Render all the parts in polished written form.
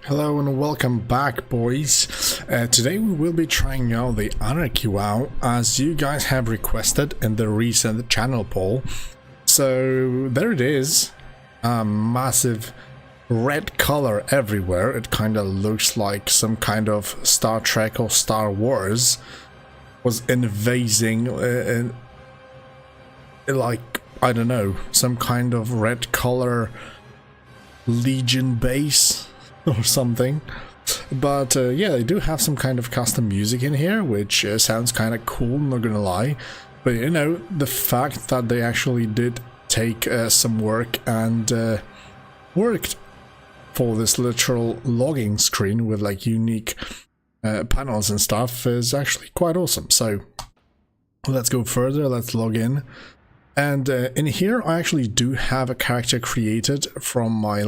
Hello and welcome back, boys. Today we will be trying out the Anarchy WoW as you guys have requested in the recent channel poll. So there it is, a massive red color everywhere. It kind of looks like some kind of Star Trek or Star Wars was invading like, I don't know, some kind of red color Legion base or something. But yeah, they do have some kind of custom music in here, which sounds kind of cool, not gonna lie. But you know, the fact that they actually did take some work and worked for this literal logging screen with like unique panels and stuff is actually quite awesome. So let's go further, let's log in. And in here I actually do have a character created from my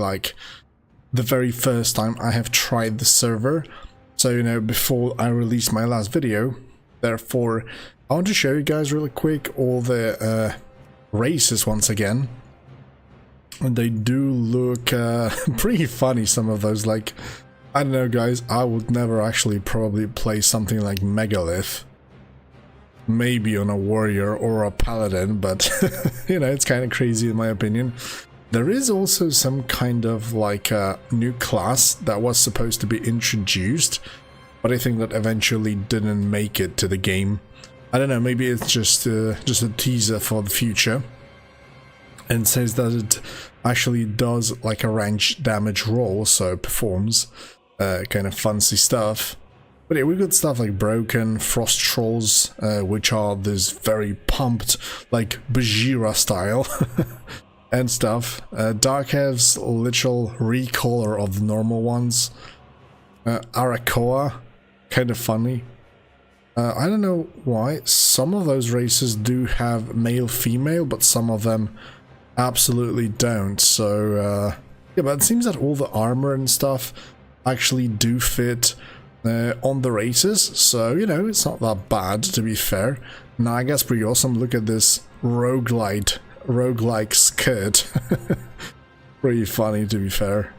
the very first time I have tried the server. So, you know, before I released my last video. Therefore, I want to show you guys really quick all the races once again. And they do look pretty funny, some of those. Like, I don't know guys, I would never actually probably play something like Megalith. Maybe on a warrior or a paladin, but you know, it's kind of crazy in my opinion. There is also some kind of like a new class that was supposed to be introduced, but I think that eventually didn't make it to the game. I don't know, maybe it's just a teaser for the future, and says that it actually does like a range damage roll, so it performs kind of fancy stuff. But yeah, we've got stuff like Broken, Frost Trolls, which are this very pumped, like Bajira style. And stuff. Dark Elves, literal recolor of the normal ones. Arakoa, kind of funny. I don't know why. Some of those races do have male-female, but some of them absolutely don't. So, yeah, but it seems that all the armor and stuff actually do fit on the races. So, you know, it's not that bad, to be fair. Naga's pretty awesome. Look at this roguelike skirt. Pretty funny, to be fair.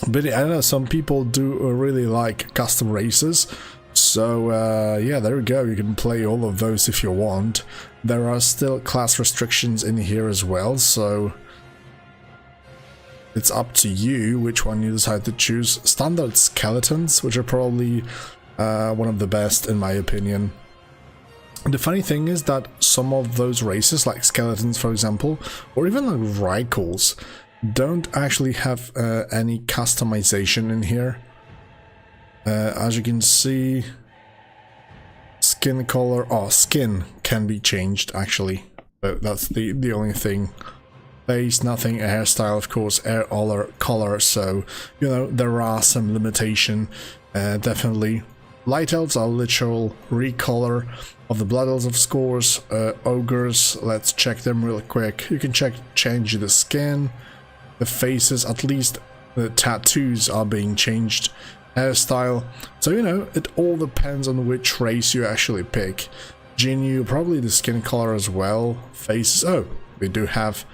But yeah, I don't know, some people do really like custom races, so yeah, there we go. You can play all of those if you want. There are still class restrictions in here as well, so it's up to you which one you decide to choose. Standard skeletons, which are probably one of the best in my opinion. The funny thing is that some of those races, like skeletons for example, or even like Rykals, don't actually have any customization in here. As you can see, skin color, skin can be changed actually, but that's the only thing. Face, nothing. A hairstyle, of course, hair color, so you know, there are some limitation, definitely. Light Elves are literal recolor of the Blood Elves of scores. Ogres, let's check them real quick. You can change the skin, the faces, at least the tattoos are being changed, hairstyle. So, you know, it all depends on which race you actually pick. Jinyu, probably the skin color as well. Faces, oh, they do have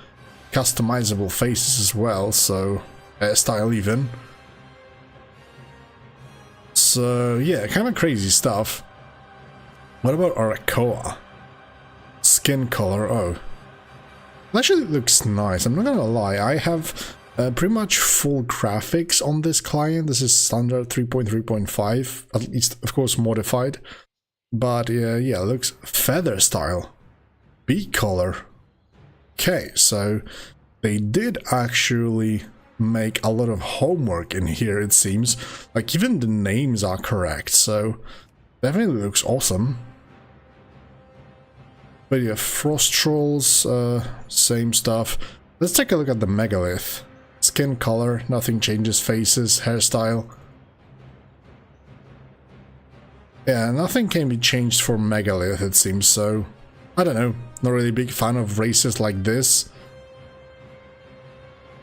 customizable faces as well, so hairstyle even. So yeah, kind of crazy stuff. What about Arakoa? Skin color, oh. It actually looks nice, I'm not gonna lie. I have pretty much full graphics on this client. This is standard 3.3.5, at least of course modified. But yeah, it looks feather style. Beak color. Okay, so they did actually make a lot of homework in here, it seems. Like, even the names are correct, so definitely looks awesome. But yeah, Frost Trolls, same stuff. Let's take a look at the Megalith. Skin color, nothing changes. Faces, hairstyle. Yeah, nothing can be changed for Megalith, it seems, so I don't know. Not really a big fan of races like this.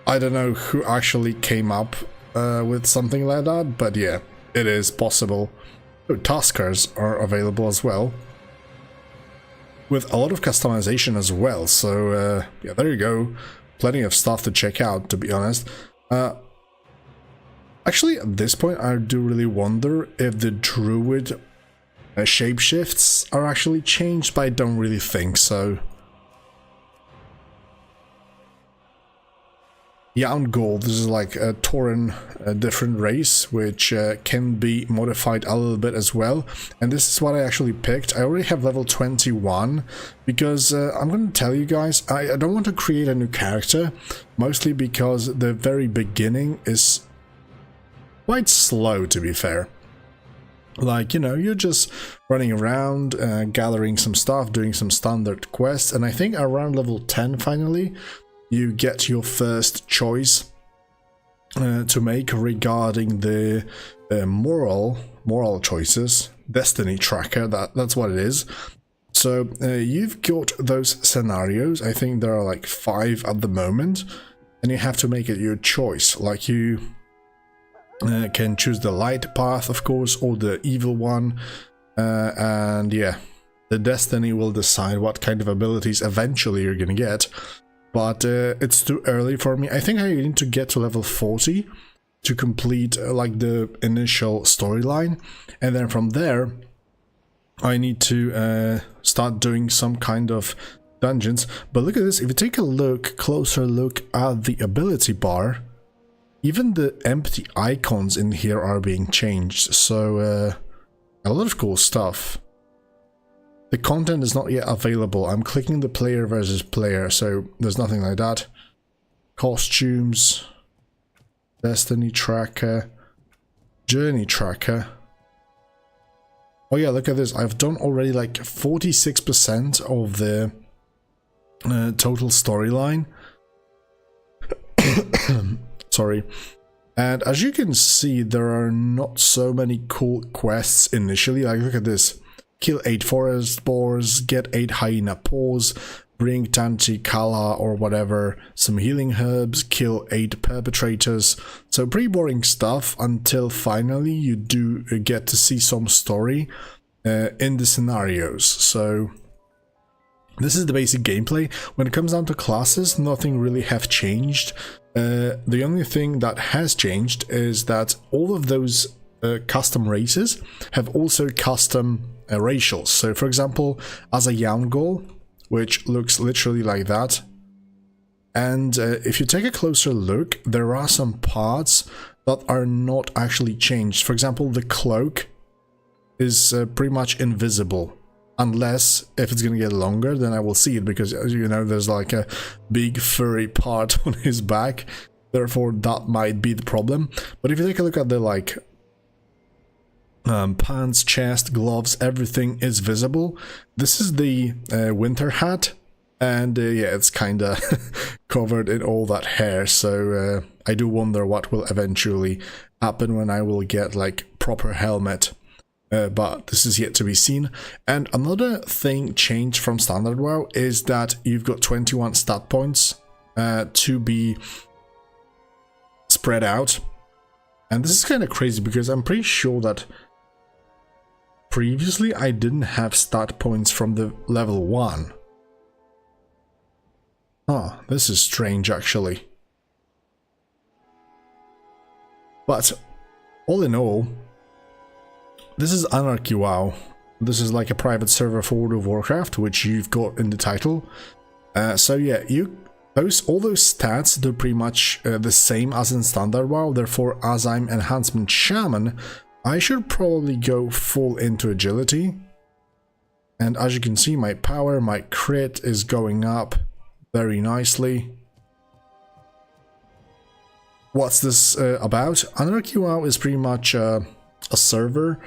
I don't know who actually came up with something like that, but yeah, it is possible. Oh, Tuskers are available as well, with a lot of customization as well, so yeah, there you go. Plenty of stuff to check out, to be honest. Actually, at this point, I do really wonder if the druid shapeshifts are actually changed, but I don't really think so. Yaun Gold, this is like a Tauren, a different race, which can be modified a little bit as well. And this is what I actually picked. I already have level 21, because I'm going to tell you guys, I don't want to create a new character, mostly because the very beginning is quite slow, to be fair. Like, you know, you're just running around, gathering some stuff, doing some standard quests, and I think around level 10 finally, you get your first choice to make regarding the moral choices, destiny tracker, that's what it is. So you've got those scenarios, I think there are like 5 at the moment, and you have to make it your choice. Like you can choose the light path, of course, or the evil one, and yeah, the destiny will decide what kind of abilities eventually you're gonna get. But it's too early for me. I think I need to get to level 40 to complete like the initial storyline, and then from there I need to start doing some kind of dungeons. But look at this, if you take a closer look at the ability bar, even the empty icons in here are being changed, so a lot of cool stuff. The content is not yet available. I'm clicking the player versus player, so there's nothing like that. Costumes, destiny tracker, journey tracker. Oh yeah, look at this. I've done already like 46% of the total storyline. Sorry. And as you can see, there are not so many cool quests initially. Like, look at this. Kill 8 forest boars, get 8 hyena paws, bring Tanti Kala or whatever, some healing herbs, kill 8 perpetrators. So pretty boring stuff until finally you do get to see some story in the scenarios. So this is the basic gameplay. When it comes down to classes, nothing really have changed. The only thing that has changed is that all of those custom races have also custom racials. So for example, as a Yaungol, which looks literally like that, and if you take a closer look, there are some parts that are not actually changed. For example, the cloak is pretty much invisible, unless if it's gonna get longer, then I will see it, because as you know, there's like a big furry part on his back, therefore that might be the problem. But if you take a look at the like pants, chest, gloves, everything is visible. This is the winter hat, and yeah, it's kinda covered in all that hair, so I do wonder what will eventually happen when I will get like proper helmet, but this is yet to be seen. And another thing changed from standard WoW is that you've got 21 stat points to be spread out, and this is kind of crazy because I'm pretty sure that previously I didn't have stat points from the level 1. Oh, this is strange actually. But all in all, this is Anarchy WoW. This is like a private server for World of Warcraft, which you've got in the title. So yeah, all those stats, they're pretty much the same as in standard WoW. Therefore, as I'm enhancement shaman, I should probably go full into agility. And as you can see, my power, my crit is going up very nicely. What's this about? Anarchy WoW is pretty much a server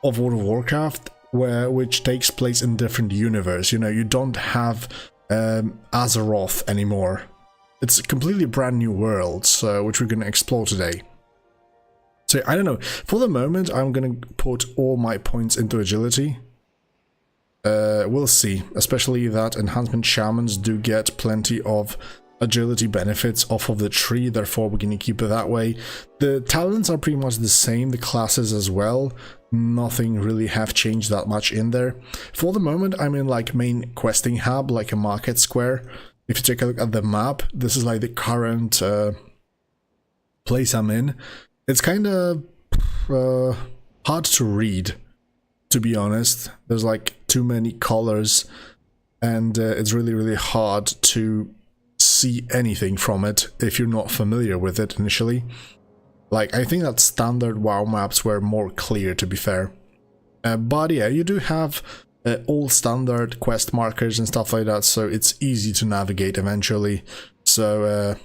of World of Warcraft which takes place in different universe. You know, you don't have Azeroth anymore. It's a completely brand new world, so which we're going to explore today. So I don't know, for the moment I'm gonna put all my points into agility. We'll see, especially that enhancement shamans do get plenty of agility benefits off of the tree, therefore we're gonna keep it that way. The talents are pretty much the same, the classes as well. Nothing really have changed that much in there. For the moment I'm in like main questing hub, like a market square. If you take a look at the map, this is like the current place I'm in. It's kind of hard to read, to be honest. There's like too many colors, and it's really hard to see anything from it if you're not familiar with it initially. Like, I think that standard WoW maps were more clear, to be fair. But yeah, you do have all standard quest markers and stuff like that, so it's easy to navigate eventually. So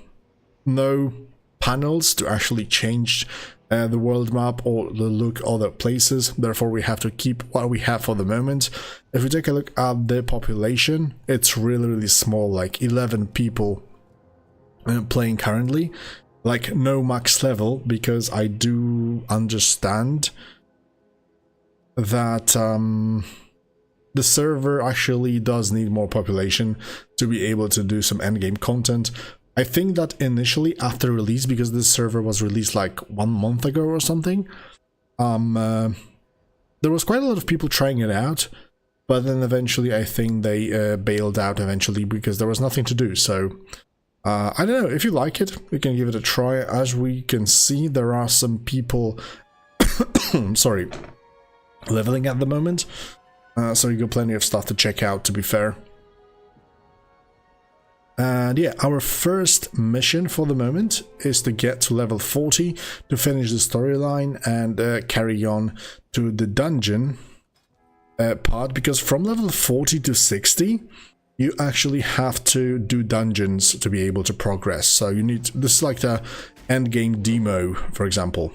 no panels to actually change the world map or the look other places, therefore we have to keep what we have for the moment. If we take a look at the population, it's really small, like 11 people playing currently. Like, no max level, because I do understand that the server actually does need more population to be able to do some endgame content. I think that initially after release, because this server was released like 1 month ago or something, there was quite a lot of people trying it out, but then eventually I think they bailed out eventually because there was nothing to do. So I don't know, if you like it, you can give it a try. As we can see, there are some people sorry, leveling at the moment, so you got plenty of stuff to check out, to be fair. And yeah, our first mission for the moment is to get to level 40 to finish the storyline and carry on to the dungeon part, because from level 40 to 60 you actually have to do dungeons to be able to progress. So you need, this is like the end game demo, for example,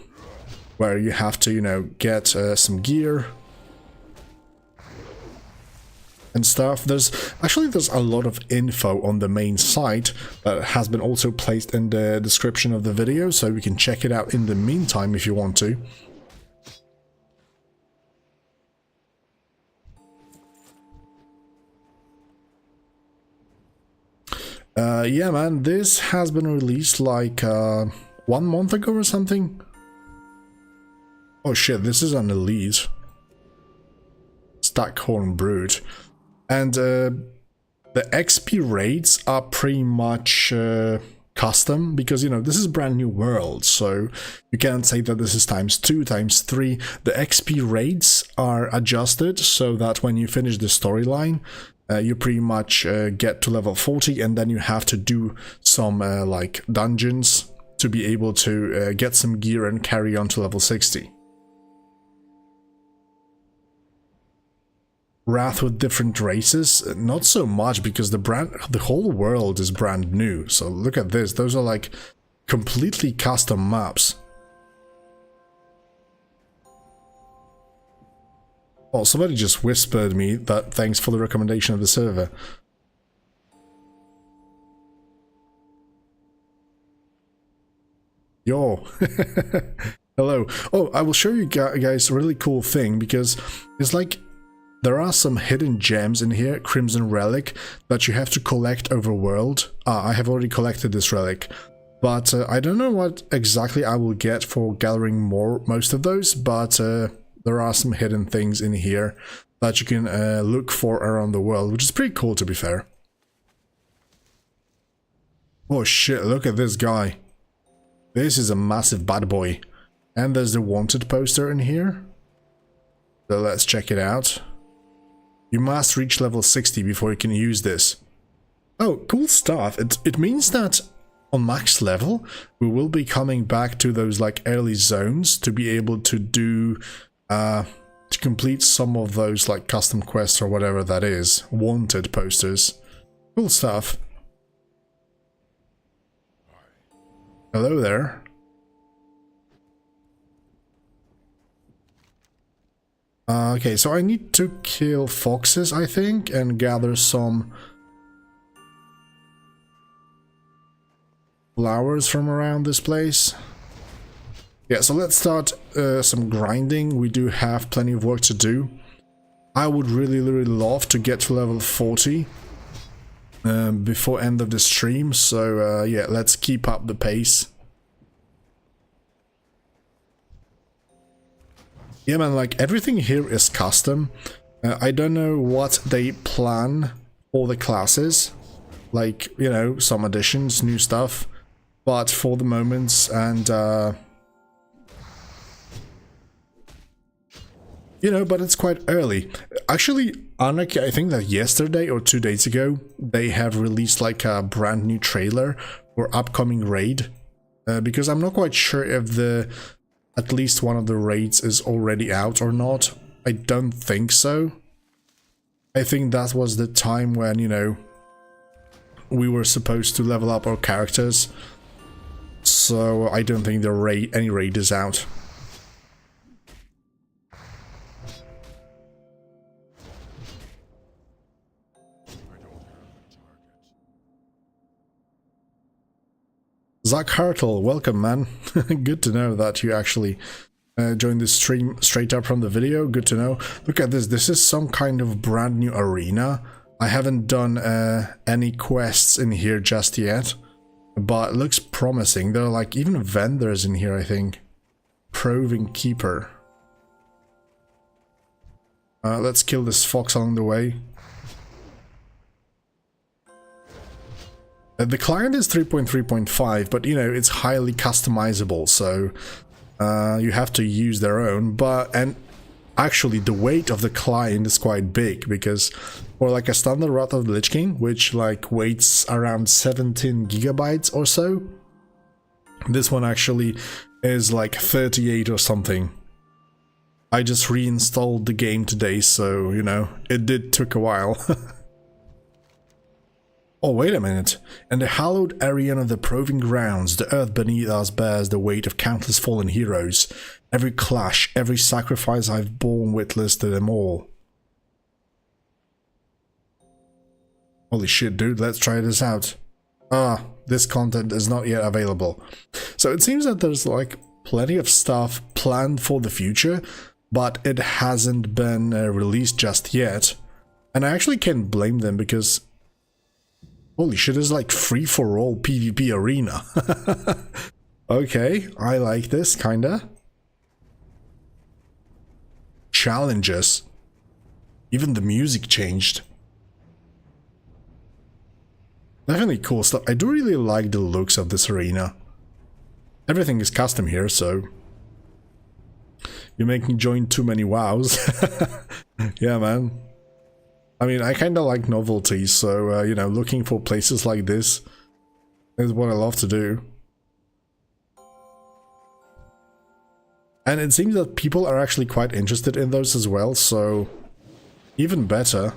where you have to, you know, get some gear and stuff. There's a lot of info on the main site that has been also placed in the description of the video, so you can check it out in the meantime if you want to. Yeah, man, this has been released like 1 month ago or something. Oh shit, this is an elite. Stackhorn Brute. And the XP rates are pretty much custom, because, you know, this is a brand new world, so you can't say that this is ×2, ×3. The XP rates are adjusted so that when you finish the storyline, you pretty much get to level 40, and then you have to do some like dungeons to be able to get some gear and carry on to level 60. Wrath with different races, not so much, because the whole world is brand new. So look at this, those are like completely custom maps. Oh, somebody just whispered me that thanks for the recommendation of the server. Yo. Hello. Oh, I will show you guys a really cool thing, because it's like there are some hidden gems in here, Crimson Relic, that you have to collect overworld. I have already collected this relic, but I don't know what exactly I will get for gathering most of those, but there are some hidden things in here that you can look for around the world, which is pretty cool, to be fair. Oh shit, look at this guy. This is a massive bad boy. And there's the wanted poster in here. So let's check it out. You must reach level 60 before you can use this. Oh, cool stuff. It means that on max level, we will be coming back to those like early zones to be able to do to complete some of those like custom quests or whatever that is, wanted posters. Cool stuff. Hello there. Okay, so I need to kill foxes, I think, and gather some flowers from around this place. Yeah, so let's start some grinding. We do have plenty of work to do. I would really love to get to level 40 before end of the stream, so yeah, let's keep up the pace. Yeah, man, like everything here is custom. I don't know what they plan for the classes, like, you know, some additions, new stuff, but for the moments and You know, but it's quite early. Actually, Anarchy, I think that yesterday or 2 days ago, they have released like a brand new trailer for upcoming raid. Because I'm not quite sure if at least one of the raids is already out or not. I don't think so. I think that was the time when, you know, we were supposed to level up our characters. So I don't think any raid is out. Zach Hartle, welcome, man. Good to know that you actually joined the stream straight up from the video. Good to know. Look at this. This is some kind of brand new arena. I haven't done any quests in here just yet, but it looks promising. There are like even vendors in here, I think. Proving Keeper. Let's kill this fox along the way. The client is 3.3.5, but you know, it's highly customizable, so you have to use their own. And actually the weight of the client is quite big, because for like a standard Wrath of the Lich King, which like weighs around 17 gigabytes or so, this one actually is like 38 or something. I just reinstalled the game today, so you know, it took a while. Oh, wait a minute. In the hallowed area of the proving grounds, the earth beneath us bears the weight of countless fallen heroes. Every clash, every sacrifice I've borne witness to them all. Holy shit, dude, let's try this out. Ah, this content is not yet available. So it seems that there's like plenty of stuff planned for the future, but it hasn't been released just yet. And I actually can't blame them, because holy shit, it's like free-for-all PvP arena. Okay, I like this, kinda. Challenges. Even the music changed. Definitely cool stuff. I do really like the looks of this arena. Everything is custom here, so... You make me join too many WoWs. Yeah, man. I mean, I kind of like novelty, so, you know, looking for places like this is what I love to do. And it seems that people are actually quite interested in those as well, so even better.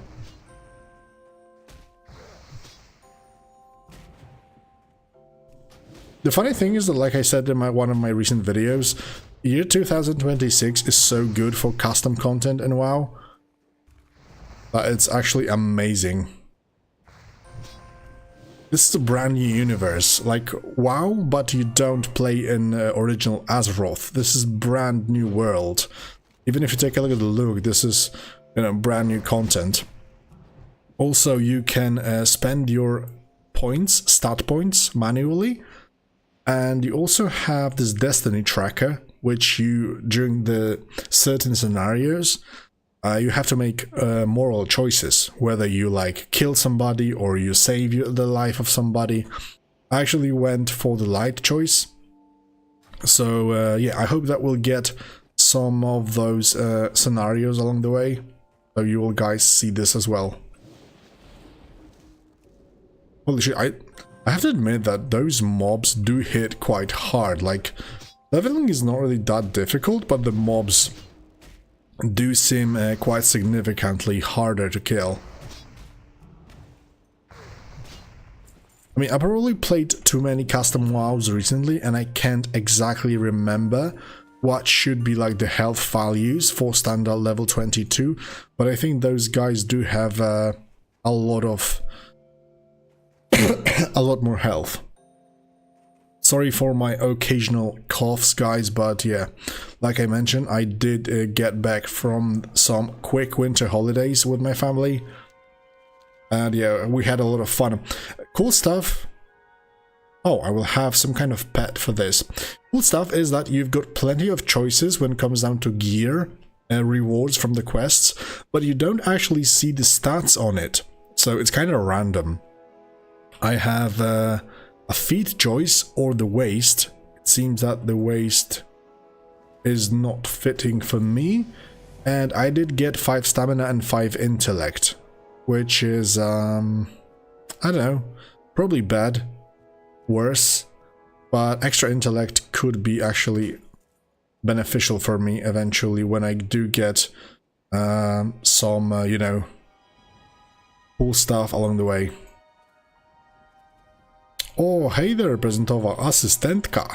The funny thing is that, like I said in one of my recent videos, year 2026 is so good for custom content in WoW. It's actually amazing. This is a brand new universe, like WoW, but you don't play in original Azeroth. This is brand new world. Even if you take a look at the look, this is, you know, brand new content. Also, you can spend your points, stat points, manually, and you also have this destiny tracker, which you, during the certain scenarios, you have to make moral choices, whether you like kill somebody or you save the life of somebody. I actually went for the light choice. So yeah, I hope that we'll get some of those scenarios along the way, so you will guys see this as well. Holy shit, I have to admit that those mobs do hit quite hard. Like, leveling is not really that difficult, but the mobs do seem quite significantly harder to kill. I mean, I probably played too many custom WoWs recently, and I can't exactly remember what should be like the health values for standard level 22, but I think those guys do have a lot of a lot more health. Sorry for my occasional coughs, guys, but yeah, like I mentioned, I did get back from some quick winter holidays with my family, and yeah, we had a lot of fun. Cool stuff. Oh, I will have some kind of pet for this. Cool stuff is that you've got plenty of choices when it comes down to gear and rewards from the quests, but you don't actually see the stats on it, so it's kind of random. I have a feat choice or the waist. It seems that the waist is not fitting for me. And I did get 5 stamina and 5 intellect, which is, I don't know, probably bad, worse, but extra intellect could be actually beneficial for me eventually when I do get some, you know, cool stuff along the way. O, hej there, prezentowa asystentka.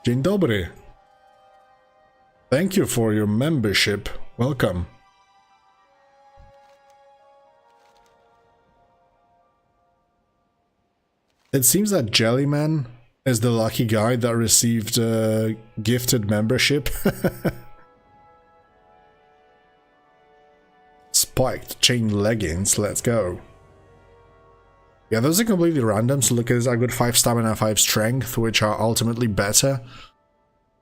Dzień dobry. Thank you for your membership. Welcome. It seems that Jellyman is the lucky guy that received a gifted membership. Spiked chain leggings, let's go. Yeah, those are completely random, so look at this, I got 5 stamina, 5 strength, which are ultimately better.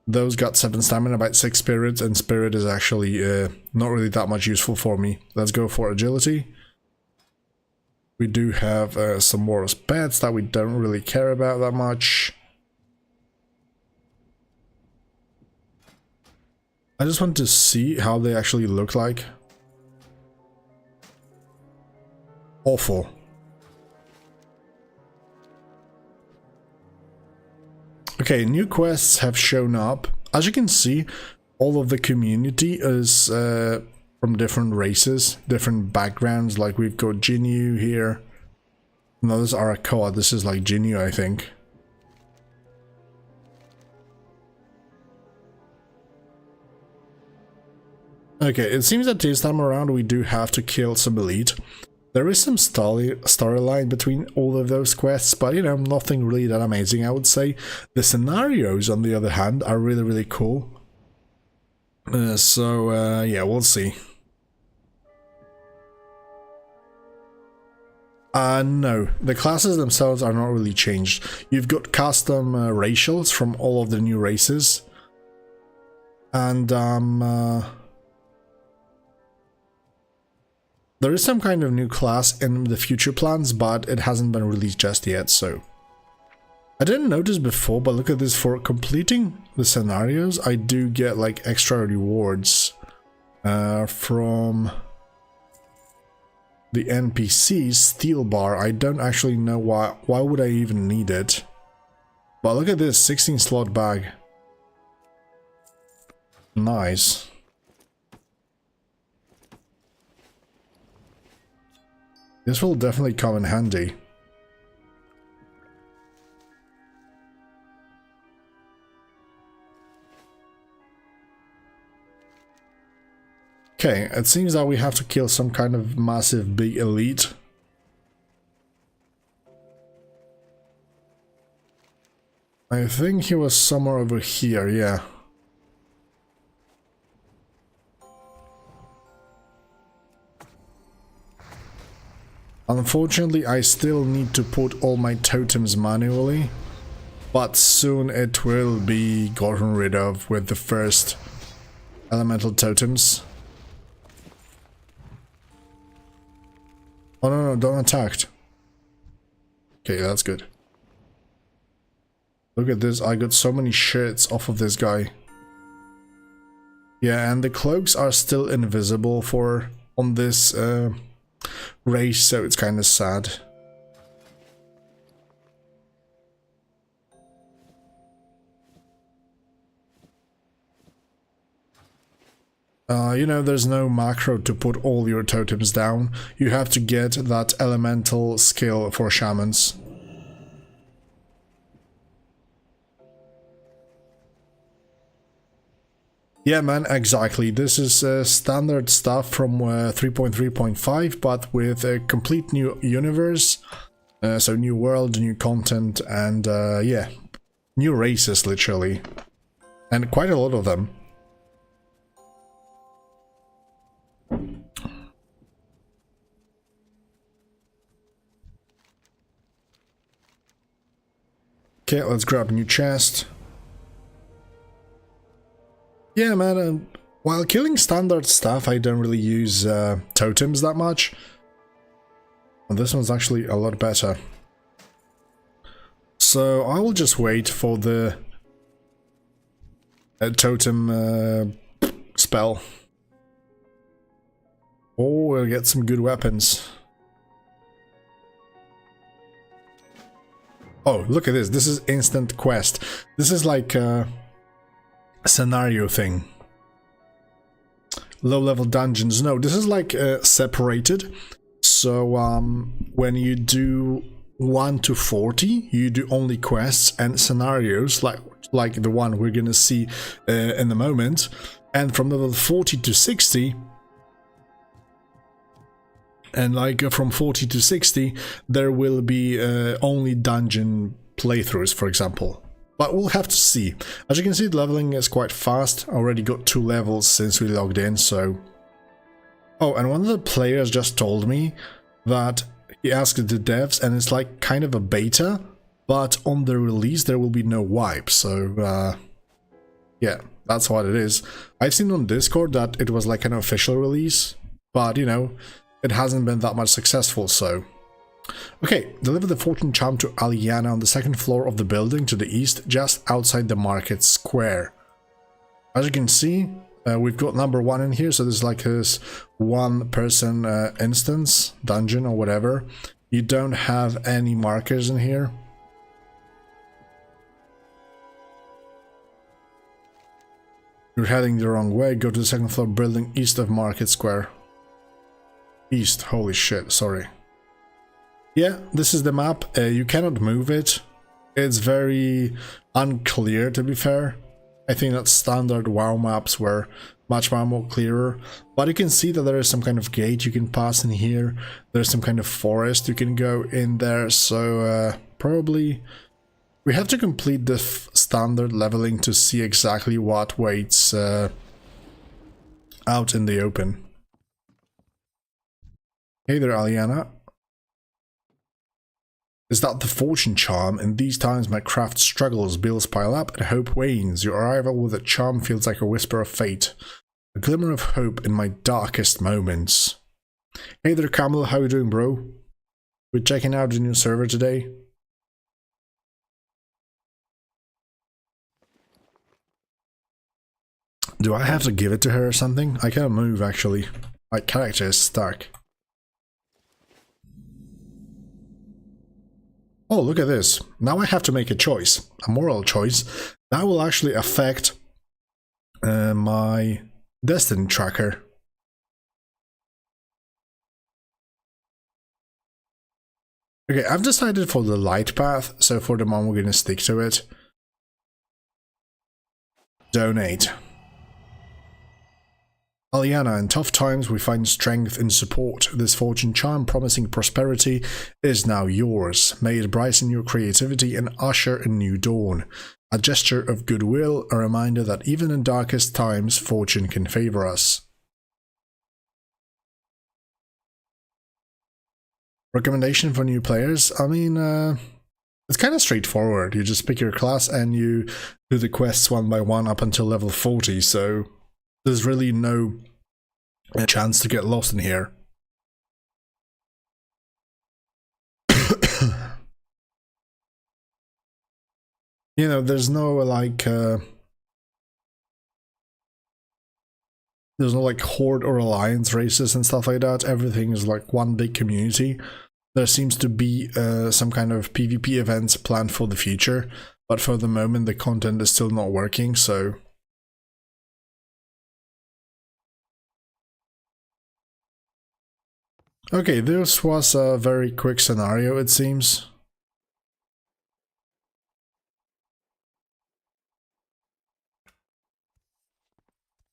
Those got 7 stamina, about 6 spirit, and spirit is actually not really that much useful for me. Let's go for agility. We do have some more pets that we don't really care about that much. I just want to see how they actually look like. Awful. Okay, new quests have shown up. As you can see, all of the community is from different races, different backgrounds. Like we've got Jinyu here. No, this is Arakoa. This is like Jinyu, I think. Okay, it seems that this time around we do have to kill some elite. There is some storyline between all of those quests, but you know, nothing really that amazing, I would say. The scenarios, on the other hand, are really, really cool. Yeah, we'll see. No, the classes themselves are not really changed. You've got custom racials from all of the new races. And, there is some kind of new class in the future plans, but it hasn't been released just yet, so... I didn't notice before, but look at this, for completing the scenarios, I do get, like, extra rewards from the NPCs, Steel Bar. I don't actually know why would I even need it. But look at this, 16 slot bag. Nice. This will definitely come in handy. Okay, it seems that we have to kill some kind of massive big elite. I think he was somewhere over here, yeah. Unfortunately, I still need to put all my totems manually, but soon it will be gotten rid of with the first elemental totems. Oh no, don't attack. Okay, that's good. Look at this, I got so many shirts off of this guy. Yeah, and the cloaks are still invisible on this race, so it's kind of sad. You know, there's no macro to put all your totems down. You have to get that elemental skill for shamans. Yeah, man, exactly. This is standard stuff from 3.3.5, but with a complete new universe. So new world, new content, and yeah, new races, literally. And quite a lot of them. Okay, let's grab a new chest. Yeah, man, while killing standard stuff, I don't really use totems that much. And this one's actually a lot better. So I will just wait for the totem spell. Oh, we'll get some good weapons. Oh, look at this. This is instant quest. This is like a scenario thing. Low-level dungeons. No, this is like separated. So when you do 1 to 40, you do only quests and scenarios, like the one we're gonna see in a moment. And from level 40 to 60, and like from 40 to 60, there will be only dungeon playthroughs, for example. But we'll have to see. As you can see, the leveling is quite fast. Already got 2 levels since we logged in, so... Oh, and one of the players just told me that he asked the devs, and it's like kind of a beta, but on the release there will be no wipe, so yeah, that's what it is. I've seen on Discord that it was like an official release, but you know, it hasn't been that much successful, so... Okay, deliver the fortune charm to Aliana on the 2nd floor of the building to the east, just outside the market square. As you can see, we've got number 1 in here, so there's like this 1-person instance, dungeon or whatever. You don't have any markers in here. You're heading the wrong way, go to the 2nd floor building east of Market Square. East, holy shit, sorry. Yeah, this is the map. You cannot move it. It's very unclear, to be fair. I think that standard WoW maps were much more clearer. But you can see that there is some kind of gate you can pass in here. There's some kind of forest you can go in there. So probably we have to complete the standard leveling to see exactly what waits out in the open. Hey there, Aliana. Is that the fortune charm? In these times my craft struggles, bills pile up, and hope wanes. Your arrival with a charm feels like a whisper of fate. A glimmer of hope in my darkest moments. Hey there, Camel, how you doing, bro? We're checking out the new server today. Do I have to give it to her or something? I can't move, actually. My character is stuck. Oh, look at this. Now I have to make a choice, a moral choice. That will actually affect my destiny tracker. Okay, I've decided for the light path, so for the moment we're gonna stick to it. Donate. Aliana, in tough times we find strength in support. This fortune charm promising prosperity is now yours. May it brighten your creativity and usher a new dawn. A gesture of goodwill, a reminder that even in darkest times, fortune can favor us. Recommendation for new players? I mean, it's kind of straightforward. You just pick your class and you do the quests one by one up until level 40, so... There's really no chance to get lost in here. You know, there's no like there's no like horde or alliance races and stuff like that. Everything is like one big community. There seems to be some kind of PvP events planned for the future, but for the moment the content is still not working, so... Okay, this was a very quick scenario, it seems.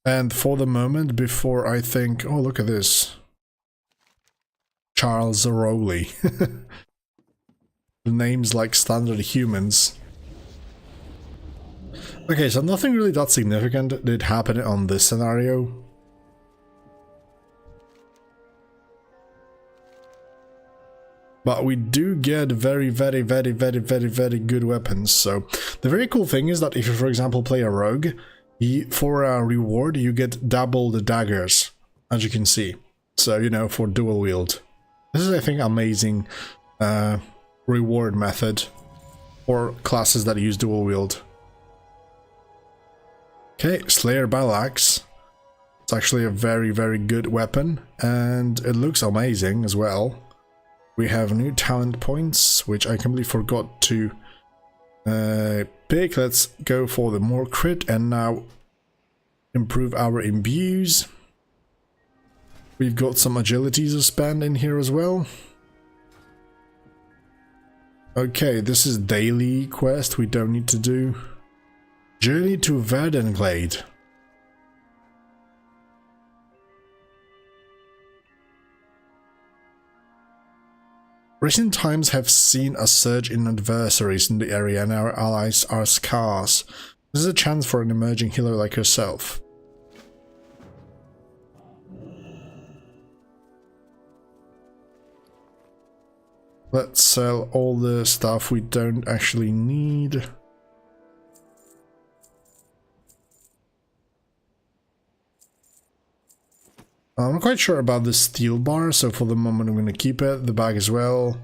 And for the moment, before I think... Oh, look at this. Charles Rowley. The name's like standard humans. Okay, so nothing really that significant did happen on this scenario. But we do get very good weapons. So the very cool thing is that if you, for example, play a rogue, for a reward you get double the daggers, as you can see. So, you know, for dual wield. This is, I think, amazing reward method for classes that use dual wield. Okay, Slayer Battle Axe. It's actually a very, very good weapon, and it looks amazing as well. We have new talent points, which I completely forgot to pick. Let's go for the more crit and now improve our imbues. We've got some agility to spend in here as well. Okay, this is daily quest we don't need to do. Journey to Verdenglade. Recent times have seen a surge in adversaries in the area and our allies are scarce. This is a chance for an emerging healer like yourself. Let's sell all the stuff we don't actually need. I'm not quite sure about the steel bar, so for the moment I'm going to keep it. The bag as well.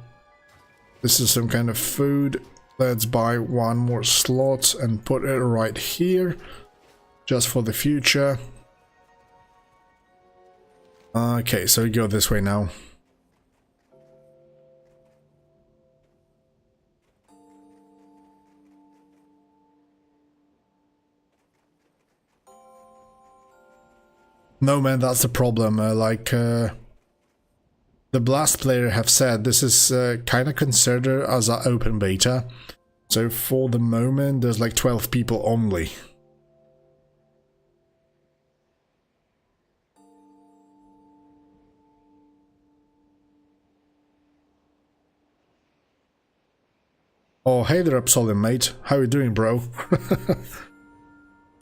This is some kind of food. Let's buy one more slot and put it right here, just for the future. Okay, so we go this way now. No man, that's the problem. The Blast player have said, this is kind of considered as an open beta. So for the moment, there's like 12 people only. Oh, hey there, Absolem, mate. How you doing, bro?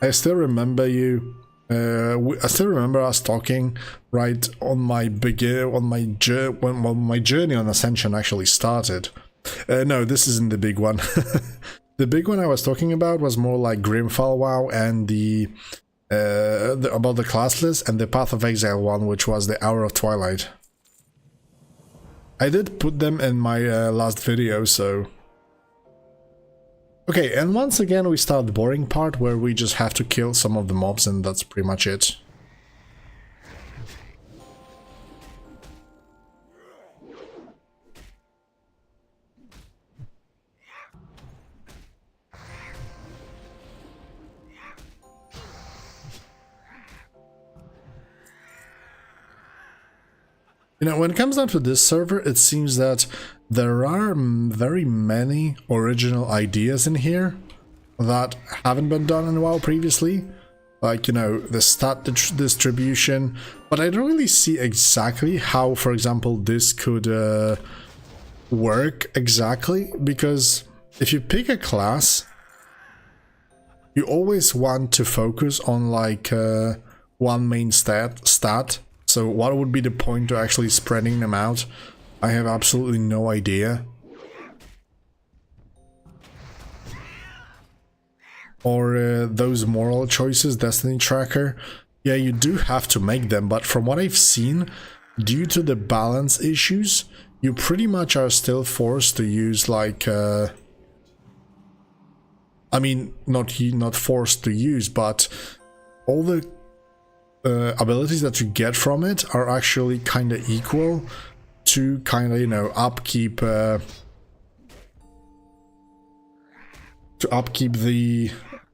I still remember you. I still remember us talking right on my when my journey on Ascension actually started. No, this isn't the big one. The big one I was talking about was more like Grimfall WoW and about the classless and the Path of Exile one, which was the Hour of Twilight. I did put them in my last video, so... Okay, and once again we start the boring part where we just have to kill some of the mobs and that's pretty much it. You know, when it comes down to this server, it seems that there are very many original ideas in here that haven't been done in WoW previously. Like, you know, the stat distribution, but I don't really see exactly how, for example, this could work exactly, because if you pick a class, you always want to focus on like one main stat. So what would be the point to actually spreading them out? I have absolutely no idea. Or those moral choices, Destiny Tracker. Yeah, you do have to make them, but from what I've seen, due to the balance issues, you pretty much are still forced to use like... I mean, not forced to use, but all the abilities that you get from it are actually kind of equal to kind of, you know, upkeep the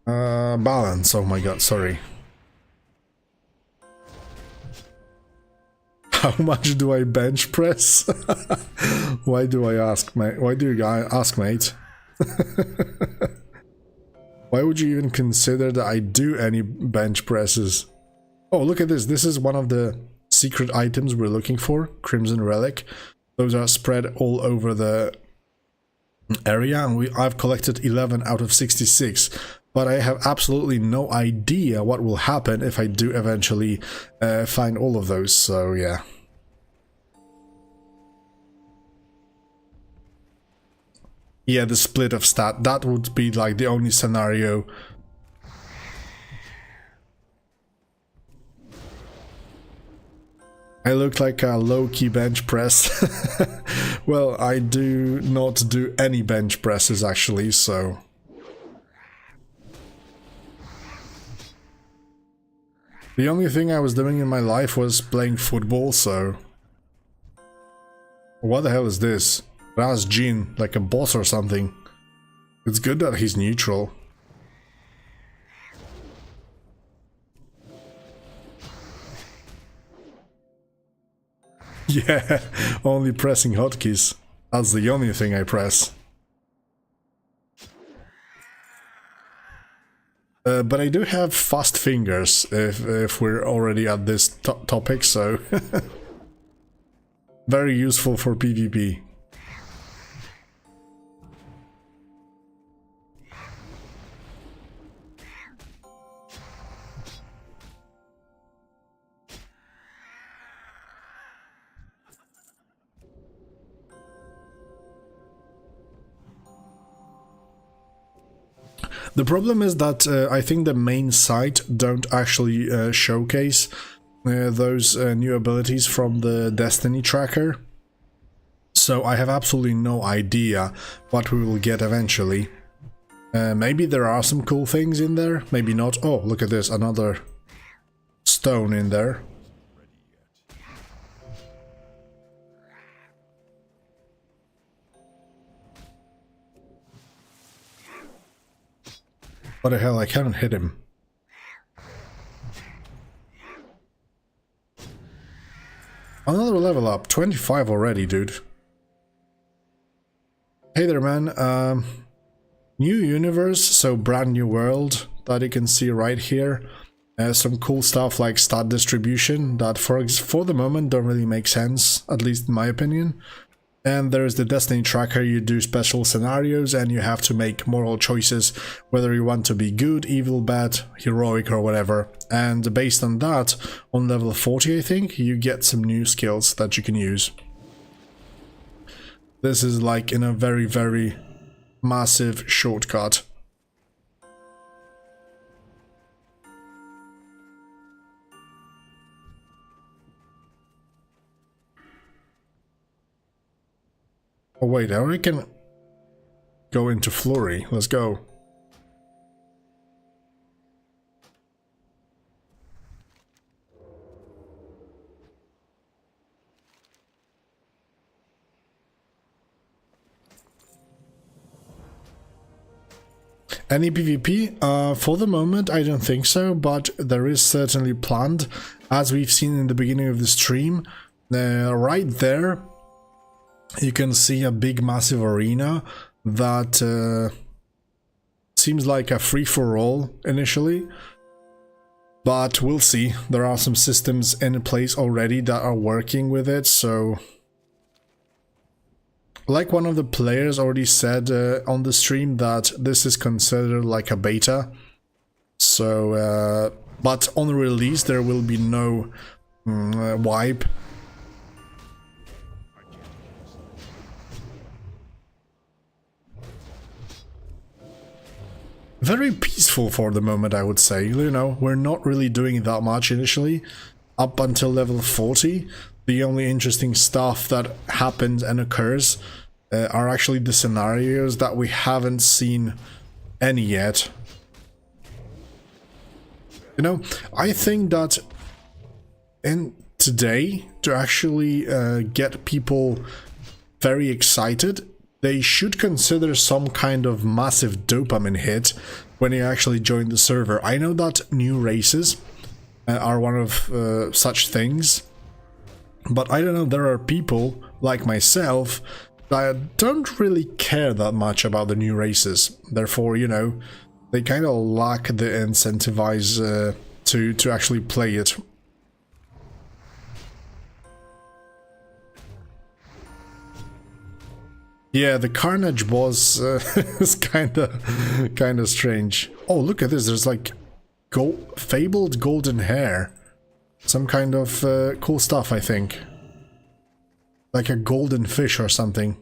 balance. Oh my god, sorry. How much do I bench press? Why do I ask, mate? Why do you guys ask, mate? Why would you even consider that I do any bench presses? Oh, look at this. This is one of the secret items we're looking for. Crimson Relic. Those are spread all over the area, and I've collected 11 out of 66. But I have absolutely no idea what will happen if I do eventually find all of those, so yeah. Yeah, the split of stat, that would be like the only scenario. I look like a low-key bench press. Well, I do not do any bench presses actually, so... The only thing I was doing in my life was playing football, so... What the hell is this? Raz Jin, like a boss or something. It's good that he's neutral. Yeah, only pressing hotkeys. That's the only thing I press. But I do have fast fingers, if we're already at this topic, so... Very useful for PvP. The problem is that I think the main site don't actually showcase those new abilities from the Destiny tracker. So I have absolutely no idea what we will get eventually. Maybe there are some cool things in there, maybe not. Oh, look at this, another stone in there. What the hell, I can't hit him. Another level up, 25 already, dude. Hey there, man. New universe, so brand new world that you can see right here. Some cool stuff like stat distribution that for the moment don't really make sense, at least in my opinion. And there's the Destiny tracker. You do special scenarios and you have to make moral choices, whether you want to be good, evil, bad, heroic or whatever. And based on that, on level 40 I think, you get some new skills that you can use. This is like in a very, very massive shortcut. Oh wait, I already can go into Flurry. Let's go. Any PvP? For the moment, I don't think so, but there is certainly planned, as we've seen in the beginning of the stream. Right there, you can see a big massive arena that seems like a free-for-all initially, but we'll see. There are some systems in place already that are working with it, so... Like one of the players already said on the stream, that this is considered like a beta. So, but on release there will be no wipe. Very peaceful for the moment, I would say. You know, we're not really doing that much initially. Up until level 40, the only interesting stuff that happens and occurs are actually the scenarios that we haven't seen any yet. You know, I think that in today, to actually get people very excited, they should consider some kind of massive dopamine hit when you actually join the server. I know that new races are one of such things, but I don't know, there are people like myself that don't really care that much about the new races. Therefore, you know, they kind of lack the incentivize to actually play it. Yeah, the Carnage boss is kind of strange. Oh, look at this! There's like fabled golden hair, some kind of cool stuff, I think. Like a golden fish or something.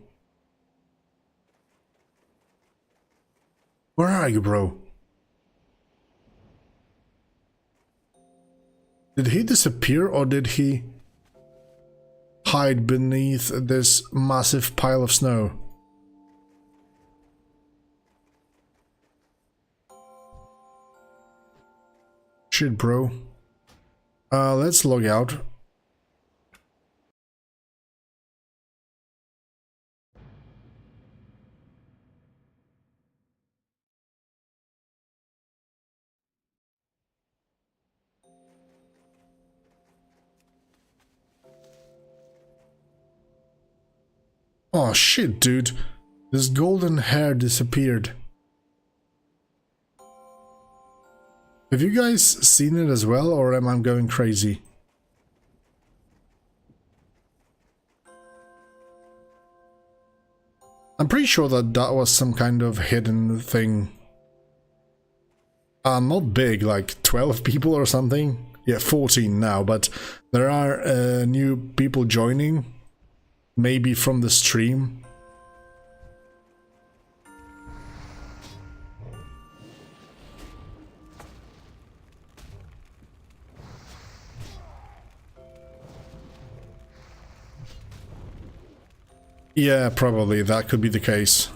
Where are you, bro? Did he disappear or did he hide beneath this massive pile of snow? Shit, bro. Let's log out. Oh shit, dude. This golden hair disappeared. Have you guys seen it as well, or am I going crazy? I'm pretty sure that that was some kind of hidden thing. Not big, like 12 people or something. Yeah, 14 now, but there are new people joining. Maybe from the stream. Yeah, probably that could be the case.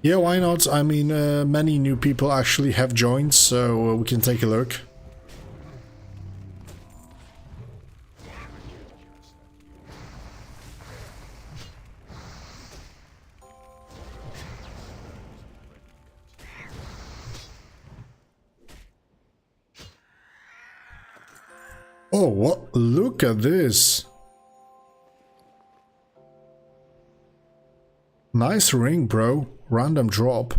Yeah, why not? I mean, many new people actually have joined, so we can take a look. Oh, what? Look at this. Nice ring, bro. Random drop.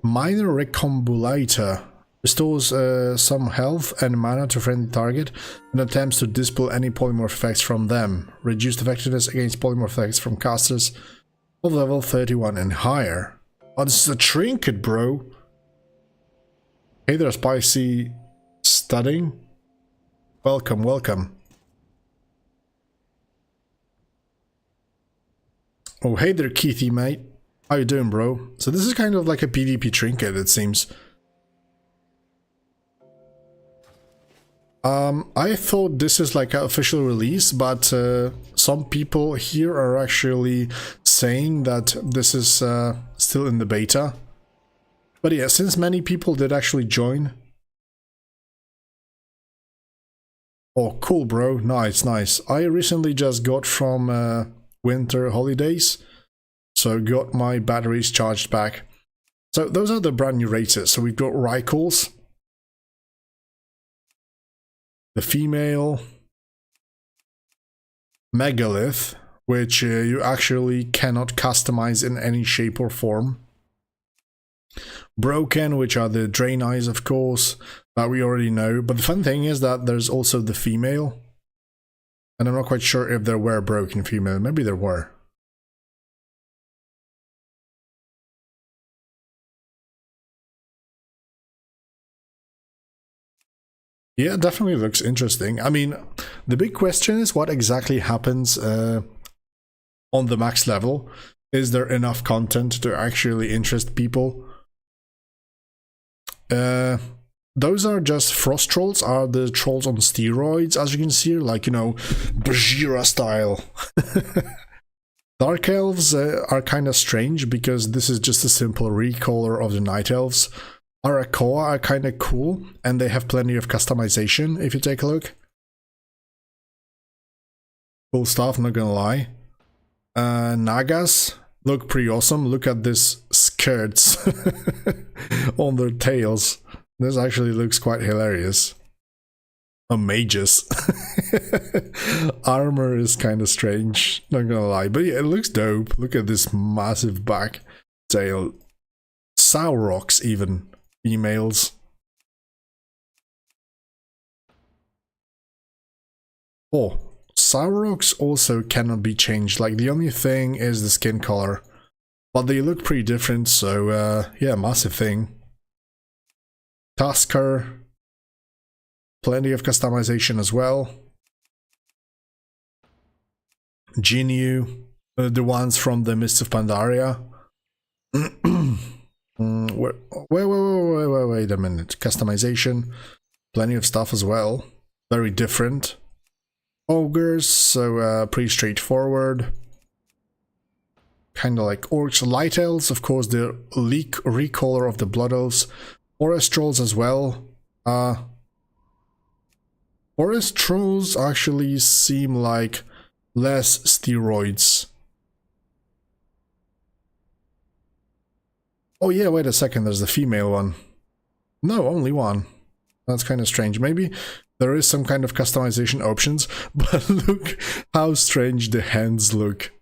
Minor Recombulator. Restores some health and mana to friendly target and attempts to dispel any polymorph effects from them. Reduced effectiveness against polymorph effects from casters of level 31 and higher. Oh, this is a trinket, bro. Hey there, Spicy Studding. Welcome, welcome. Oh, hey there, Keithy, mate. How you doing, bro? So this is kind of like a PvP trinket, it seems. I thought this is like an official release, but some people here are actually saying that this is still in the beta. But yeah, since many people did actually join. Oh, cool, bro. Nice, nice. I recently just got from winter holidays, so got my batteries charged back. So those are the brand new races. So we've got Rykles, the female, Megalith, which you actually cannot customize in any shape or form. Broken, which are the Drain Eyes, of course, that we already know. But the fun thing is that there's also the female. And I'm not quite sure if there were broken female. Maybe there were. Yeah, it definitely looks interesting. I mean, the big question is what exactly happens on the max level. Is there enough content to actually interest people? Those are just frost trolls, are the trolls on steroids, as you can see, like, you know, Bajira style. Dark elves are kind of strange because this is just a simple recolor of the night elves. Arakoa are kind of cool and they have plenty of customization if you take a look. Cool stuff, not gonna lie. Nagas look pretty awesome. Look at this skirts on their tails. This actually looks quite hilarious. Oh, mages. Armor is kind of strange, not gonna lie. But yeah, it looks dope. Look at this massive back tail. Saurochs even. Females. Oh, Saurochs also cannot be changed. Like, the only thing is the skin color. But they look pretty different, so yeah, massive thing. Tusker. Plenty of customization as well. Jinyu. The ones from the Mists of Pandaria. Wait a minute. Customization. Plenty of stuff as well. Very different. ogres, so pretty straightforward. Kind of like orcs. Light elves, of course, the recolor of the blood elves. Forest trolls as well. Forest trolls actually seem like less steroids. Oh yeah, wait a second, there's the female one. No, only one. That's kind of strange. Maybe there is some kind of customization options, but look how strange the hands look.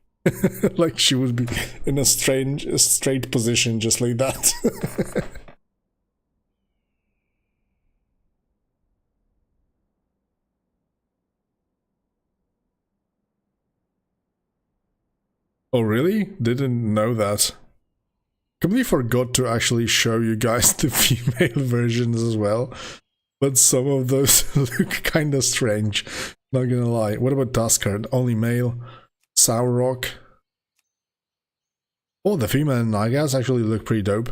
Like she would be in a straight position just like that. Oh really? Didn't know that. Completely forgot to actually show you guys the female versions as well. But some of those look kind of strange, not gonna lie. What about Tusker? Only male. Sourrock. Oh, the female Nagas actually look pretty dope.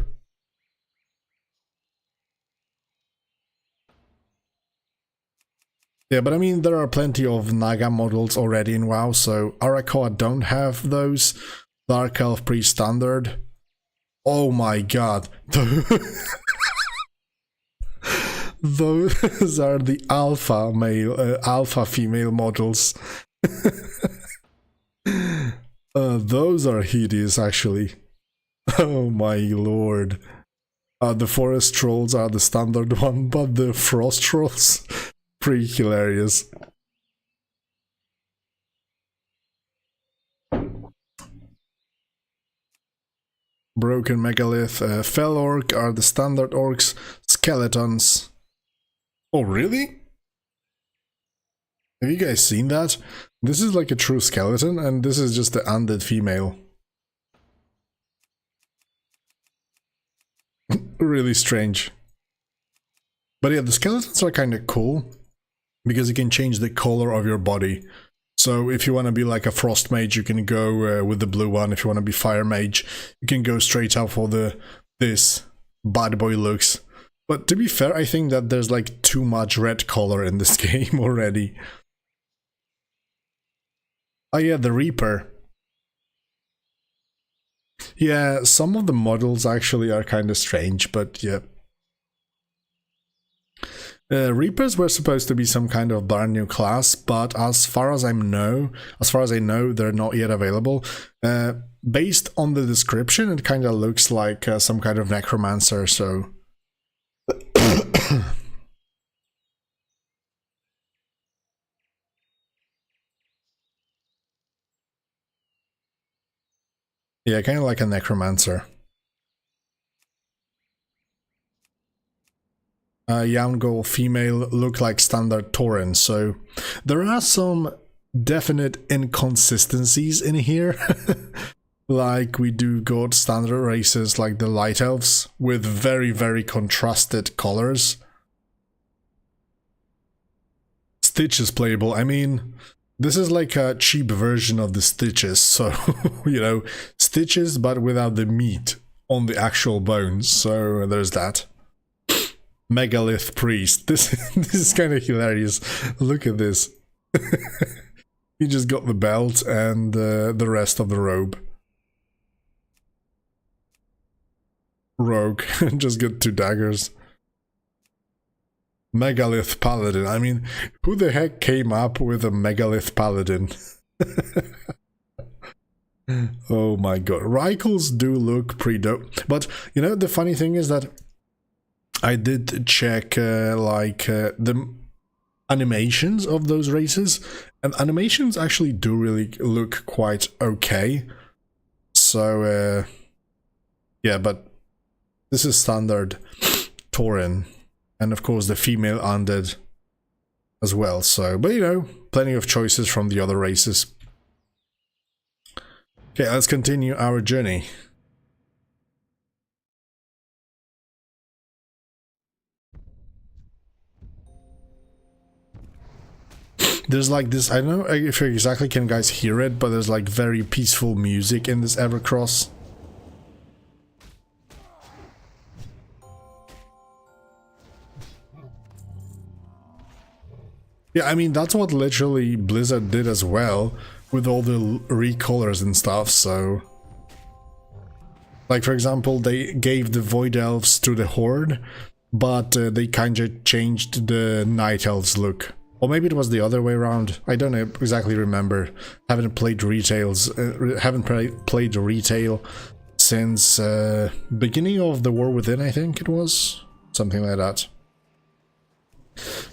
Yeah, but I mean, there are plenty of Naga models already in WoW, so Arakoa don't have those. Dark Elf pre-standard. Oh my god. Those are the alpha male, alpha female models. Those are hideous, actually. Oh my lord. The forest trolls are the standard one, but the frost trolls, pretty hilarious. Broken megalith, fell orc are the standard orcs, skeletons. Oh really? Have you guys seen that? This is like a true skeleton, and this is just the undead female. Really strange. But yeah, the skeletons are kind of cool, because you can change the color of your body. So if you want to be like a frost mage, you can go with the blue one. If you want to be fire mage, you can go straight up for this bad boy looks. But to be fair, I think that there's like too much red color in this game already. Oh yeah, the Reaper. Yeah, some of the models actually are kind of strange, but yeah. Reapers were supposed to be some kind of brand new class, but as far as I know, they're not yet available. Based on the description, it kind of looks like some kind of necromancer, so... Yeah, kind of like a necromancer. Young girl female look like standard Tauren, so there are some definite inconsistencies in here. Like we do got standard races like the Light Elves with very, very contrasted colors. Stitch is playable. I mean, this is like a cheap version of the Stitches, so, you know, Stitches but without the meat on the actual bones, so there's that. Megalith Priest. This is kind of hilarious. Look at this. He just got the belt and the rest of the robe. Rogue. Just got 2 daggers. Megalith Paladin. I mean, who the heck came up with a Megalith Paladin? Oh my god. Rifles do look pretty dope. But, you know, the funny thing is that I did check the animations of those races, and animations actually do really look quite okay. So yeah, but this is standard Tauren, and of course the female undead as well. So, but you know, plenty of choices from the other races. Okay, let's continue our journey. There's like this, I don't know if you exactly can guys hear it, but there's like very peaceful music in this Evercross. Yeah, I mean, that's what literally Blizzard did as well, with all the recolors and stuff, so... Like, for example, they gave the Void Elves to the Horde, but they kinda changed the Night Elves look. Or maybe it was the other way around, I don't exactly remember. Haven't played played retail since beginning of the War Within, I think it was? Something like that.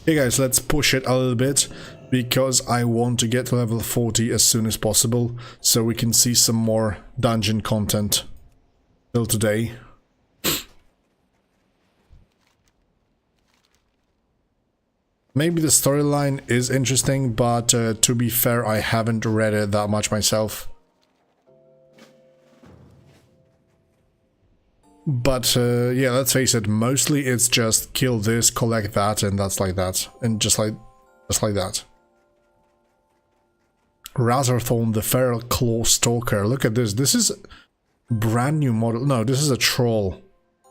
Hey guys, let's push it a little bit, because I want to get to level 40 as soon as possible, so we can see some more dungeon content till today. Maybe the storyline is interesting, but to be fair, I haven't read it that much myself. But yeah, let's face it, mostly it's just kill this, collect that, and that's like that. And just like that. Razorthorn, the Feral Claw Stalker. Look at this. This is a brand new model. No, this is a troll.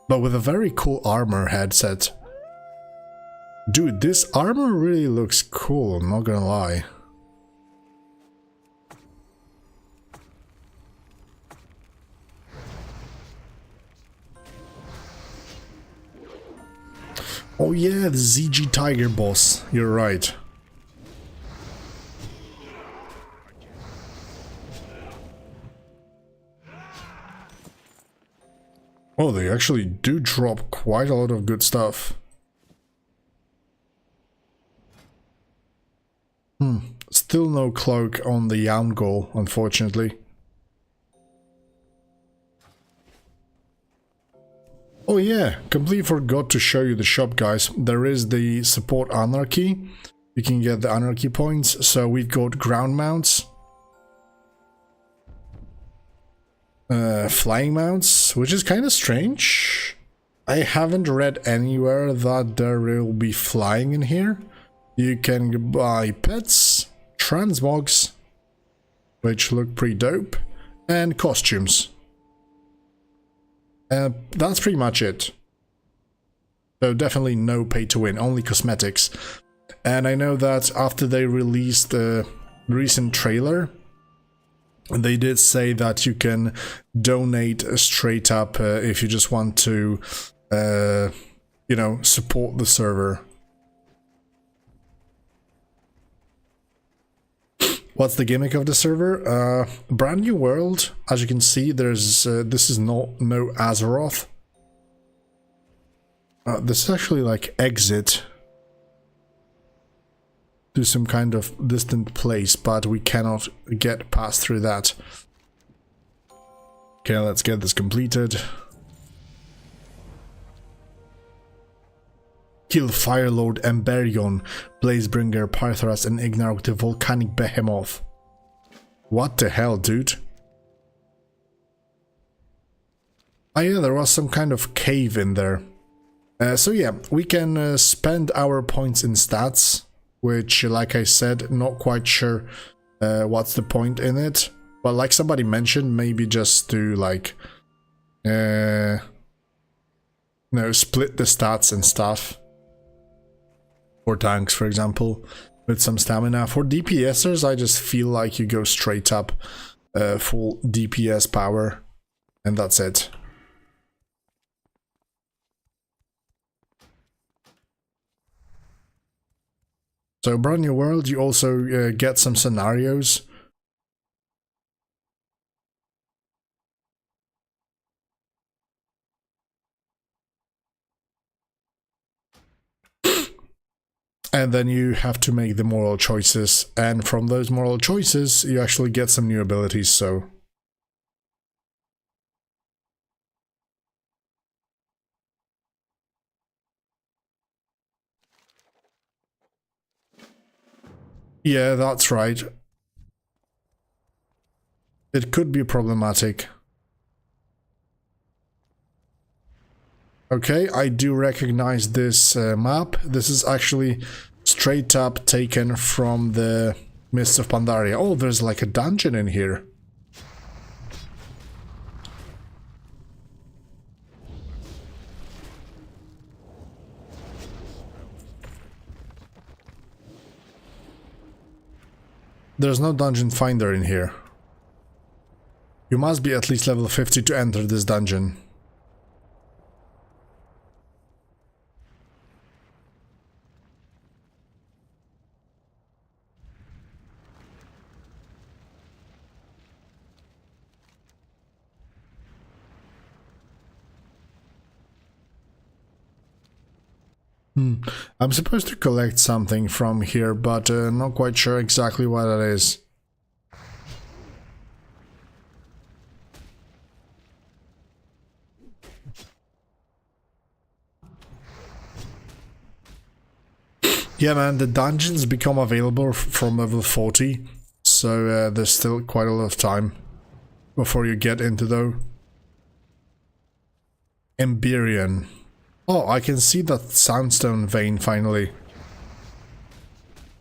But with a very cool armor headset. Dude, this armor really looks cool, I'm not gonna lie. Oh yeah, the ZG Tiger boss, you're right. Oh, they actually do drop quite a lot of good stuff. Still no cloak on the Yaungol, unfortunately. Oh yeah, completely forgot to show you the shop, guys. There is the support Anarchy. You can get the Anarchy points. So we've got ground mounts. Flying mounts, which is kind of strange. I haven't read anywhere that there will be flying in here. You can buy pets, transmogs, which look pretty dope, and costumes. That's pretty much it. So definitely no pay to win, only cosmetics. And I know that after they released the recent trailer, they did say that you can donate straight up if you just want to, you know, support the server. What's the gimmick of the server? Brand new world. As you can see, there's this is no Azeroth. This is actually like exit to some kind of distant place, but we cannot get past through that. Okay, let's get this completed. Kill Firelord Emberion, Blazebringer, Parthras, and Ignarok the Volcanic Behemoth. What the hell, dude? Oh yeah, there was some kind of cave in there. So yeah, we can spend our points in stats, which, like I said, not quite sure what's the point in it. But like somebody mentioned, maybe just to like, no, split the stats and stuff. For tanks, for example, with some stamina. For DPSers, I just feel like you go straight up full DPS power, and that's it. So, brand new world, you also get some scenarios. And then you have to make the moral choices, and from those moral choices, you actually get some new abilities, so... Yeah, that's right. It could be problematic. Okay, I do recognize this map. This is actually straight up taken from the Mists of Pandaria. Oh, there's like a dungeon in here. There's no dungeon finder in here. You must be at least level 50 to enter this dungeon. I'm supposed to collect something from here, but not quite sure exactly what it is. Yeah, man, the dungeons become available from level 40, so there's still quite a lot of time before you get into though. Emberian. Oh, I can see that sandstone vein finally.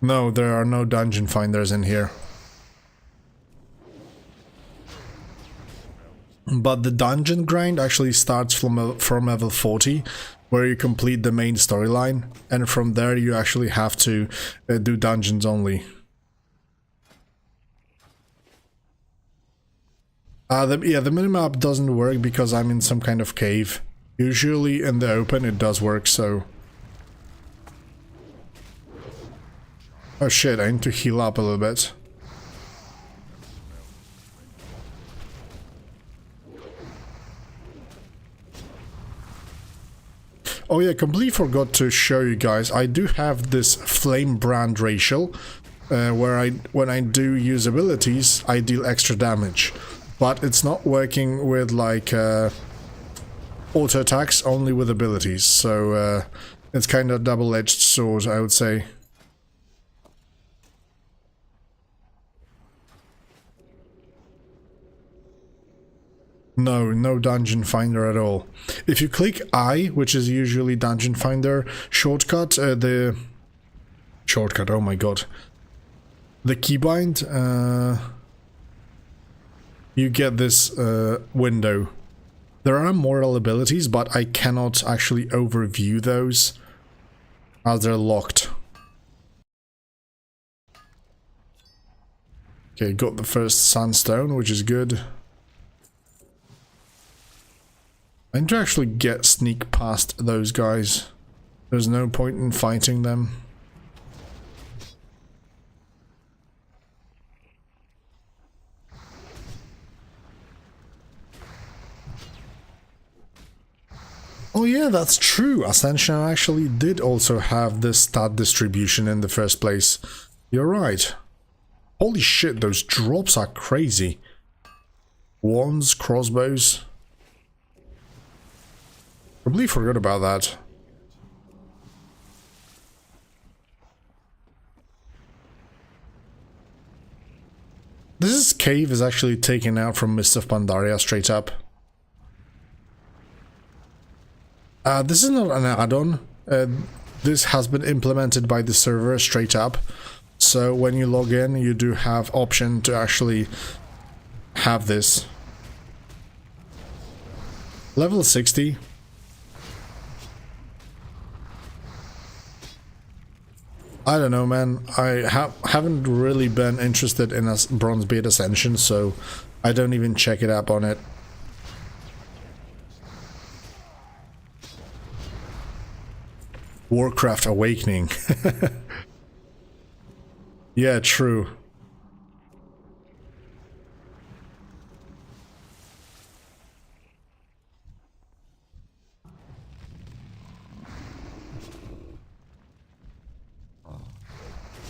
No, there are no dungeon finders in here. But the dungeon grind actually starts from level 40, where you complete the main storyline, and from there you actually have to do dungeons only. The minimap doesn't work because I'm in some kind of cave. Usually in the open it does work, so... Oh shit, I need to heal up a little bit. Oh yeah, completely forgot to show you guys, I do have this flame brand racial, where when I do use abilities, I deal extra damage. But it's not working with like auto attacks, only with abilities, so it's kind of a double-edged sword, I would say. No dungeon finder at all. If you click I, which is usually dungeon finder, shortcut, oh my god. The keybind, you get this window. There are mortal abilities, but I cannot actually overview those as they're locked. Okay, got the first sandstone, which is good. I need to actually sneak past those guys. There's no point in fighting them. Oh yeah, that's true. Ascension actually did also have this stat distribution in the first place. You're right. Holy shit, those drops are crazy. Wands, crossbows. Probably forgot about that. This cave is actually taken out from Mist of Pandaria straight up. This is not an add-on. This has been implemented by the server straight up. So when you log in, you do have option to actually have this. Level 60. I don't know, man. I haven't really been interested in a Bronze Beard Ascension, so I don't even check it up on it. Warcraft Awakening. Yeah, true.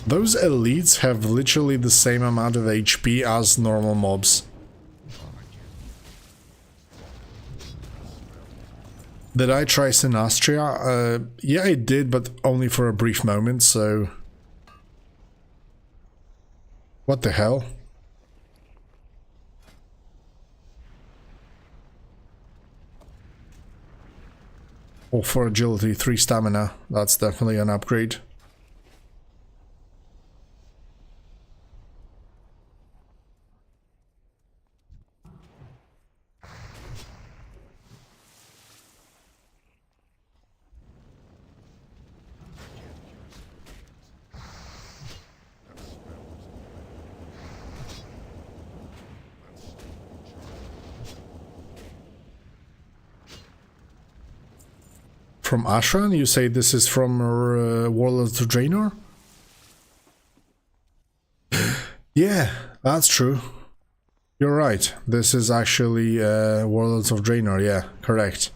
Those elites have literally the same amount of HP as normal mobs. Did I try Sinastria? Yeah, I did, but only for a brief moment, so... What the hell? Oh, for agility, 3 stamina. That's definitely an upgrade. From Ashran? You say this is from World of Draenor? Yeah, that's true. You're right. This is actually World of Draenor, yeah, correct.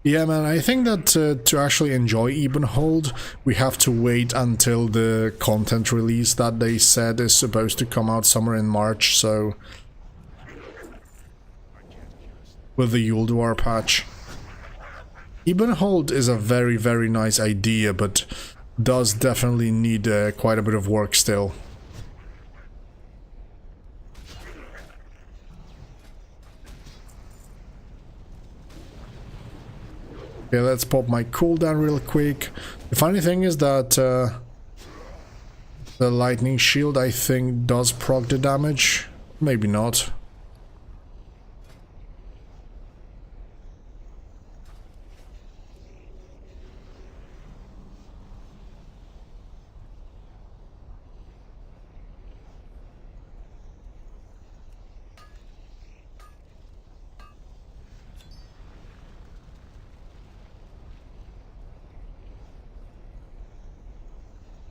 Yeah, man, I think that to actually enjoy Ebenhold, we have to wait until the content release that they said is supposed to come out somewhere in March, so... with the Yulduar patch. Ebenhold is a very, very nice idea, but does definitely need quite a bit of work still. Okay, let's pop my cooldown real quick. The funny thing is that the lightning shield, I think, does proc the damage. Maybe not.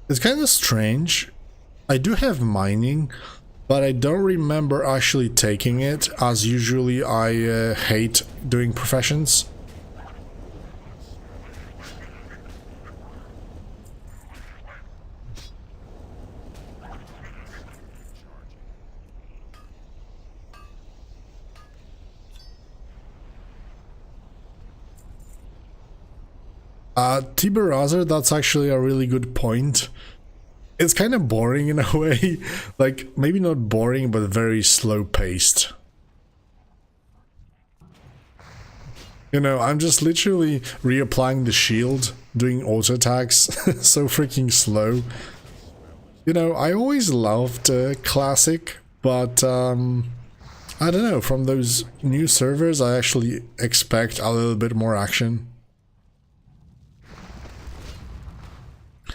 It's kind of strange. I do have mining, but I don't remember actually taking it, as usually I hate doing professions. Tiberazer, that's actually a really good point. It's kind of boring in a way, like maybe not boring, but very slow paced. You know, I'm just literally reapplying the shield, doing auto attacks, so freaking slow. You know, I always loved Classic, but I don't know, from those new servers I actually expect a little bit more action.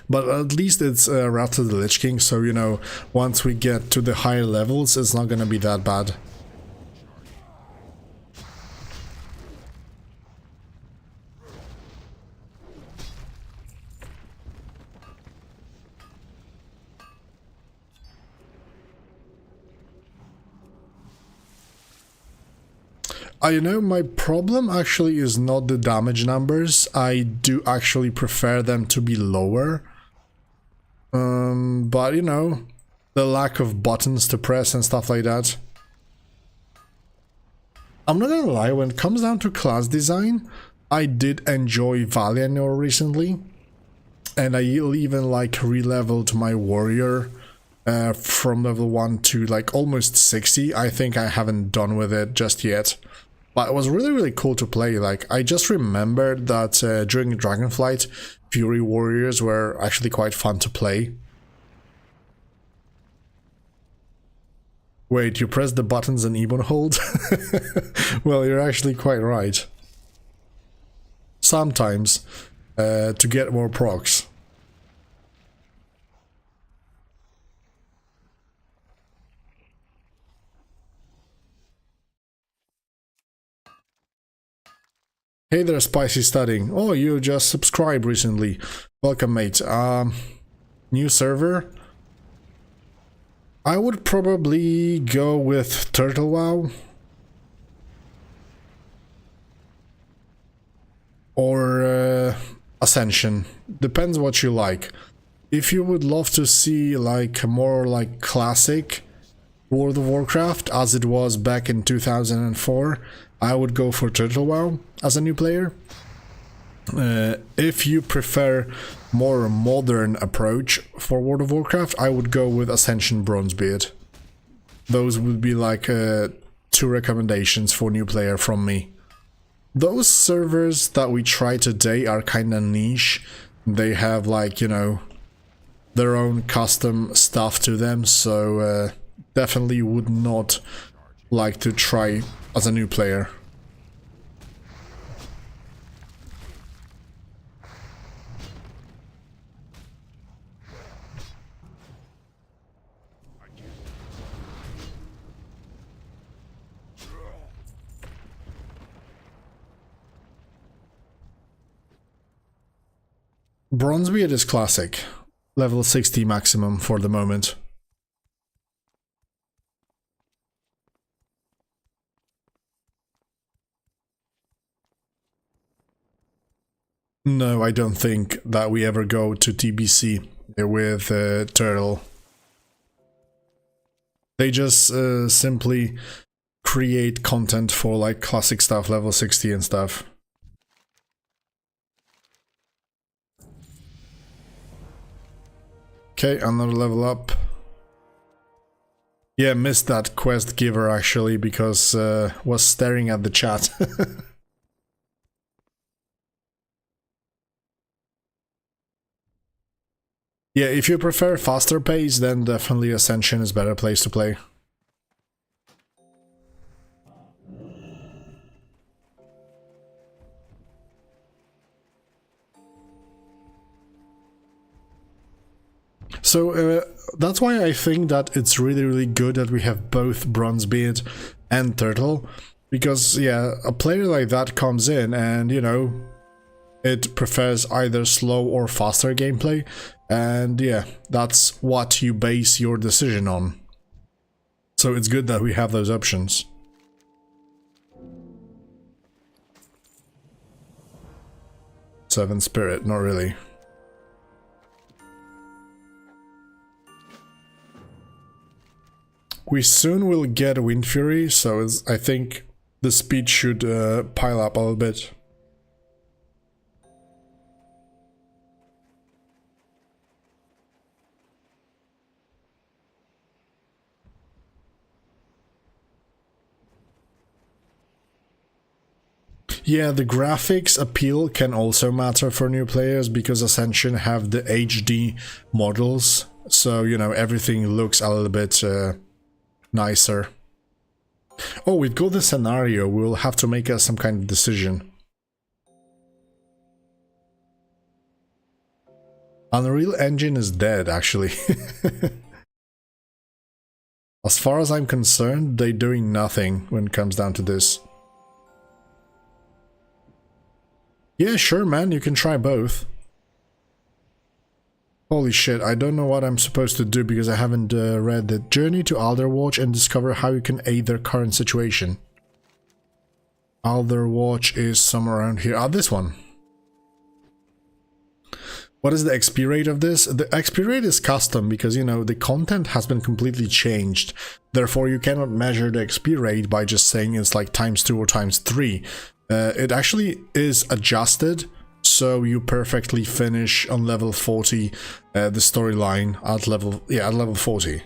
But at least it's Wrath of the Lich King, so you know, once we get to the higher levels, it's not gonna be that bad. You know, my problem actually is not the damage numbers. I do actually prefer them to be lower. But you know, the lack of buttons to press and stuff like that. I'm not gonna lie, when it comes down to class design, I did enjoy Valinor recently. And I even like re-leveled my warrior from level 1 to like almost 60. I think I haven't done with it just yet. But it was really, really cool to play. Like, I just remembered that during Dragonflight, Fury Warriors were actually quite fun to play. Wait, you press the buttons and even hold? Well, you're actually quite right. Sometimes, to get more procs. Hey there, Spicy Studying. Oh, you just subscribed recently. Welcome, mate. New server? I would probably go with Turtle WoW. Or Ascension. Depends what you like. If you would love to see like more like classic World of Warcraft as it was back in 2004, I would go for Turtle WoW as a new player. If you prefer more modern approach for World of Warcraft, I would go with Ascension Bronzebeard. Those would be like 2 recommendations for new player from me. Those servers that we try today are kinda niche. They have like, you know, their own custom stuff to them, so definitely would not like to try as a new player. Bronzebeard is classic. Level 60 maximum for the moment. No, I don't think that we ever go to TBC with Turtle. They just simply create content for like classic stuff, level 60 and stuff. Okay, another level up. Yeah, missed that quest giver actually because was staring at the chat. Yeah, if you prefer faster pace, then definitely Ascension is a better place to play. So that's why I think that it's really good that we have both Bronzebeard and Turtle, because yeah, a player like that comes in and, you know, it prefers either slow or faster gameplay, and yeah, that's what you base your decision on. So it's good that we have those options. Seven Spirit, not really. We soon will get Windfury, so I think the speed should pile up a little bit. Yeah, the graphics appeal can also matter for new players because Ascension have the HD models, so you know everything looks a little bit nicer. Oh, we've got the scenario. We'll have to make some kind of decision. Unreal Engine is dead, actually. As far as I'm concerned, they're doing nothing when it comes down to this. Yeah, sure, man, you can try both. Holy shit, I don't know what I'm supposed to do because I haven't read the Journey to Alderwatch and discover how you can aid their current situation. Alderwatch is somewhere around here. Ah, this one. What is the XP rate of this? The XP rate is custom because, you know, the content has been completely changed. Therefore, you cannot measure the XP rate by just saying it's like ×2 or ×3. It actually is adjusted, so you perfectly finish on level 40 the storyline at level 40.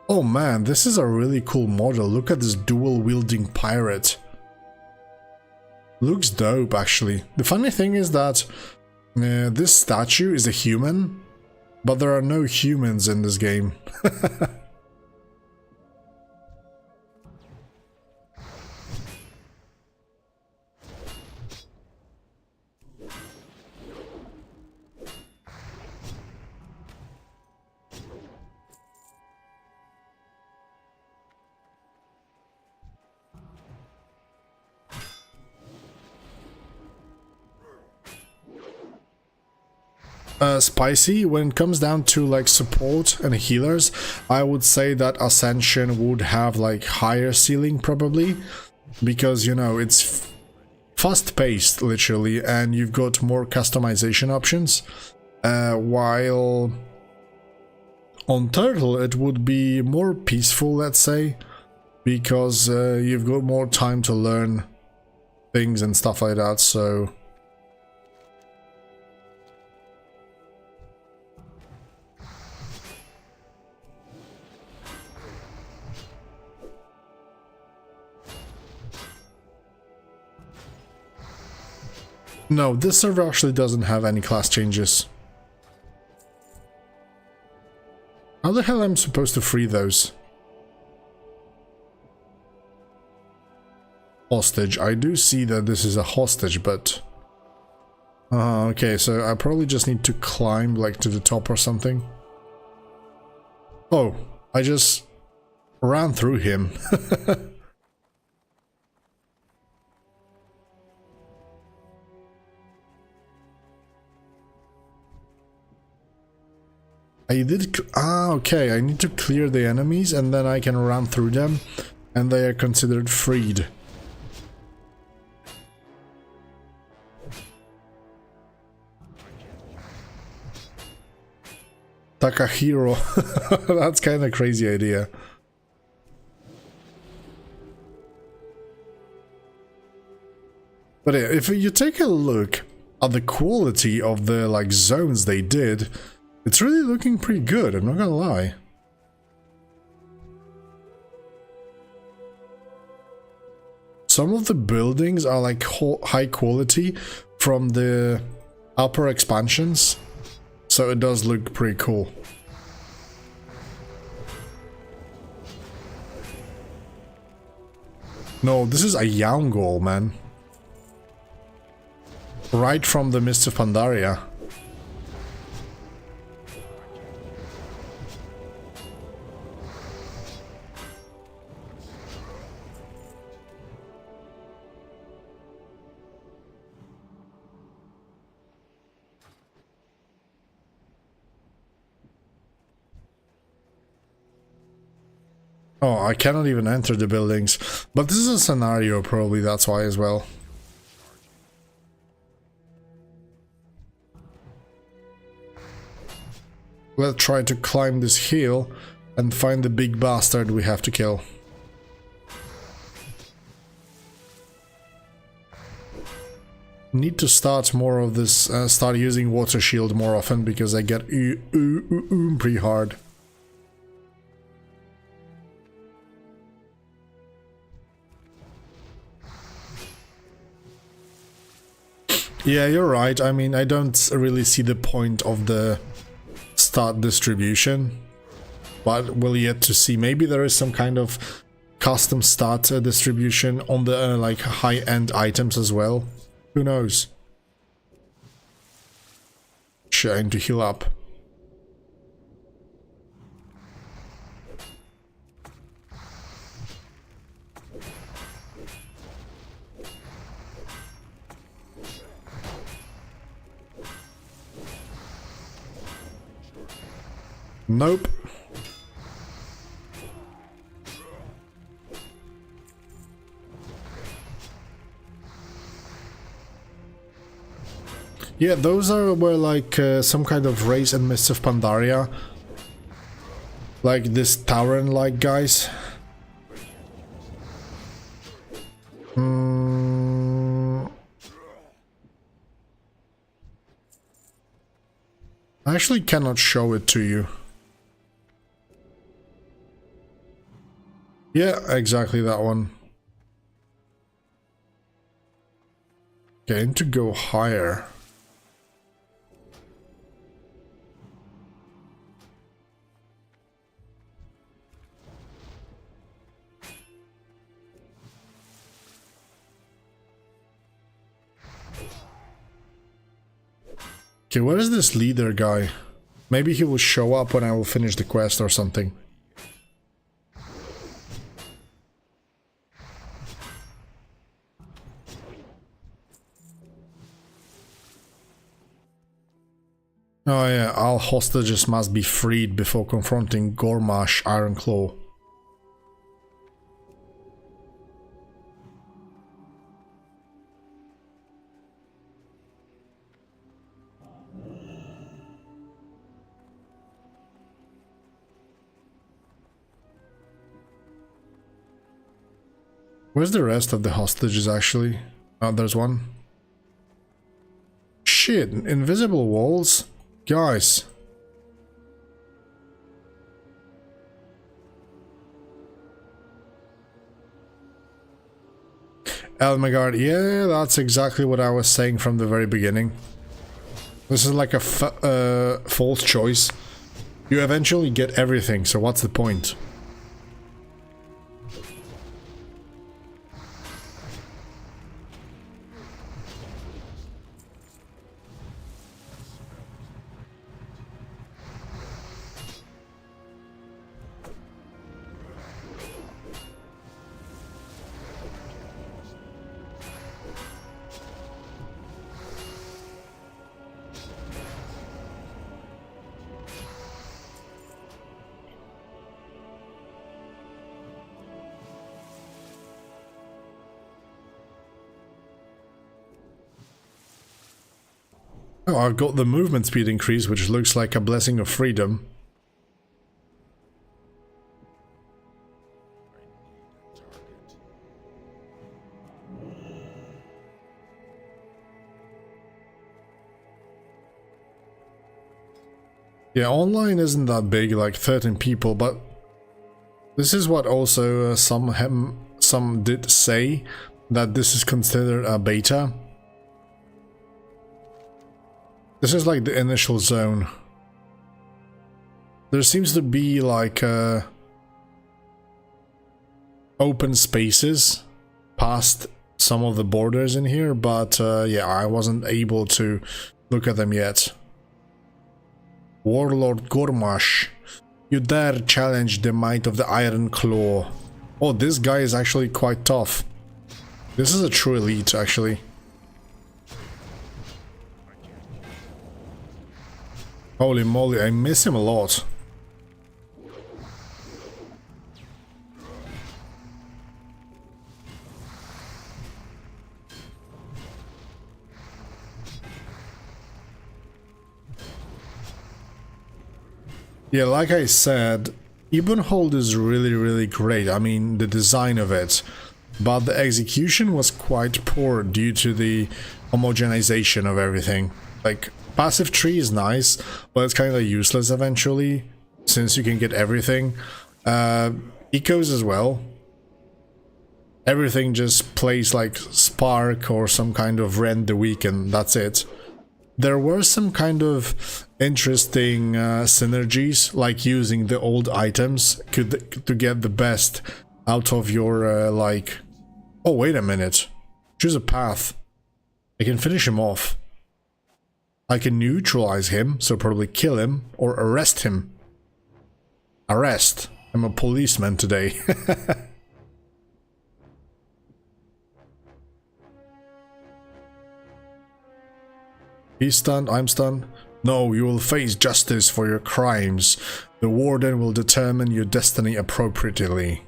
Oh man, this is a really cool model. Look at this dual-wielding pirate. Looks dope, actually. The funny thing is that this statue is a human, but there are no humans in this game. Spicy. When it comes down to like support and healers, I would say that Ascension would have like higher ceiling probably, because you know it's fast-paced literally and you've got more customization options, while on Turtle it would be more peaceful, let's say, because you've got more time to learn things and stuff like that. So no, this server actually doesn't have any class changes. How the hell am I supposed to free those? hostage. I do see that this is a hostage, but... okay, so I probably just need to climb, like, to the top or something. Oh, I just ran through him. I did... okay, I need to clear the enemies and then I can run through them and they are considered freed. Takahiro. That's kind of crazy idea. But if you take a look at the quality of the like zones they did, it's really looking pretty good, I'm not gonna lie. Some of the buildings are like high quality from the upper expansions. So it does look pretty cool. No, this is a Yangol, man. Right from the Mists of Pandaria. Oh, I cannot even enter the buildings. But this is a scenario, probably, that's why as well. Let's try to climb this hill and find the big bastard we have to kill. Need to start more of this, start using water shield more often because I get pretty hard. Yeah, you're right. I mean, I don't really see the point of the start distribution, but we'll yet to see. Maybe there is some kind of custom start distribution on the like high-end items as well. Who knows? Trying to heal up. Nope. Yeah, those were like some kind of race in Mists of Pandaria. Like this Tauren-like guys. I actually cannot show it to you. Yeah, exactly that one. Getting to go higher. Okay, where is this leader guy? Maybe he will show up when I will finish the quest or something. Oh yeah, all hostages must be freed before confronting Gormash Ironclaw. Where's the rest of the hostages actually? Oh, there's one. Shit, invisible walls? Guys. Elmegard, yeah, that's exactly what I was saying from the very beginning. This is like a false choice. You eventually get everything, so what's the point? Oh, I've got the movement speed increase, which looks like a blessing of freedom. Yeah, online isn't that big, like 13 people, but this is what also some did say, that this is considered a beta. This is like the initial zone. There seems to be like open spaces past some of the borders in here, but yeah, I wasn't able to look at them yet. Warlord Gormash, you dare challenge the might of the Iron Claw. Oh, this guy is actually quite tough. This is a true elite, actually. Holy moly, I miss him a lot. Yeah, like I said, Ebenhold is really great. I mean, the design of it, but the execution was quite poor due to the homogenization of everything. Like, passive tree is nice, but it's kind of useless eventually, since you can get everything. Ecos as well. Everything just plays like Spark or some kind of Rend the Weak, and that's it. There were some kind of interesting synergies, like using the old items to get the best out of your like... Oh, wait a minute. Choose a path. I can finish him off. I can neutralize him, so probably kill him, or arrest him. Arrest. I'm a policeman today. He's stunned, I'm stunned. No, you will face justice for your crimes. The warden will determine your destiny appropriately.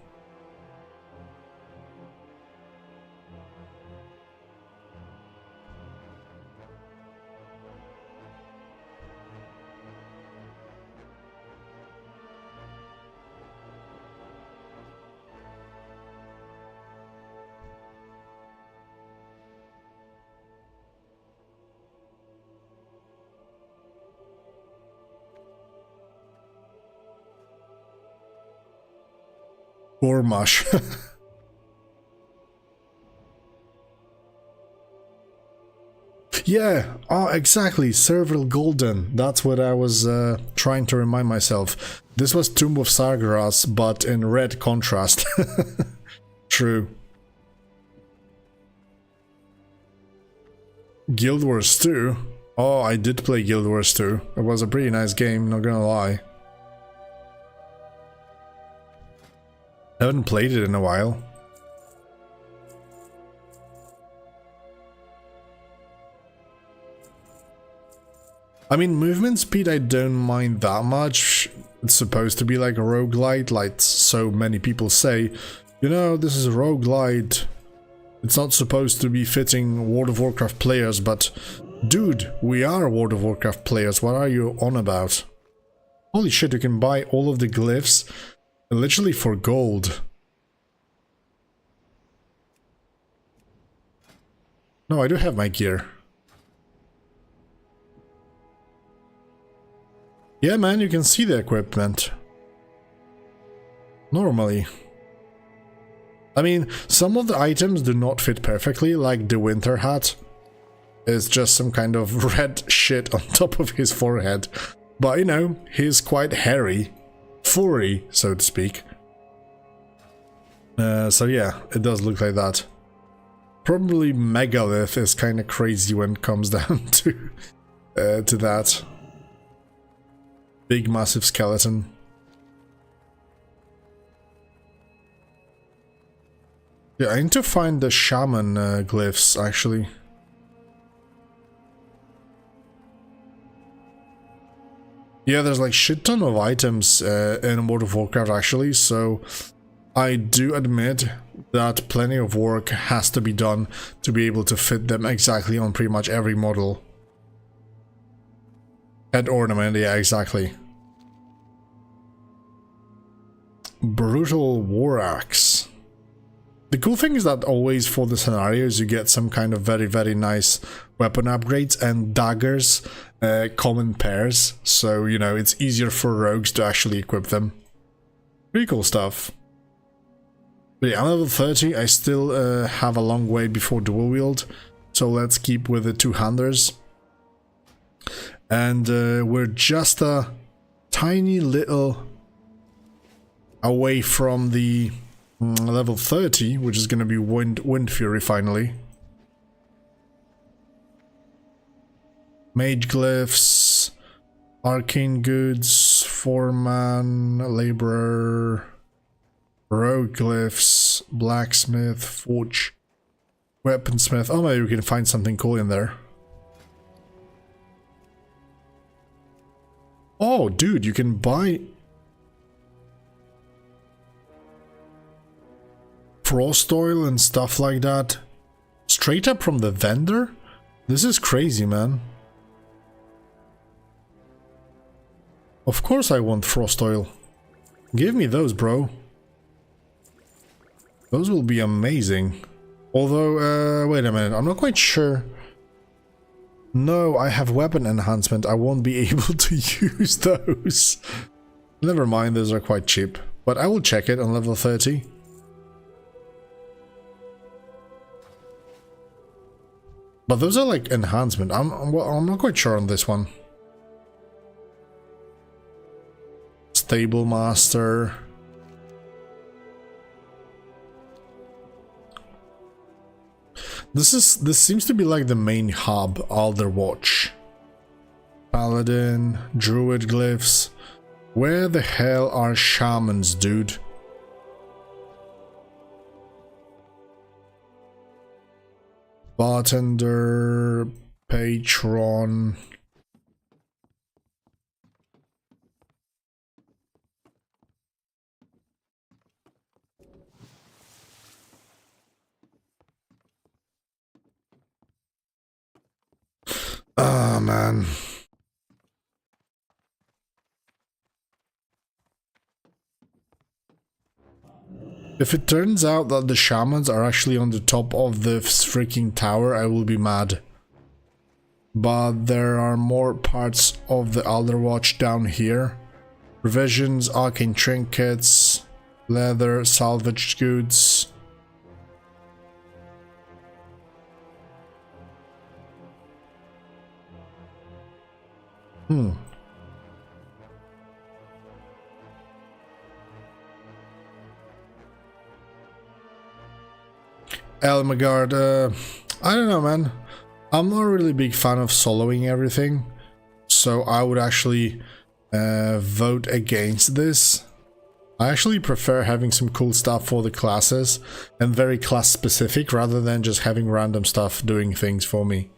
Gormash. Yeah, oh, exactly, Serval Golden. That's what I was trying to remind myself. This was Tomb of Sargeras, but in red contrast. True. Guild Wars 2? Oh, I did play Guild Wars 2. It was a pretty nice game, not gonna lie. I haven't played it in a while. I mean, movement speed I don't mind that much. It's supposed to be like a roguelite, like so many people say. You know, this is a roguelite. It's not supposed to be fitting World of Warcraft players, but... Dude, we are World of Warcraft players, what are you on about? Holy shit, you can buy all of the glyphs literally for gold. No, I do have my gear. Yeah, man, you can see the equipment. Normally. I mean, some of the items do not fit perfectly, like the winter hat. It's just some kind of red shit on top of his forehead. But, you know, he's quite hairy. Furry, so to speak. So yeah, it does look like that. Probably Megalith is kind of crazy when it comes down to that. Big massive skeleton. Yeah, I need to find the Shaman glyphs, actually. Yeah, there's like shit ton of items in World of Warcraft, actually, so I do admit that plenty of work has to be done to be able to fit them exactly on pretty much every model. Head ornament, yeah, exactly. Brutal War Axe. The cool thing is that always for the scenarios you get some kind of very nice weapon upgrades, and daggers common pairs, so you know it's easier for rogues to actually equip them. Pretty cool stuff. But yeah, I'm level 30, I still have a long way before dual wield, so let's keep with the two-handers. And we're just a tiny little away from the level 30, which is going to be Windfury finally. Mage glyphs, arcane goods, foreman, laborer, rogue glyphs, blacksmith, forge, weaponsmith. Oh, maybe we can find something cool in there. Oh, dude, you can buy frost oil and stuff like that straight up from the vendor? This is crazy, man. Of course I want frost oil. Give me those, bro. Those will be amazing. Although, wait a minute, I'm not quite sure. No, I have weapon enhancement. I won't be able to use those. Never mind, those are quite cheap. But I will check it on level 30. But those are like enhancement. I'm not quite sure on this one. Stable master. This seems to be like the main hub, Alderwatch. Paladin, druid glyphs. Where the hell are shamans, dude? Bartender, patron. Ah, man. If it turns out that the shamans are actually on the top of this freaking tower, I will be mad. But there are more parts of the Alderwatch down here. Provisions, arcane trinkets, leather, salvaged goods. Elmegard, I don't know, man. I'm not a really big fan of soloing everything, so I would actually vote against this. I actually prefer having some cool stuff for the classes and very class specific rather than just having random stuff doing things for me.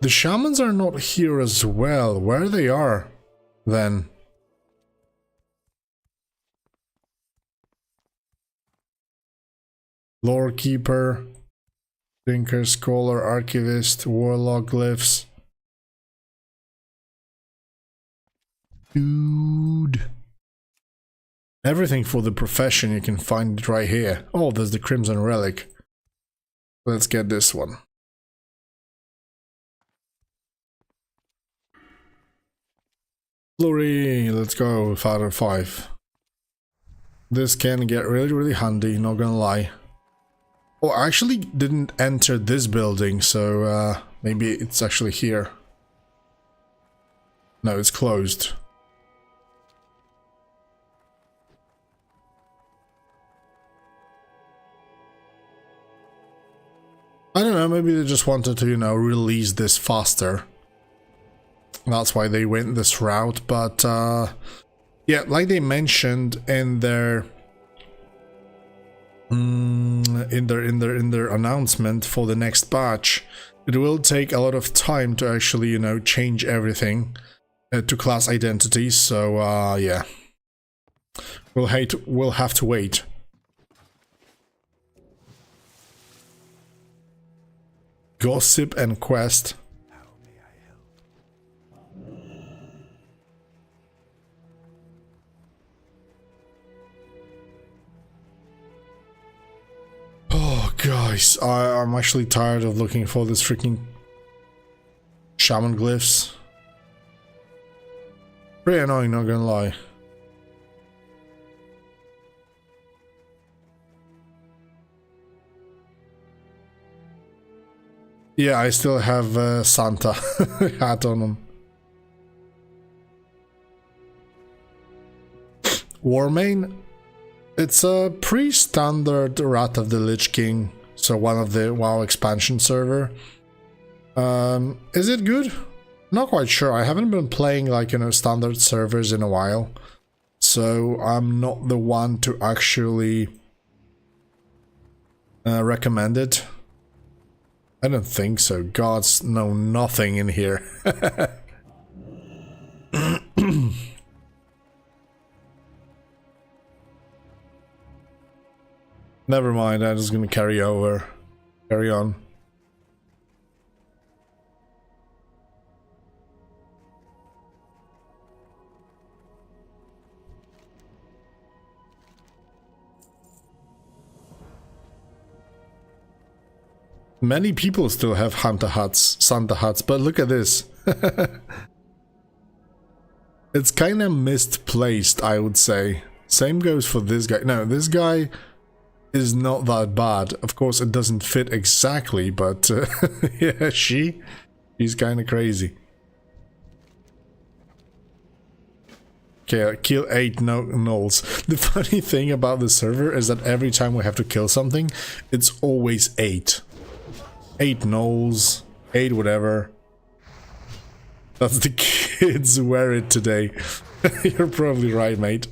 The shamans are not here as well. Where they are, then? Lore Keeper, Thinker, Scholar, Archivist, Warlock glyphs. Dude. Everything for the profession, you can find it right here. Oh, there's the Crimson Relic. Let's get this one. Glory, let's go, Father 5. This can get really handy, not gonna lie. Oh, I actually didn't enter this building, so maybe it's actually here. No, it's closed. I don't know, maybe they just wanted to, you know, release this faster. That's why they went this route, but yeah, like they mentioned in their in their announcement for the next patch. It will take a lot of time to actually, you know, change everything to class identities. So yeah, we'll have to wait. Gossip and quest. Oh, guys, I'm actually tired of looking for this freaking Shaman glyphs. Pretty annoying, not gonna lie. Yeah, I still have Santa hat on them. Warmane? It's a pretty standard Wrath of the Lich King, so one of the WoW expansion server. Is it good? Not quite sure. I haven't been playing, like, you know, standard servers in a while, so I'm not the one to actually recommend it. I don't think so. Gods know nothing in here. Never mind, I'm just gonna carry on. Many people still have Santa hats, but look at this. It's kind of misplaced, I would say. Same goes for this guy. No, this guy is not that bad. Of course, it doesn't fit exactly, but yeah, she's kind of crazy. Okay, kill 8 gnolls. The funny thing about the server is that every time we have to kill something, it's always 8. 8 gnolls, 8 whatever. That's the kids wear it today. You're probably right, mate.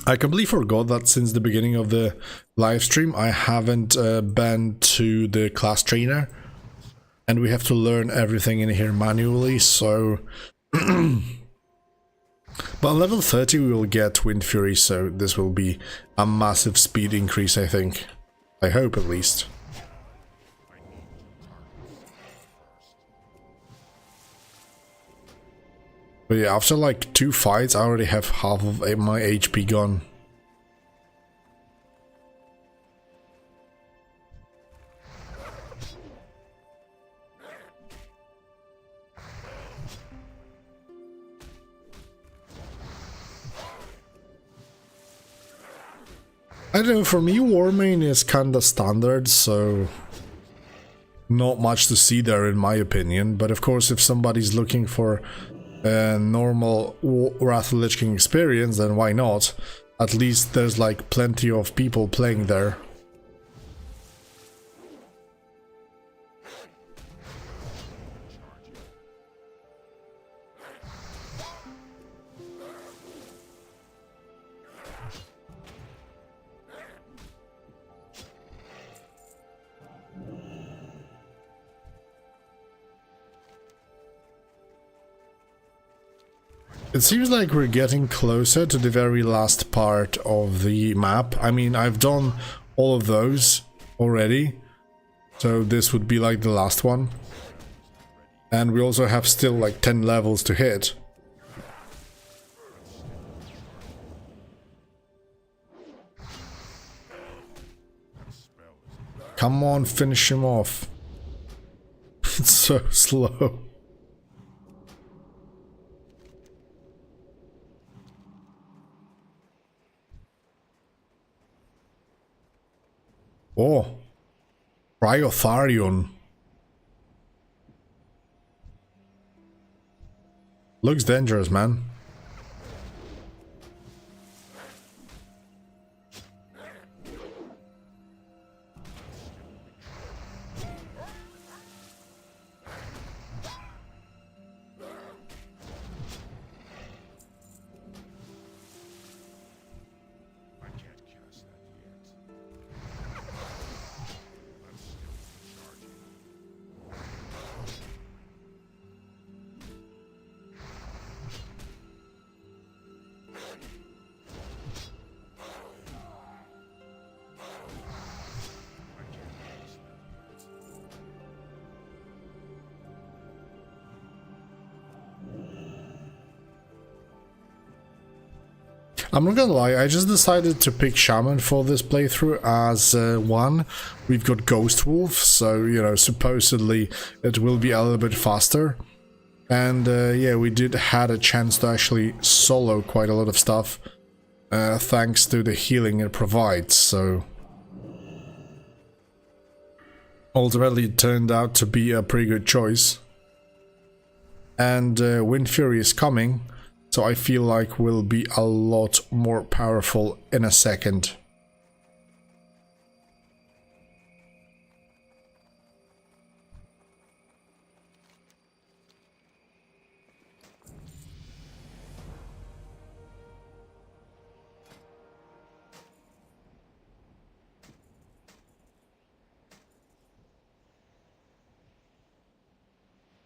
I completely forgot that since the beginning of the live stream I haven't been to the class trainer, and we have to learn everything in here manually, so but on level 30 we will get Windfury, so this will be a massive speed increase, I think. I hope, at least. But yeah, after like 2 fights I already have half of my HP gone. I don't know, for me Warmane is kinda standard, so not much to see there in my opinion, but of course if somebody's looking for a normal Wrath of the Lich King experience, then why not? At least there's like plenty of people playing there. It seems like we're getting closer to the very last part of the map. I mean, I've done all of those already, so this would be like the last one. And we also have still like 10 levels to hit. Come on, finish him off. It's so slow. Oh, Cryotharion. Looks dangerous, man. I'm not gonna lie, I just decided to pick Shaman for this playthrough as one. We've got Ghost Wolf, so, you know, supposedly it will be a little bit faster. And yeah, we did had a chance to actually solo quite a lot of stuff, thanks to the healing it provides, so... Ultimately, it turned out to be a pretty good choice. And Windfury is coming, so I feel like we'll be a lot more powerful in a second.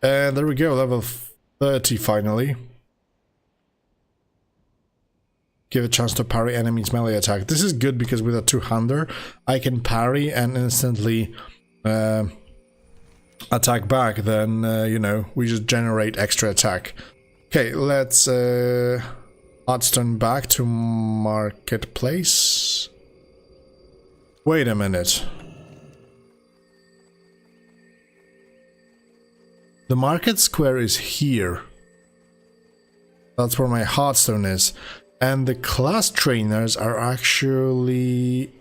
And there we go, level 30 finally. Give a chance to parry enemies' melee attack. This is good because with a two-hander, I can parry and instantly attack back. Then, you know, we just generate extra attack. Okay, let's turn back to Marketplace. Wait a minute. The market square is here. That's where my Hearthstone is. And the class trainers are actually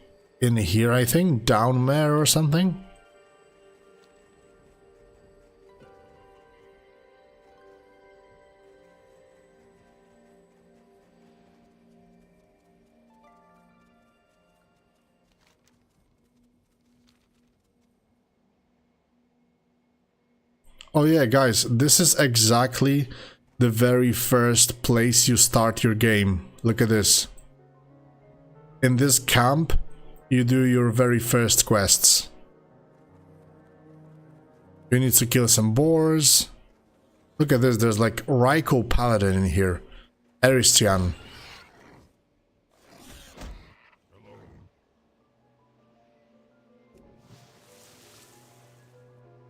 in here, I think, down there or something. Oh yeah, guys, this is exactly the very first place you start your game. Look at this. In this camp, you do your very first quests. You need to kill some boars. Look at this, there's like Raiko Paladin in here. Aristian.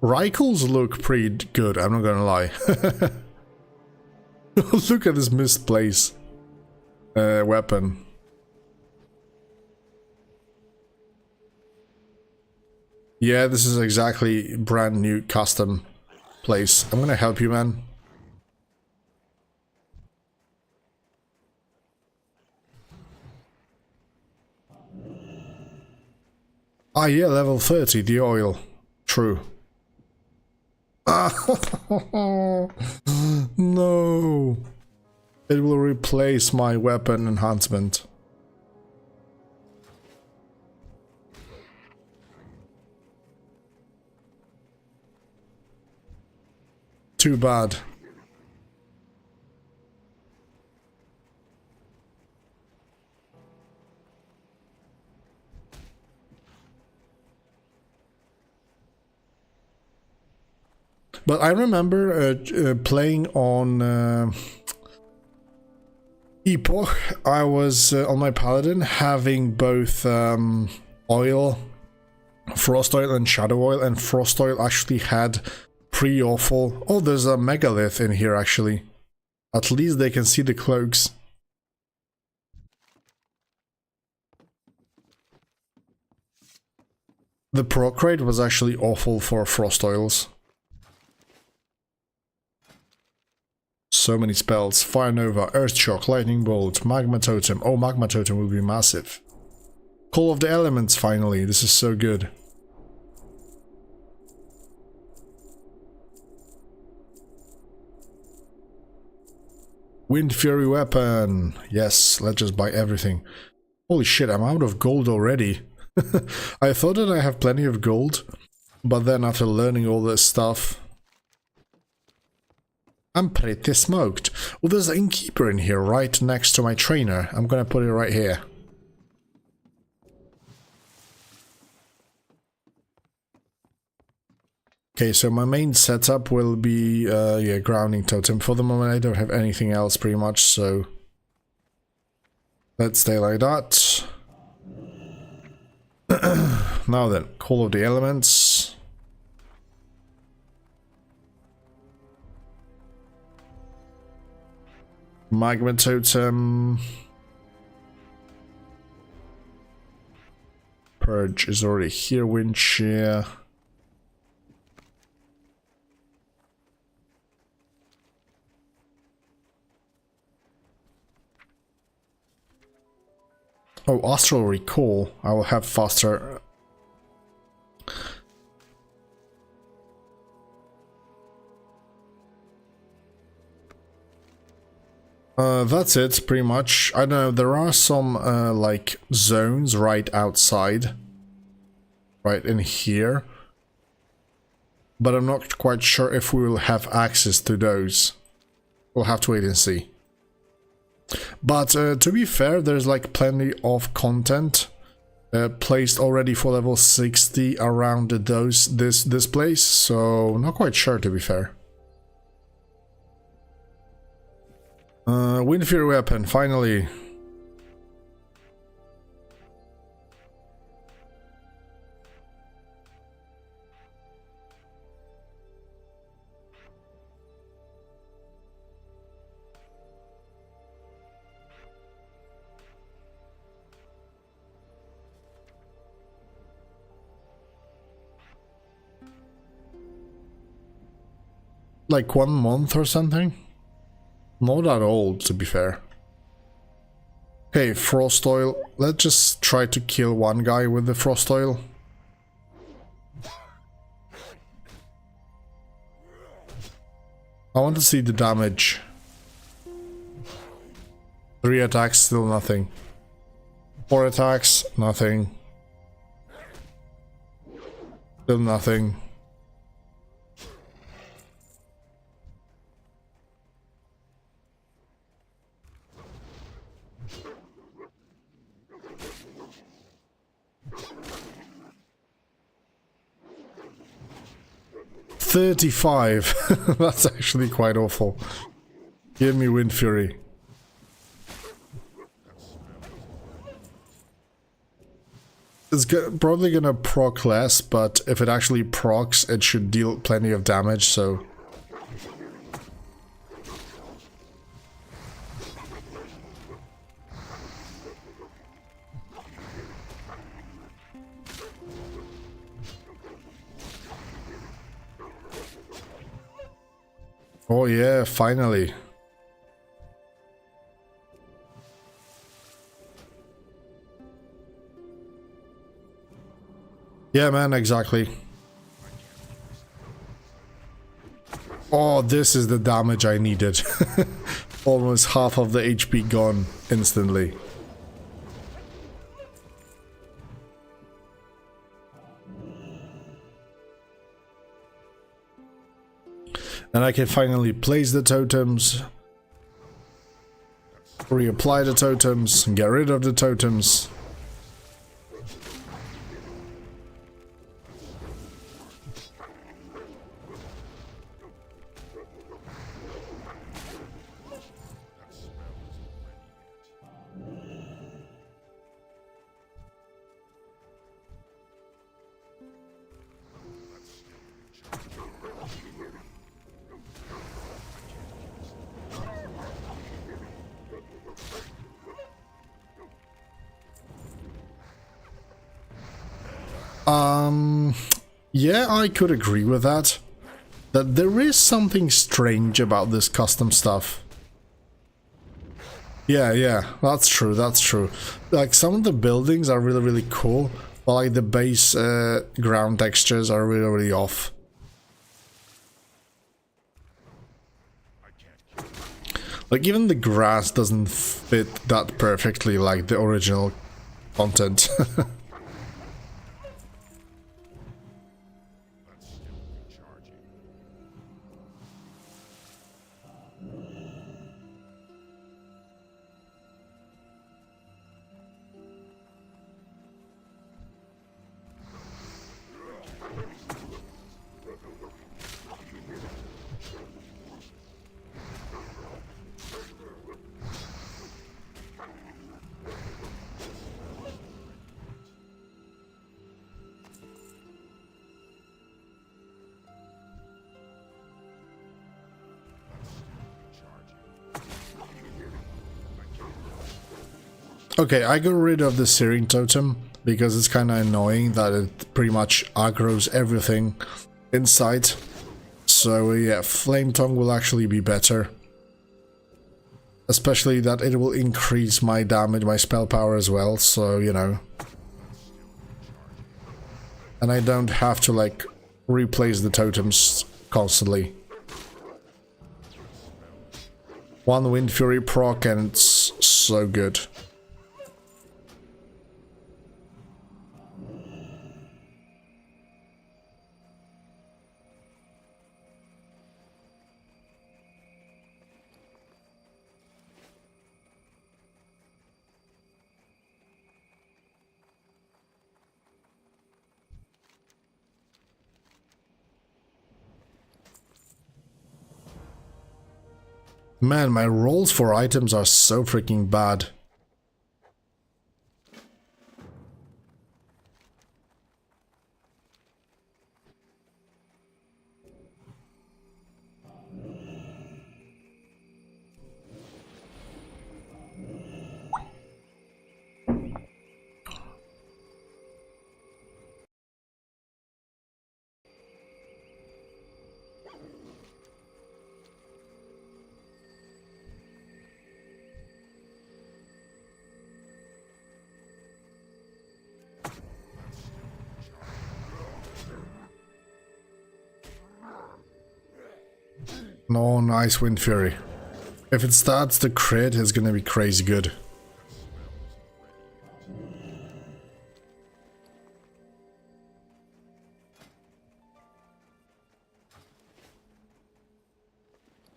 Raikos look pretty good, I'm not gonna lie. Look at this misplaced weapon. Yeah, this is exactly brand new custom place. I'm gonna help you, man. Ah yeah, level 30, the oil. True. No. It will replace my weapon enhancement. Too bad. But I remember playing on Epoch. I was on my Paladin having both oil, Frost Oil and Shadow Oil, and Frost Oil actually had pretty awful... Oh, there's a megalith in here actually. At least they can see the cloaks. The proc rate was actually awful for Frost Oils. So many spells. Fire Nova, Earth Shock, Lightning Bolt, Magma Totem. Oh, Magma Totem will be massive. Call of the Elements finally. This is so good. Windfury weapon. Yes, let's just buy everything. Holy shit, I'm out of gold already. I thought that I have plenty of gold, but then after learning all this stuff, I'm pretty smoked. Well, there's an innkeeper in here right next to my trainer. I'm gonna put it right here. Okay, so my main setup will be, yeah, grounding totem. For the moment, I don't have anything else pretty much, so let's stay like that. Now then, Call of the Elements. Magma Totem. Purge is already here. Wind shear. Oh, Astral Recall. I will have faster. That's it, pretty much. I don't know, there are some, like, zones right outside. Right in here. But I'm not quite sure if we will have access to those. We'll have to wait and see. But, to be fair, there's, like, plenty of content placed already for level 60 around this place, so not quite sure, to be fair. Windfury weapon, finally. Like 1 month or something? Not that old, to be fair. Okay, frost oil. Let's just try to kill one guy with the frost oil. I want to see the damage. 3 attacks, still nothing. 4 attacks, nothing. Still nothing. $35. That's actually quite awful. Give me Windfury. It's probably gonna proc less, but if it actually procs, it should deal plenty of damage, so... Oh yeah, finally. Yeah, man, exactly. Oh, this is the damage I needed. Almost half of the HP gone instantly. And I can finally place the totems, reapply the totems, and get rid of the totems. Yeah, I could agree with that. That there is something strange about this custom stuff. Yeah, that's true, that's true. Like, some of the buildings are really, really cool, but like the base ground textures are really, really off. Like, even the grass doesn't fit that perfectly like the original content. Okay, I got rid of the Searing Totem because it's kind of annoying that it pretty much aggroes everything inside. So yeah, Flame Tongue will actually be better. Especially that it will increase my damage, my spell power as well, so you know. And I don't have to like replace the totems constantly. One Windfury proc and it's so good. Man, my rolls for items are so freaking bad. No, nice Windfury. If it starts to crit, it's gonna be crazy good.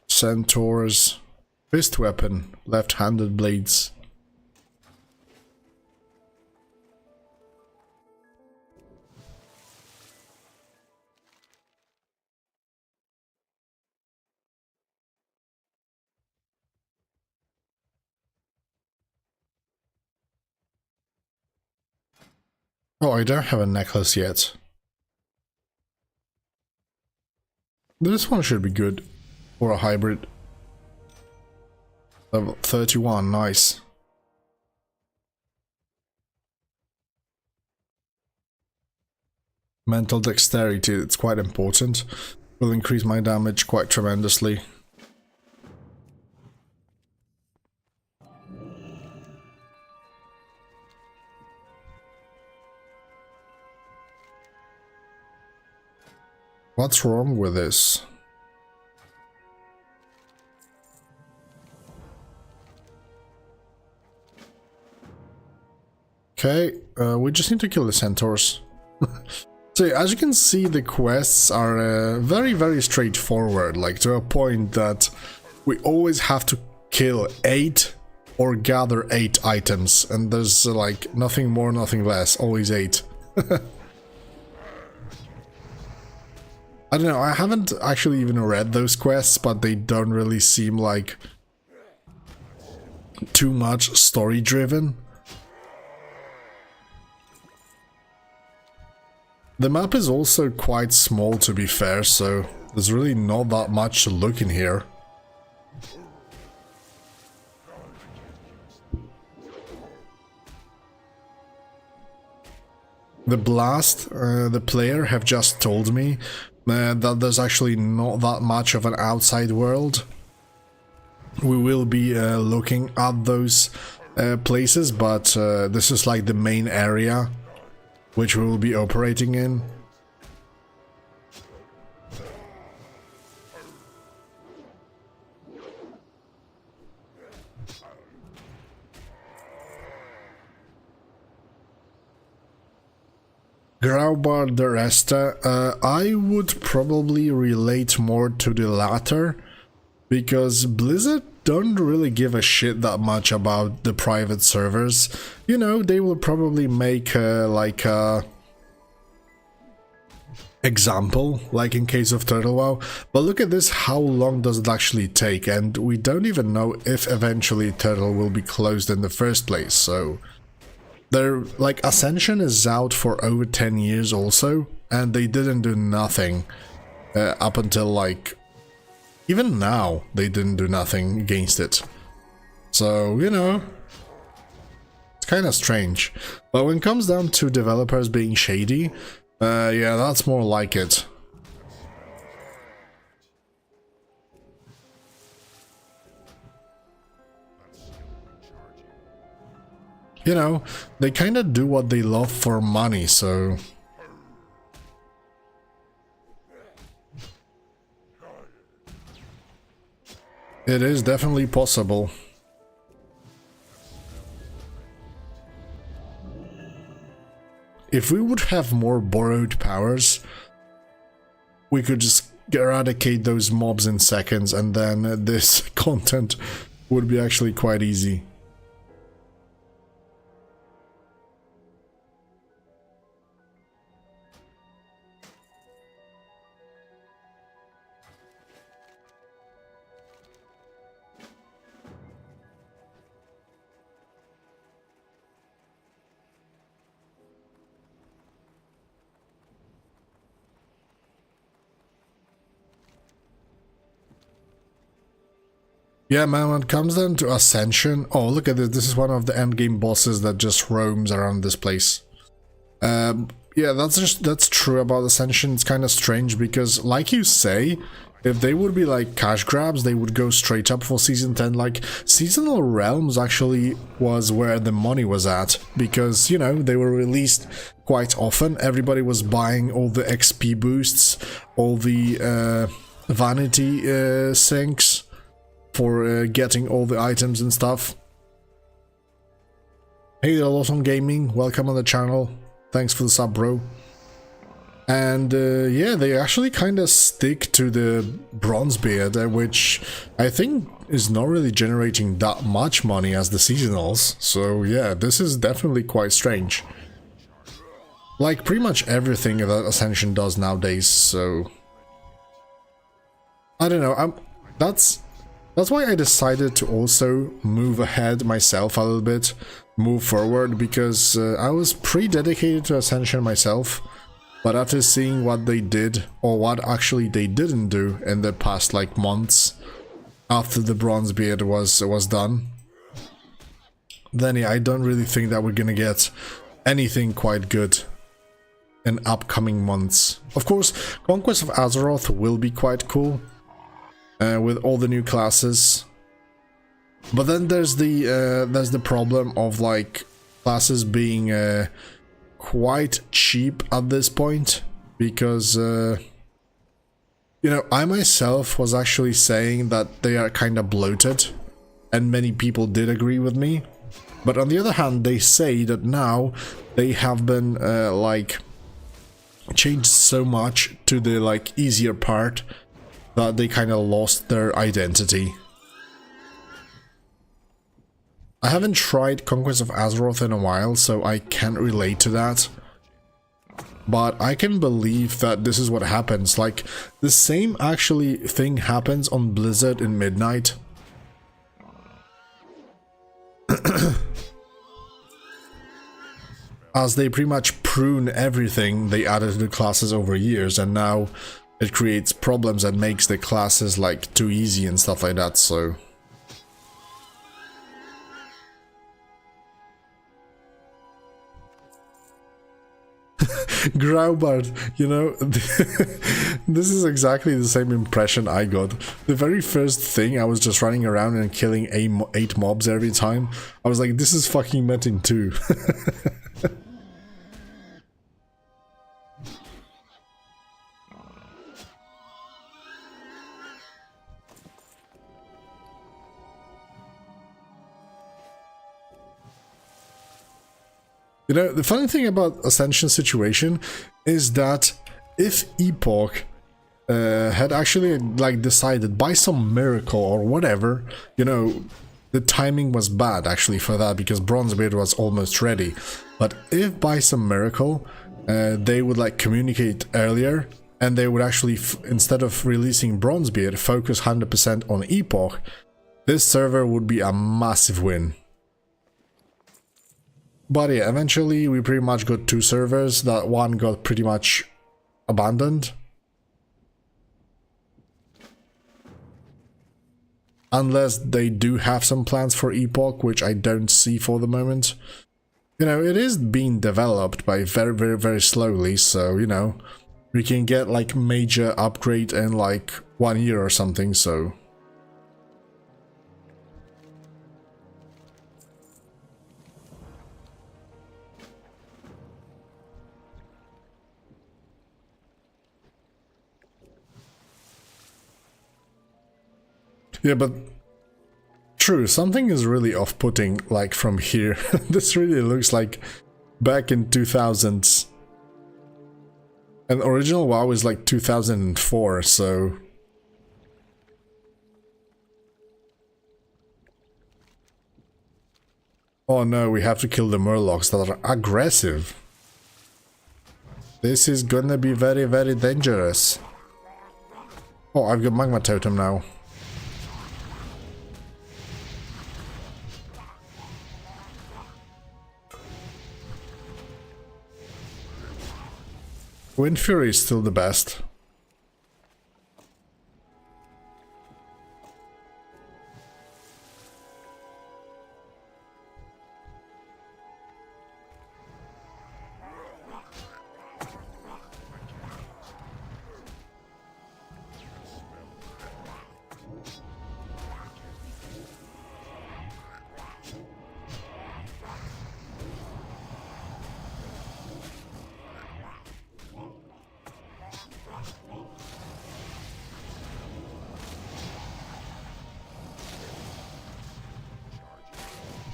Centaurs. Fist weapon. Left-handed blades. Oh, I don't have a necklace yet. This one should be good for a hybrid. Level 31, nice. Mental dexterity, it's quite important. Will increase my damage quite tremendously. What's wrong with this? Okay, we just need to kill the centaurs. So as you can see, the quests are very, very straightforward, like to a point that we always have to kill 8 or gather 8 items, and there's like nothing more, nothing less, always 8. I don't know, I haven't actually even read those quests, but they don't really seem like too much story driven. The map is also quite small, to be fair, so there's really not that much to look in here. The Blast, the player, have just told me that there's actually not that much of an outside world. We will be looking at those places, but this is like the main area which we will be operating in. Graubard the Resta, I would probably relate more to the latter, because Blizzard don't really give a shit that much about the private servers. You know, they will probably make like a example, like in case of Turtle WoW, but look at this, how long does it actually take, and we don't even know if eventually Turtle will be closed in the first place, so... They're, like, Ascension is out for over 10 years also, and they didn't do nothing up until, like, even now, they didn't do nothing against it. So, you know, it's kind of strange. But when it comes down to developers being shady, yeah, that's more like it. You know, they kind of do what they love for money, so... It is definitely possible. If we would have more borrowed powers, we could just eradicate those mobs in seconds, and then this content would be actually quite easy. Yeah, man, when it comes down to Ascension... Oh, look at this. This is one of the endgame bosses that just roams around this place. Yeah, that's true about Ascension. It's kind of strange because, like you say, if they would be like cash grabs, they would go straight up for Season 10. Like, Seasonal Realms actually was where the money was at because, you know, they were released quite often. Everybody was buying all the XP boosts, all the vanity sinks for getting all the items and stuff. Hey there, Lawson Gaming, welcome on the channel. Thanks for the sub, bro. And yeah, they actually kind of stick to the Bronzebeard, which I think is not really generating that much money as the seasonals. So yeah, this is definitely quite strange. Like pretty much everything that Ascension does nowadays, so... I don't know, that's why I decided to also move ahead myself a little bit, move forward, because I was pretty dedicated to Ascension myself, but after seeing what they did, or what actually they didn't do in the past like months, after the Bronzebeard was done, then yeah, I don't really think that we're gonna get anything quite good in upcoming months. Of course, Conquest of Azeroth will be quite cool, with all the new classes, but then there's the problem of like classes being quite cheap at this point, because you know, I myself was actually saying that they are kind of bloated, and many people did agree with me. But on the other hand, they say that now they have been like changed so much to the like easier part that they kind of lost their identity. I haven't tried Conquest of Azeroth in a while, so I can't relate to that. But I can believe that this is what happens. Like, the same actually thing happens on Blizzard in Midnight. As they pretty much prune everything they added to the classes over years, and now it creates problems and makes the classes like too easy and stuff like that, so... Graubart, you know, this is exactly the same impression I got. The very first thing, I was just running around and killing 8 mobs every time. I was like, this is fucking Metin 2. You know, the funny thing about Ascension situation is that if Epoch had actually like decided by some miracle or whatever, you know, the timing was bad actually for that because Bronzebeard was almost ready. But if by some miracle they would like communicate earlier and they would actually, instead of releasing Bronzebeard, focus 100% on Epoch, this server would be a massive win. But yeah, eventually we pretty much got 2 servers. That one got pretty much abandoned. Unless they do have some plans for Epoch, which I don't see for the moment. You know, it is being developed by very slowly, so, you know, we can get like major upgrade in like 1 year or something, so. Yeah, but true, something is really off-putting, like, from here. This really looks like back in 2000s. And original WoW is like 2004, so... Oh no, we have to kill the murlocs that are aggressive. This is gonna be very dangerous. Oh, I've got magma totem now. Windfury is still the best.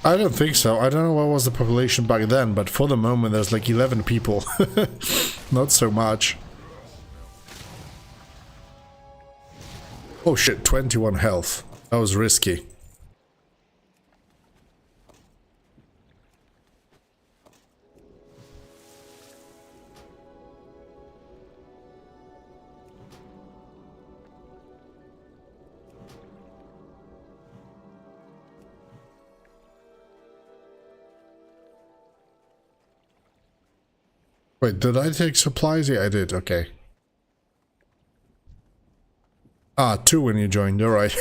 I don't think so. I don't know what was the population back then, but for the moment there's like 11 people. Not so much. Oh shit, 21 health. That was risky. Wait, did I take supplies? Yeah, I did, okay. Ah, 2 when you joined, alright.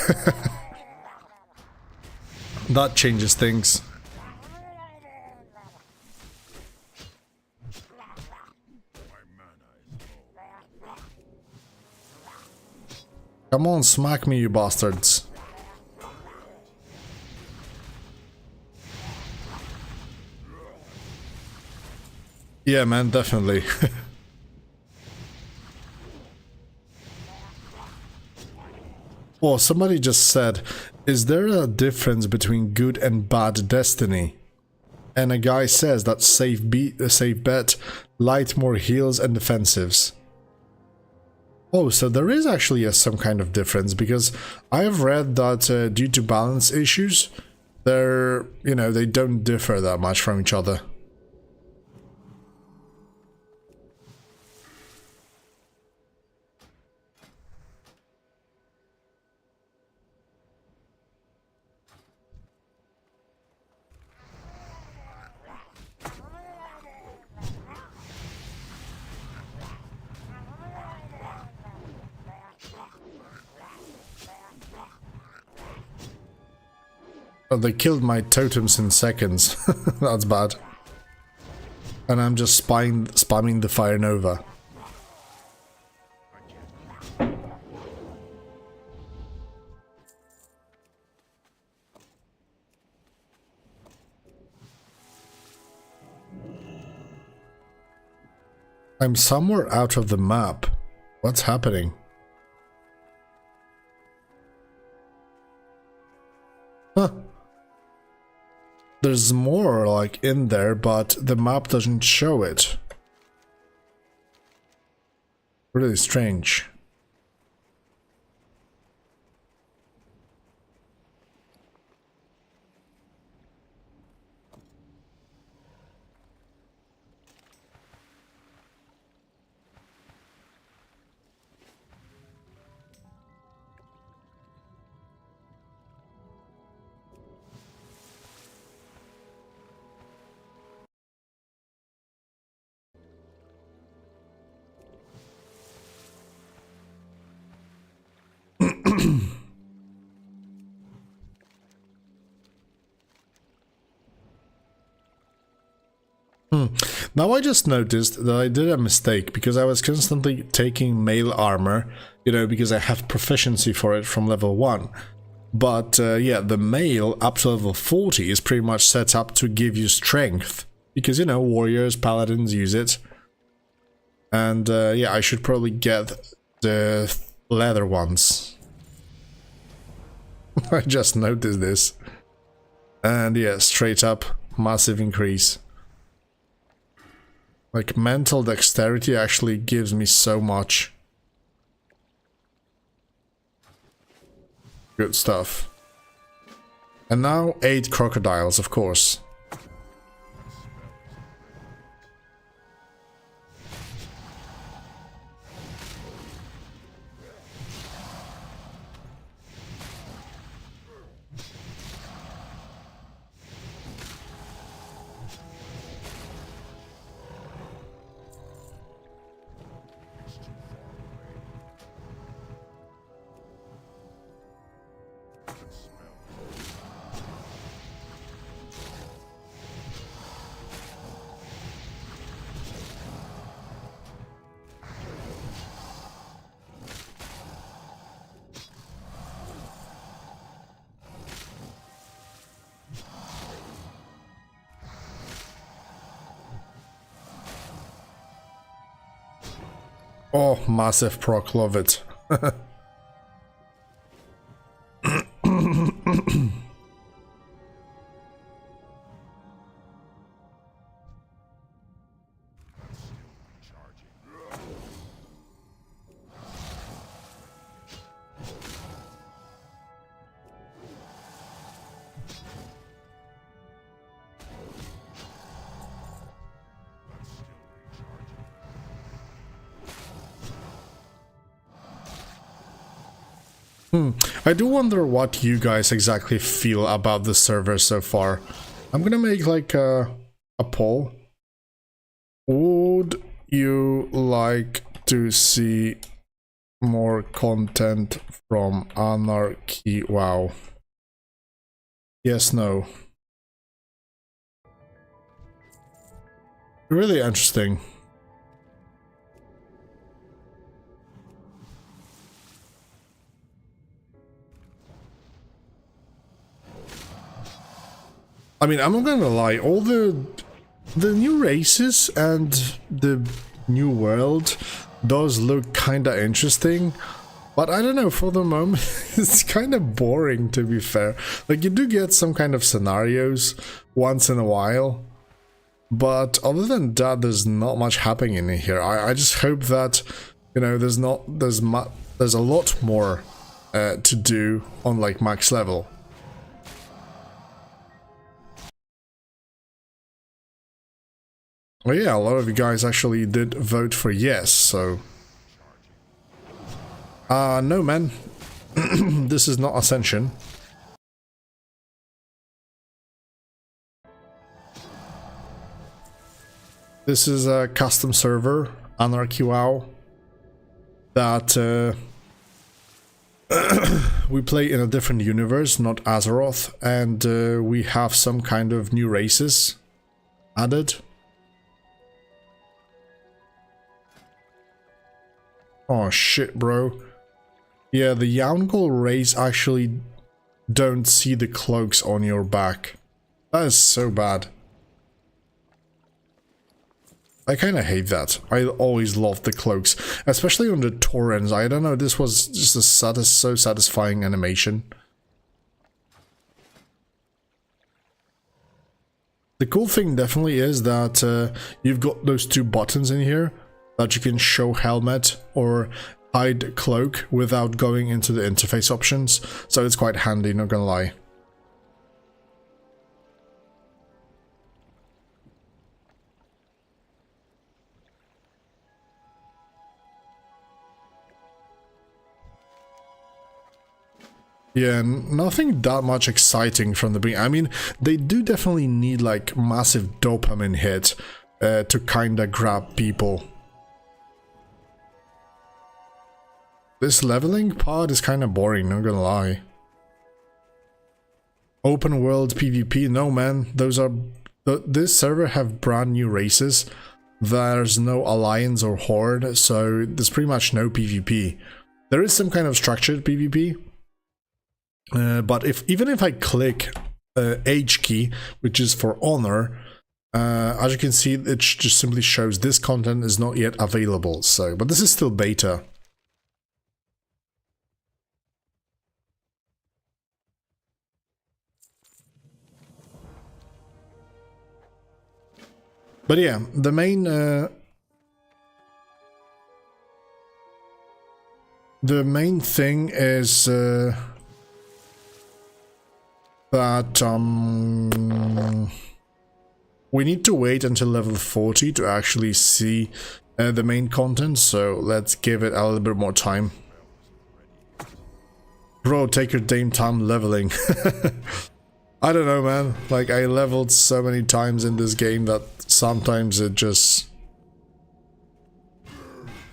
That changes things. Come on, smack me, you bastards. Yeah, man, definitely. Oh, somebody just said, is there a difference between good and bad destiny? And a guy says that safe bet, light more heals and defensives. Oh, so there is actually some kind of difference, because I have read that due to balance issues, they're, you know, they don't differ that much from each other. Oh, they killed my totems in seconds. That's bad. And I'm just spamming the Fire Nova. I'm somewhere out of the map. What's happening? Huh. There's more, like, in there, but the map doesn't show it. Really strange. Now I just noticed that I did a mistake because I was constantly taking mail armor, you know, because I have proficiency for it from level 1. But yeah, the mail up to level 40 is pretty much set up to give you strength. Because, you know, warriors, paladins use it. And yeah, I should probably get the leather ones. I just noticed this. And yeah, straight up, massive increase. Like, mental dexterity actually gives me so much. Good stuff. And now 8 crocodiles, of course. Oh, massive proc, love it. I do wonder what you guys exactly feel about the server so far. I'm gonna make like a poll. Would you like to see more content from Anarchy WoW? Yes, no. Really interesting. I mean, I'm not gonna lie, all the new races and the new world does look kinda interesting, but I don't know, for the moment, it's kinda boring, to be fair. Like, you do get some kind of scenarios once in a while, but other than that, there's not much happening in here. I just hope that, you know, there's a lot more to do on, like, max level. Well, yeah, a lot of you guys actually did vote for yes, so... no, man. This is not Ascension. This is a custom server, Anarchy WoW, that we play in a different universe, not Azeroth, and we have some kind of new races added. Oh shit, bro. Yeah, the Yaungol race actually don't see the cloaks on your back. That is so bad. I kinda hate that. I always loved the cloaks, especially on the Torrents. I don't know, this was just a so satisfying animation. The cool thing definitely is that you've got those 2 buttons in here that you can show helmet or hide cloak without going into the interface options, so it's quite handy, not gonna lie. Yeah, nothing that much exciting from the beginning. I mean, they do definitely need like massive dopamine hit to kinda grab people. This leveling part is kinda boring, not gonna lie. Open world PvP, no man, those this server have brand new races. There's no alliance or horde, so there's pretty much no PvP. There is some kind of structured PvP, but even if I click H key, which is for honor, as you can see, it just simply shows this content is not yet available. So, but this is still beta. But yeah, the main thing is that we need to wait until level 40 to actually see the main content, so let's give it a little bit more time. Bro, take your damn time leveling. I don't know, man. Like, I leveled so many times in this game that sometimes it just...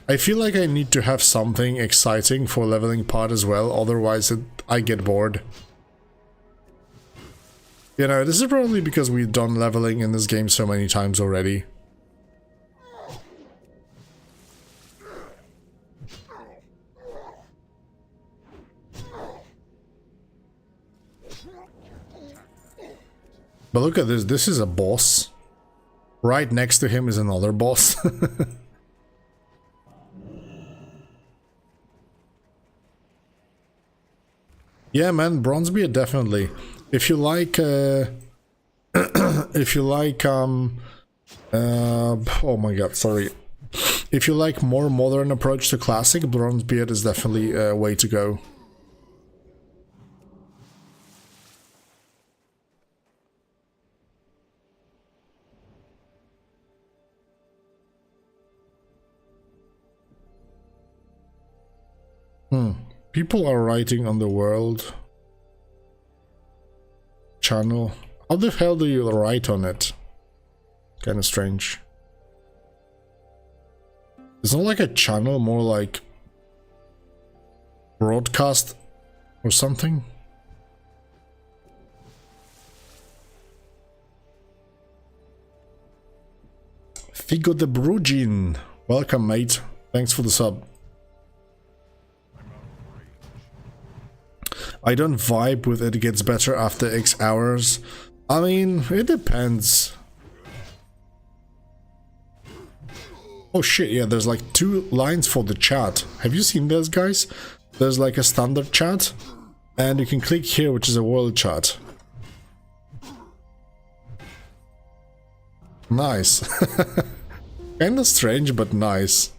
I feel like I need to have something exciting for leveling part as well, otherwise I get bored. You know, this is probably because we've done leveling in this game so many times already. But look at this, this is a boss. Right next to him is another boss. Yeah, man, Bronzebeard definitely. If you like, if you like, oh my god, sorry. If you like more modern approach to classic, Bronzebeard is definitely a way to go. People are writing on the world channel. How the hell do you write on it? Kind of strange. It's not like a channel, more like broadcast or something. Figo de Brugin. Welcome, mate. Thanks for the sub. I don't vibe with it gets better after X hours. I mean, it depends. Oh shit, yeah, there's like 2 lines for the chat. Have you seen those, guys? There's like a standard chat, and you can click here, which is a world chat. Nice. Kinda strange, but nice.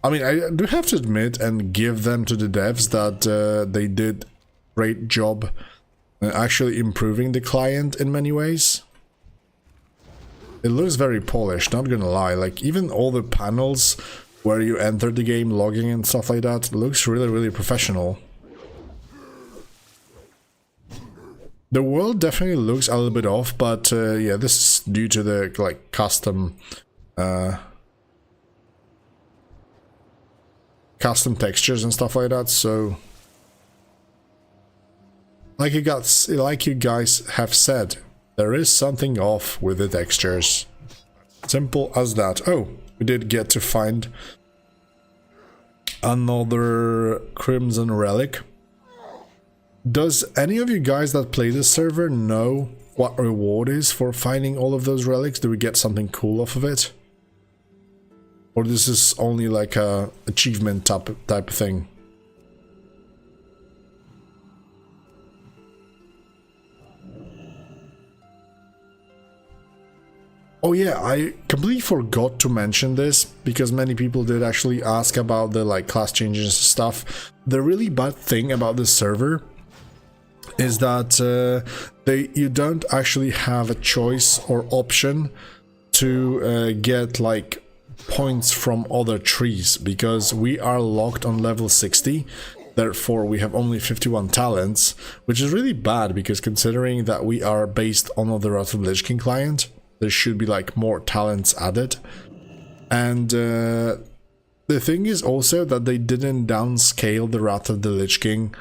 I mean, I do have to admit and give them to the devs that they did great job actually improving the client in many ways. It looks very polished, not gonna lie. Like, even all the panels where you enter the game, logging and stuff like that, looks really, really professional. The world definitely looks a little bit off, but yeah, this is due to the like custom textures and stuff like that. So like you guys have said, there is something off with the textures. Simple as that. Oh, we did get to find another Crimson Relic. Does any of you guys that play this server know what reward is for finding all of those relics? Do we get something cool off of it? Or this is only like a achievement type of thing? Oh yeah, I completely forgot to mention this, because many people did actually ask about the like class changes and stuff. The really bad thing about this server is that you don't actually have a choice or option to get like points from other trees, because we are locked on level 60. Therefore we have only 51 talents, which is really bad, because considering that we are based on the Wrath of the Lich King client, there should be like more talents added. And the thing is also that they didn't downscale the Wrath of the Lich King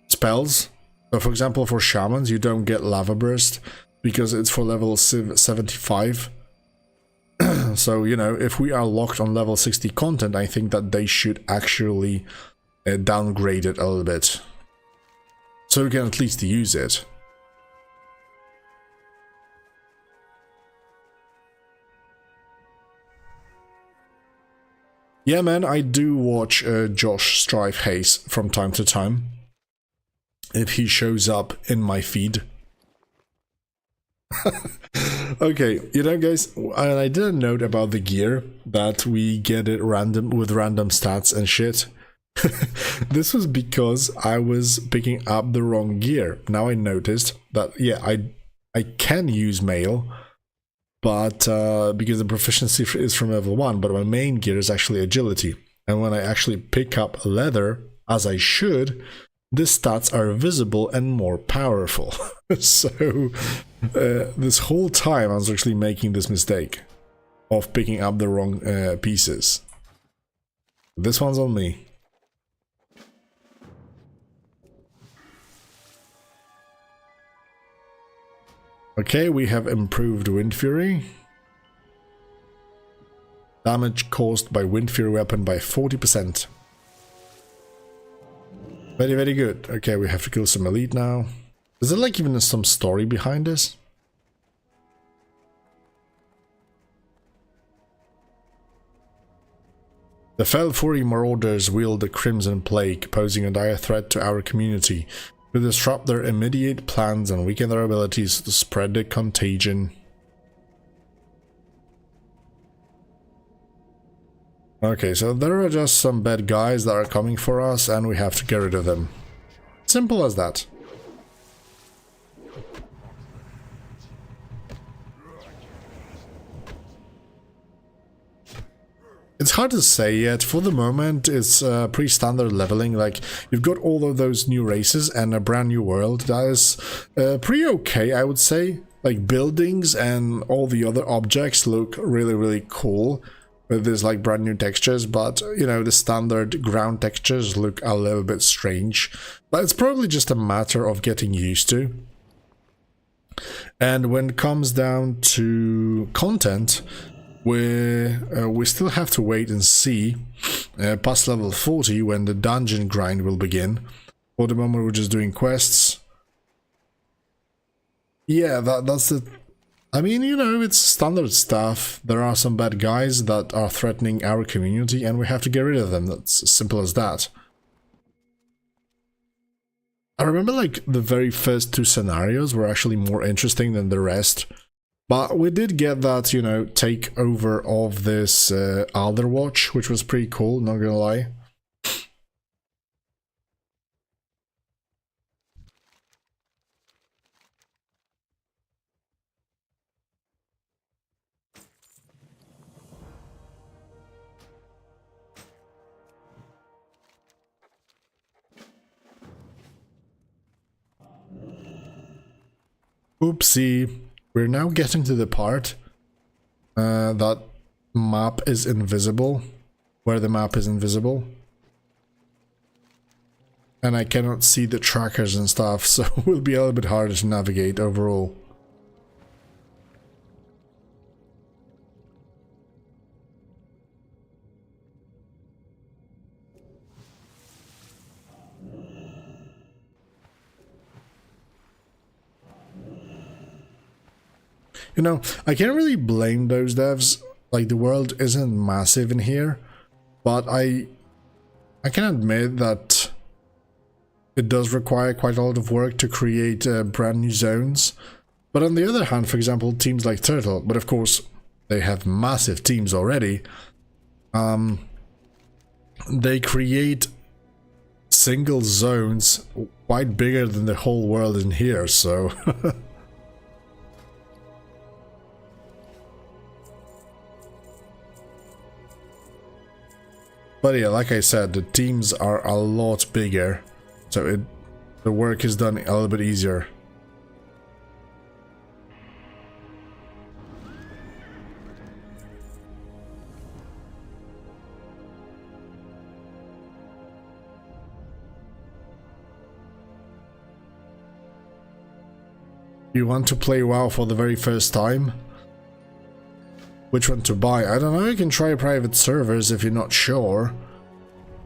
spells. So for example, for Shamans, you don't get Lava Burst because it's for level 75. So, you know, if we are locked on level 60 content, I think that they should actually downgrade it a little bit. So we can at least use it. Yeah, man, I do watch Josh Strife Hayes from time to time. If he shows up in my feed. Okay, you know, guys, I didn't note about the gear that we get it random with random stats and shit. This was because I was picking up the wrong gear. Now I noticed that, yeah, I can use mail, but because the proficiency is from level 1, but my main gear is actually agility. And when I actually pick up leather, as I should, the stats are visible and more powerful. So this whole time I was actually making this mistake of picking up the wrong pieces. This one's on me. Okay, we have improved Windfury. Damage caused by Windfury weapon by 40%. Very, very good. Okay, we have to kill some elite now. Is there like even some story behind this? The Windfury marauders wield the Crimson Plague, posing a dire threat to our community. To disrupt their immediate plans and weaken their abilities to spread the contagion. Okay, so there are just some bad guys that are coming for us and we have to get rid of them. Simple as that. It's hard to say yet. For the moment, it's pretty standard leveling. Like, you've got all of those new races and a brand new world. That is pretty okay, I would say. Like, buildings and all the other objects look really, really cool. There's like brand new textures, but, you know, the standard ground textures look a little bit strange. But it's probably just a matter of getting used to. And when it comes down to content, we still have to wait and see past level 40 when the dungeon grind will begin. For the moment we're just doing quests. Yeah, that's the... I mean, you know, it's standard stuff. There are some bad guys that are threatening our community and we have to get rid of them. That's as simple as that. I remember like the very first two scenarios were actually more interesting than the rest. But we did get that, you know, takeover of this Watch, which was pretty cool, not gonna lie. Oopsie. We're now getting to the part that map is invisible, where the map is invisible. And I cannot see the trackers and stuff, so it will be a little bit harder to navigate overall. You know, I can't really blame those devs. Like, the world isn't massive in here, but I can admit that it does require quite a lot of work to create brand new zones. But on the other hand, for example, teams like Turtle, but of course they have massive teams already, they create single zones quite bigger than the whole world in here, so... But yeah, like I said, the teams are a lot bigger, so the work is done a little bit easier. You want to play WoW for the very first time? Which one to buy? I don't know, you can try private servers if you're not sure.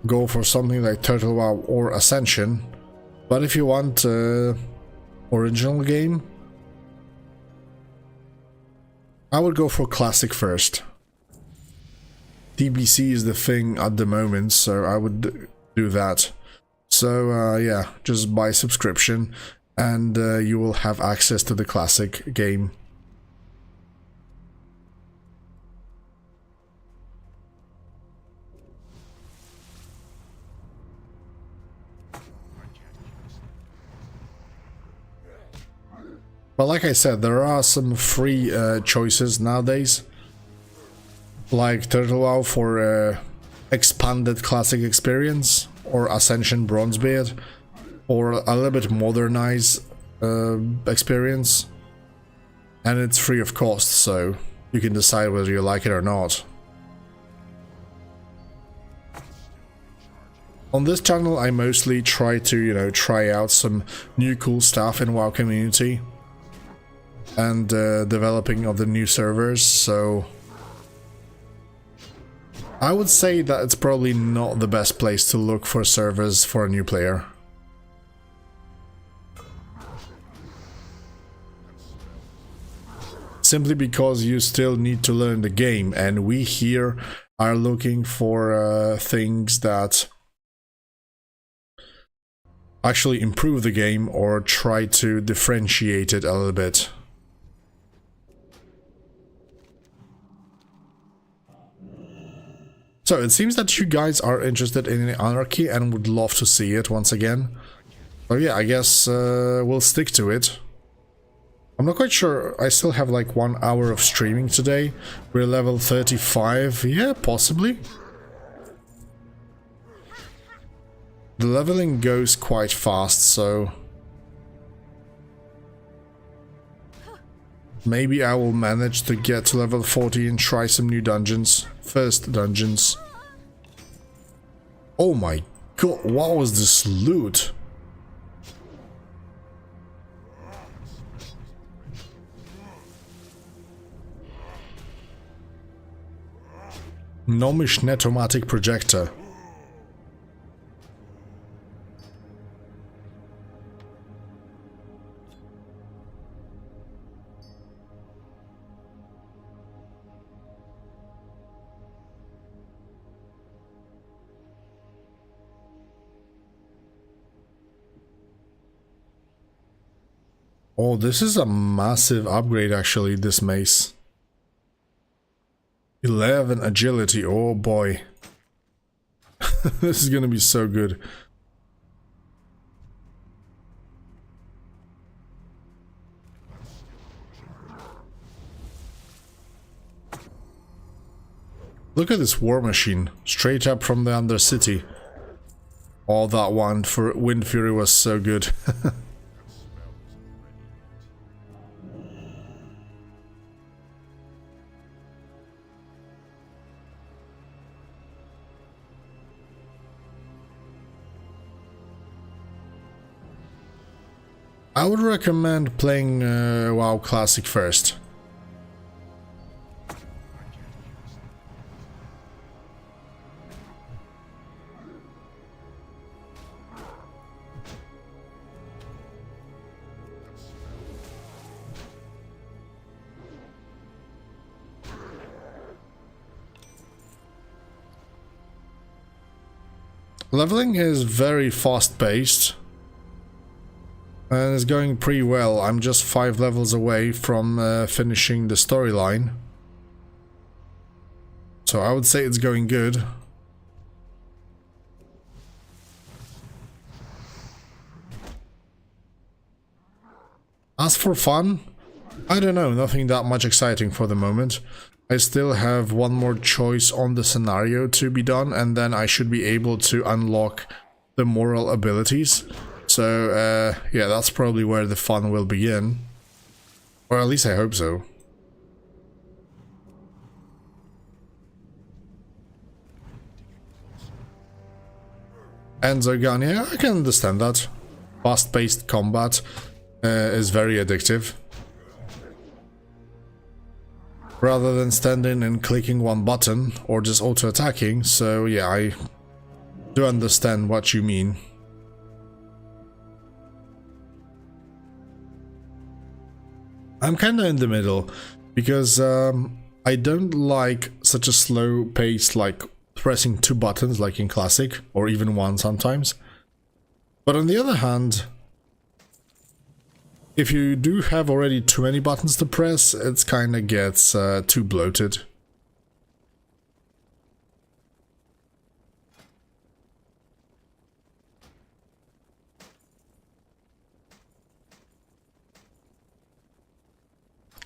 Go for something like Turtle WoW or Ascension. But if you want original game, I would go for Classic first. DBC is the thing at the moment, so I would do that. So yeah, just buy subscription and you will have access to the Classic game. But like I said, there are some free choices nowadays, like Turtle WoW for expanded classic experience, or Ascension Bronzebeard, or a little bit modernized experience, and it's free of cost, so you can decide whether you like it or not. On this channel, I mostly try to, you know, try out some new cool stuff in WoW community and developing of the new servers, so I would say that it's probably not the best place to look for servers for a new player. Simply because you still need to learn the game, and we here are looking for things that actually improve the game or try to differentiate it a little bit. So it seems that you guys are interested in Anarchy and would love to see it once again. So yeah, I guess we'll stick to it. I'm not quite sure, I still have like 1 hour of streaming today. We're level 35, yeah, possibly. The leveling goes quite fast, so maybe I will manage to get to level 40 and try some new dungeons. First dungeons. Oh my god, what was this loot? Gnomish Netomatic Projector. Oh, this is a massive upgrade actually, this mace. 11 agility, oh boy. This is gonna be so good. Look at this war machine, straight up from the Undercity. Oh, that one for Windfury was so good. I would recommend playing WoW Classic first. Leveling is very fast-paced. And it's going pretty well. I'm just 5 levels away from finishing the storyline. So I would say it's going good. As for fun, I don't know, nothing that much exciting for the moment. I still have one more choice on the scenario to be done, and then I should be able to unlock the moral abilities. So, yeah, that's probably where the fun will begin. Or at least I hope so. Enzo gun, yeah, I can understand that. Fast-paced combat. is very addictive. Rather than standing and clicking one button or just auto-attacking, so yeah, I do understand what you mean. I'm kinda in the middle, because I don't like such a slow pace, like pressing 2 buttons like in Classic, or even 1 sometimes. But on the other hand, if you do have already too many buttons to press, it kinda gets too bloated.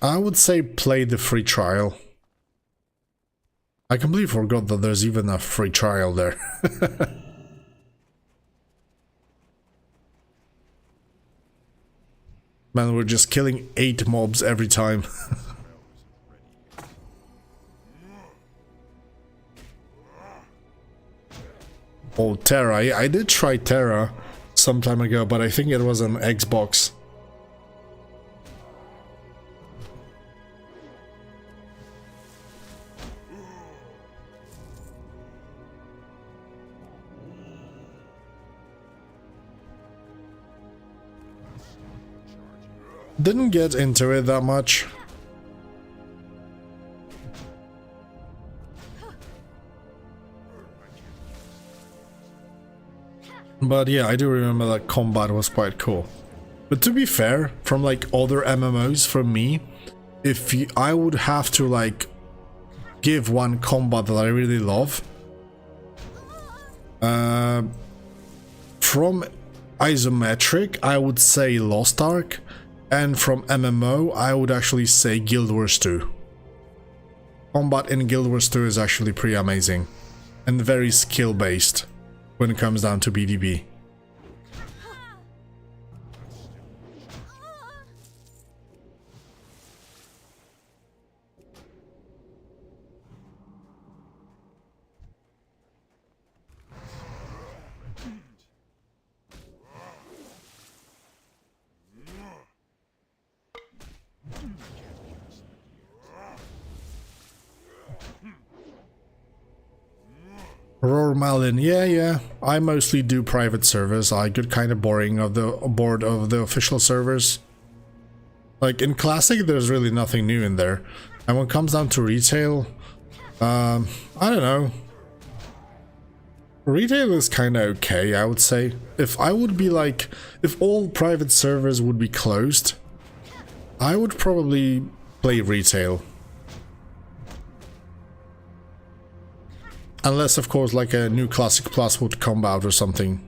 I would say play the free trial. I completely forgot that there's even a free trial there. Man, we're just killing 8 mobs every time. Oh, Terra. I did try Terra some time ago, but I think it was on Xbox. Didn't get into it that much. But yeah, I do remember that combat was quite cool. But to be fair, from like other MMOs, for me, if I would have to like give one combat that I really love, from isometric, I would say Lost Ark. And from MMO, I would actually say Guild Wars 2. Combat in Guild Wars 2 is actually pretty amazing. And very skill-based when it comes down to BDB. Roar Malin, yeah, I mostly do private servers. I get kind of bored of the official servers. Like in Classic, there's really nothing new in there. And when it comes down to retail, I don't know. Retail is kind of okay, I would say. If all private servers would be closed, I would probably play retail. Unless, of course, like a new Classic Plus would come out or something.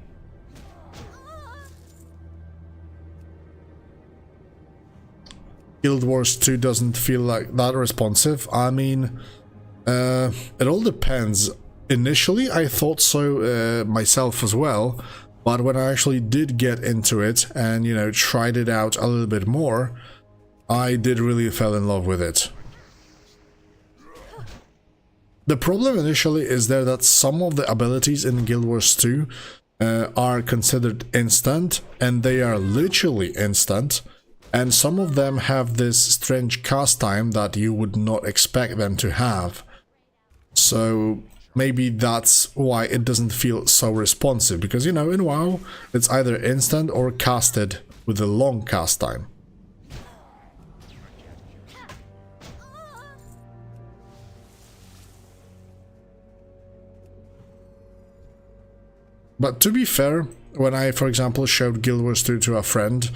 Guild Wars 2 doesn't feel like that responsive. I mean, it all depends. Initially, I thought so myself as well, but when I actually did get into it and, you know, tried it out a little bit more, I did really fall in love with it. The problem initially is there that some of the abilities in Guild Wars 2 are considered instant, and they are literally instant, and some of them have this strange cast time that you would not expect them to have. So maybe that's why it doesn't feel so responsive, because, you know, in WoW it's either instant or casted with a long cast time. But to be fair, when I, for example, showed Guild Wars 2 to a friend,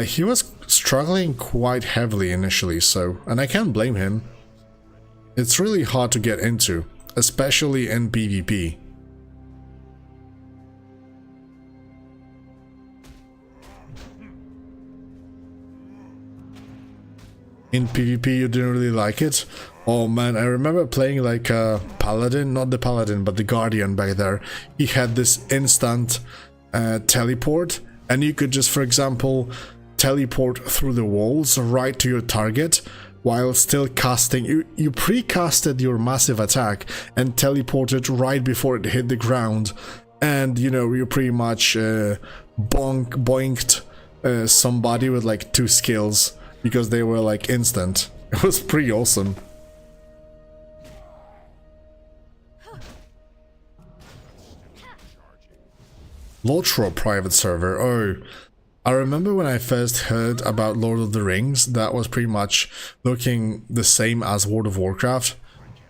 he was struggling quite heavily initially, so, and I can't blame him. It's really hard to get into, especially in PvP. In PvP you didn't really like it? Oh man, I remember playing like a Paladin, not the Paladin, but the Guardian back there. He had this instant teleport, and you could just, for example, teleport through the walls right to your target while still casting. You pre-casted your massive attack and teleported right before it hit the ground, and, you know, you pretty much boinked somebody with like 2 skills because they were like instant. It was pretty awesome. Lotro private server. Oh, I remember when I first heard about Lord of the Rings, that was pretty much looking the same as World of Warcraft.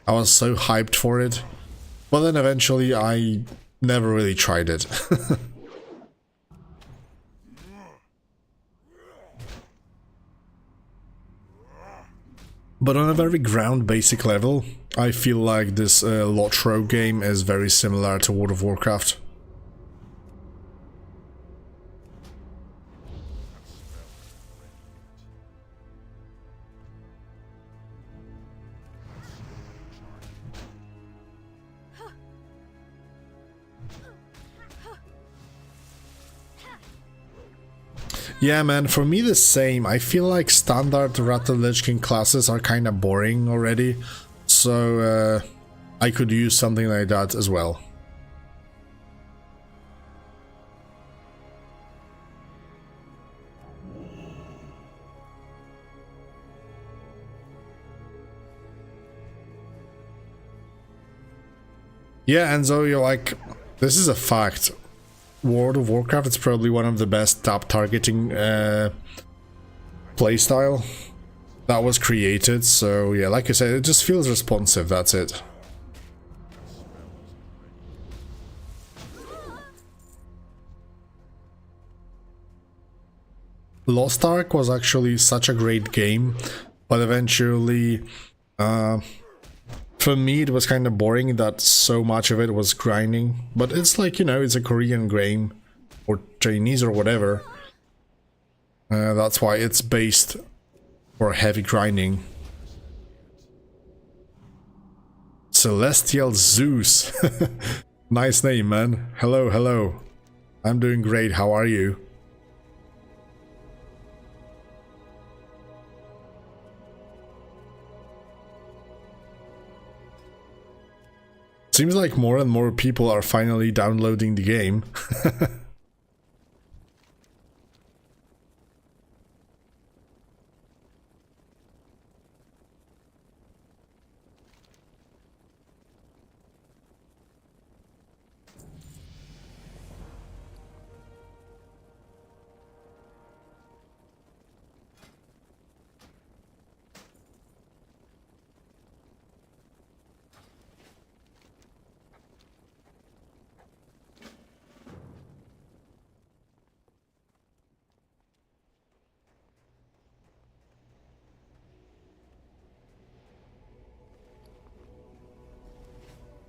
I was so hyped for it, but then eventually I never really tried it. But on a very ground basic level, I feel like this Lotro game is very similar to World of Warcraft. Yeah, man, for me the same. I feel like standard Rattle Lich King classes are kinda boring already, so I could use something like that as well. Yeah, Enzo, you're like, this is a fact. World of Warcraft is probably one of the best tap targeting playstyle that was created, so yeah, like I said, it just feels responsive, that's it. Lost Ark was actually such a great game, but eventually for me, it was kind of boring that so much of it was grinding, but it's like, you know, it's a Korean game, or Chinese or whatever. That's why it's based for heavy grinding. Celestial Zeus. Nice name, man. Hello, hello. I'm doing great, how are you? Seems like more and more people are finally downloading the game.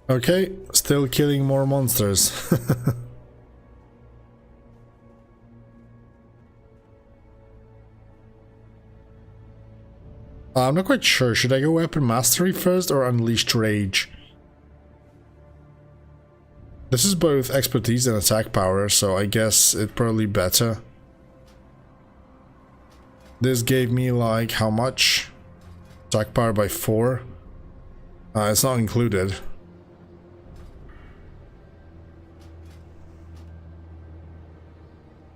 Okay, still killing more monsters. I'm not quite sure, should I go Weapon Mastery first or Unleashed Rage? This is both expertise and attack power, so I guess it's probably better. This gave me like, how much? Attack power by 4. It's not included.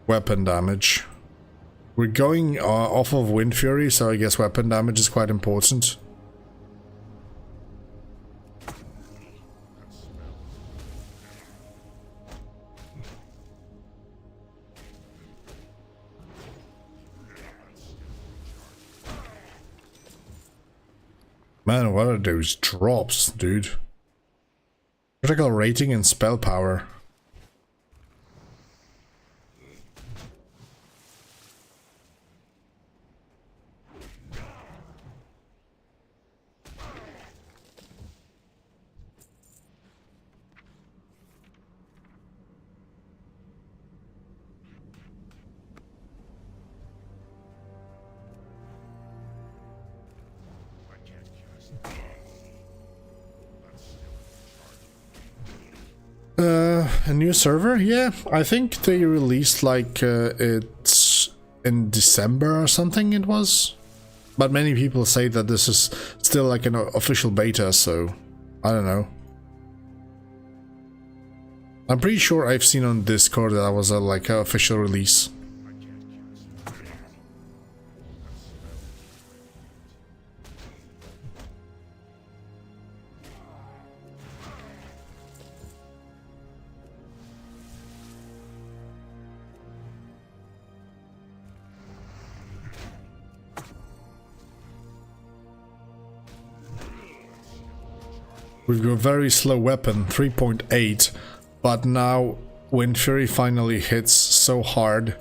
Weapon damage. We're going off of Windfury, so I guess weapon damage is quite important. Man, what are those drops, dude? Critical rating and spell power. A new server? Yeah, I think they released like it's in December or something it was. But many people say that this is still like an official beta, so I don't know. I'm pretty sure I've seen on Discord that was a like an official release. We've got a very slow weapon, 3.8, but now Windfury finally hits so hard.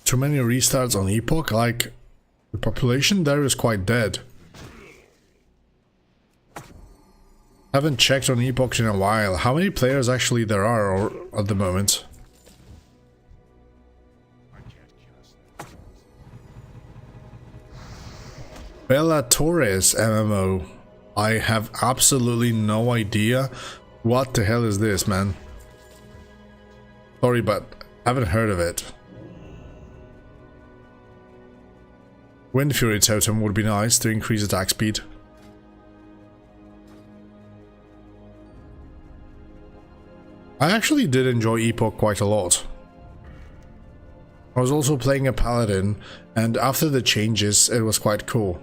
Too many restarts on Epoch, like the population there is quite dead. Haven't checked on Epoch in a while. How many players actually there are at the moment? Bella Torres MMO. I have absolutely no idea what the hell is this, man. Sorry, but I haven't heard of it. Windfury totem would be nice to increase attack speed. I actually did enjoy Epoch quite a lot. I was also playing a paladin, and after the changes it was quite cool.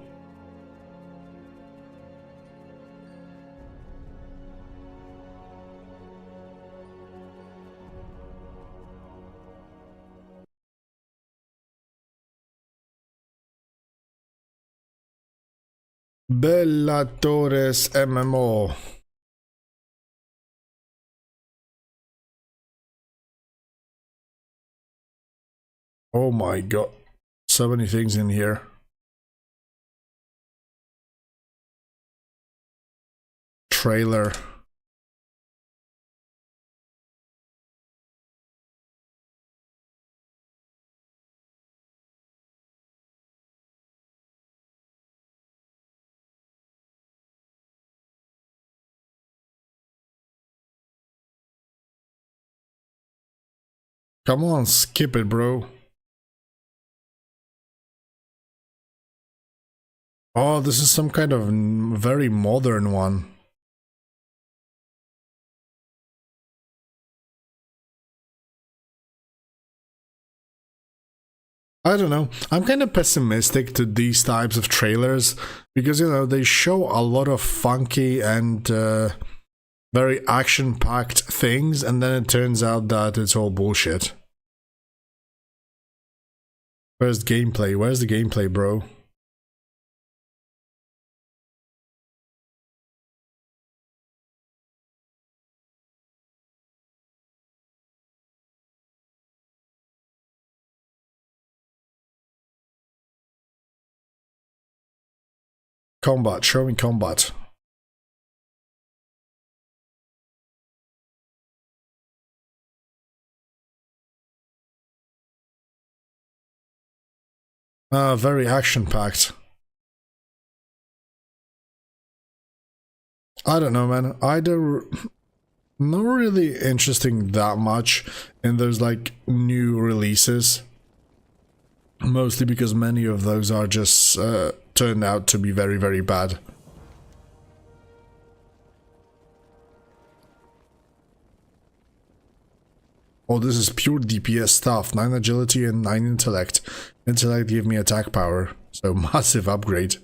Bella Torres MMO. Oh my god. So many things in here. Trailer. Come on, skip it, bro. Oh, this is some kind of very modern one. I don't know. I'm kind of pessimistic to these types of trailers because, you know, they show a lot of funky and very action-packed things, and then it turns out that it's all bullshit. Where's gameplay? Where's the gameplay, bro? Combat. Show me combat. Very action-packed. I don't know, man. Either not really interesting that much in those like new releases. Mostly because many of those are just turned out to be very, very bad. Oh, this is pure DPS stuff. 9 agility and 9 intellect. Intellect give me attack power, so massive upgrade.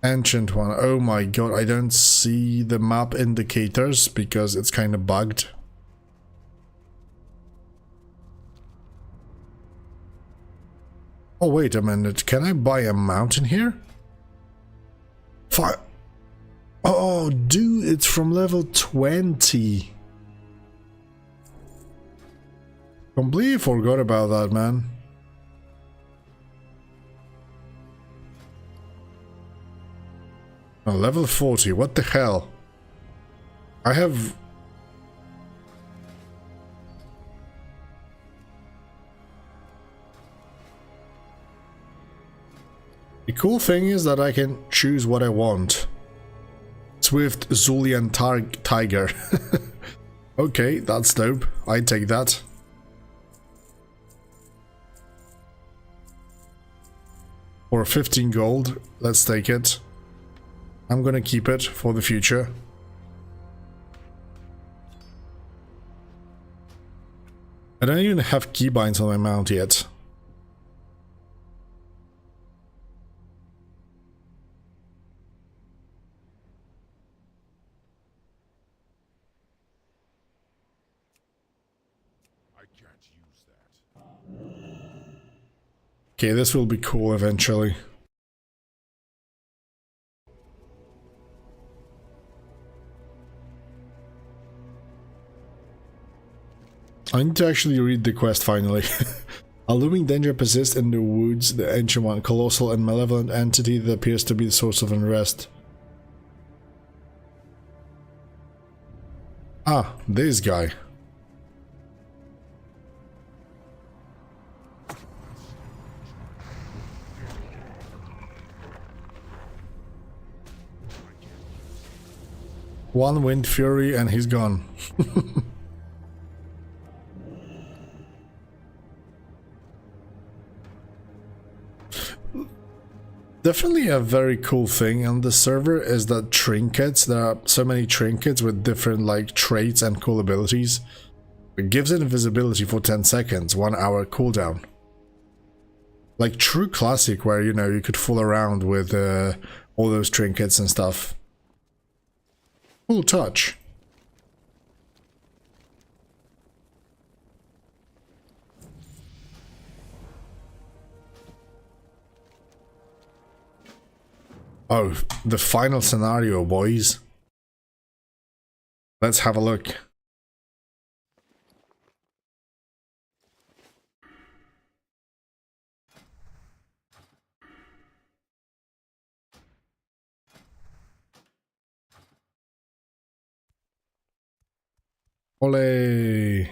Ancient one. Oh my god, I don't see the map indicators because it's kind of bugged. Oh, wait a minute. Can I buy a mountain here? Oh, dude, it's from level 20. Completely forgot about that, man. Oh, level 40. What the hell? I have... The cool thing is that I can choose what I want. Swift Zulian Tiger. Okay, that's dope. I'd take that. Or 15 gold. Let's take it. I'm gonna keep it for the future. I don't even have keybinds on my mount yet. Okay, this will be cool eventually. I need to actually read the quest finally. A looming danger persists in the woods, the ancient one, colossal and malevolent entity that appears to be the source of unrest. Ah, this guy. One Windfury and he's gone. Definitely a very cool thing on the server is that trinkets, there are so many trinkets with different like traits and cool abilities. It gives it invisibility for 10 seconds, 1 hour cooldown. Like true classic where, you know, you could fool around with all those trinkets and stuff. Cool touch. Oh, the final scenario, boys. Let's have a look. Ole.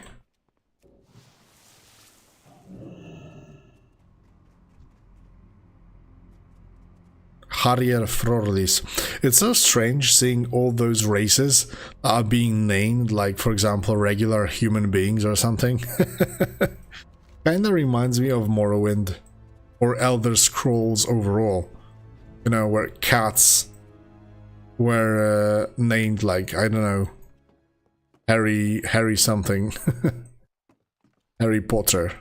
Harrier Frorlis. It's so strange seeing all those races are being named, like for example regular human beings or something. Kinda reminds me of Morrowind or Elder Scrolls overall. You know, where cats were named like, I don't know, Harry something. Harry Potter.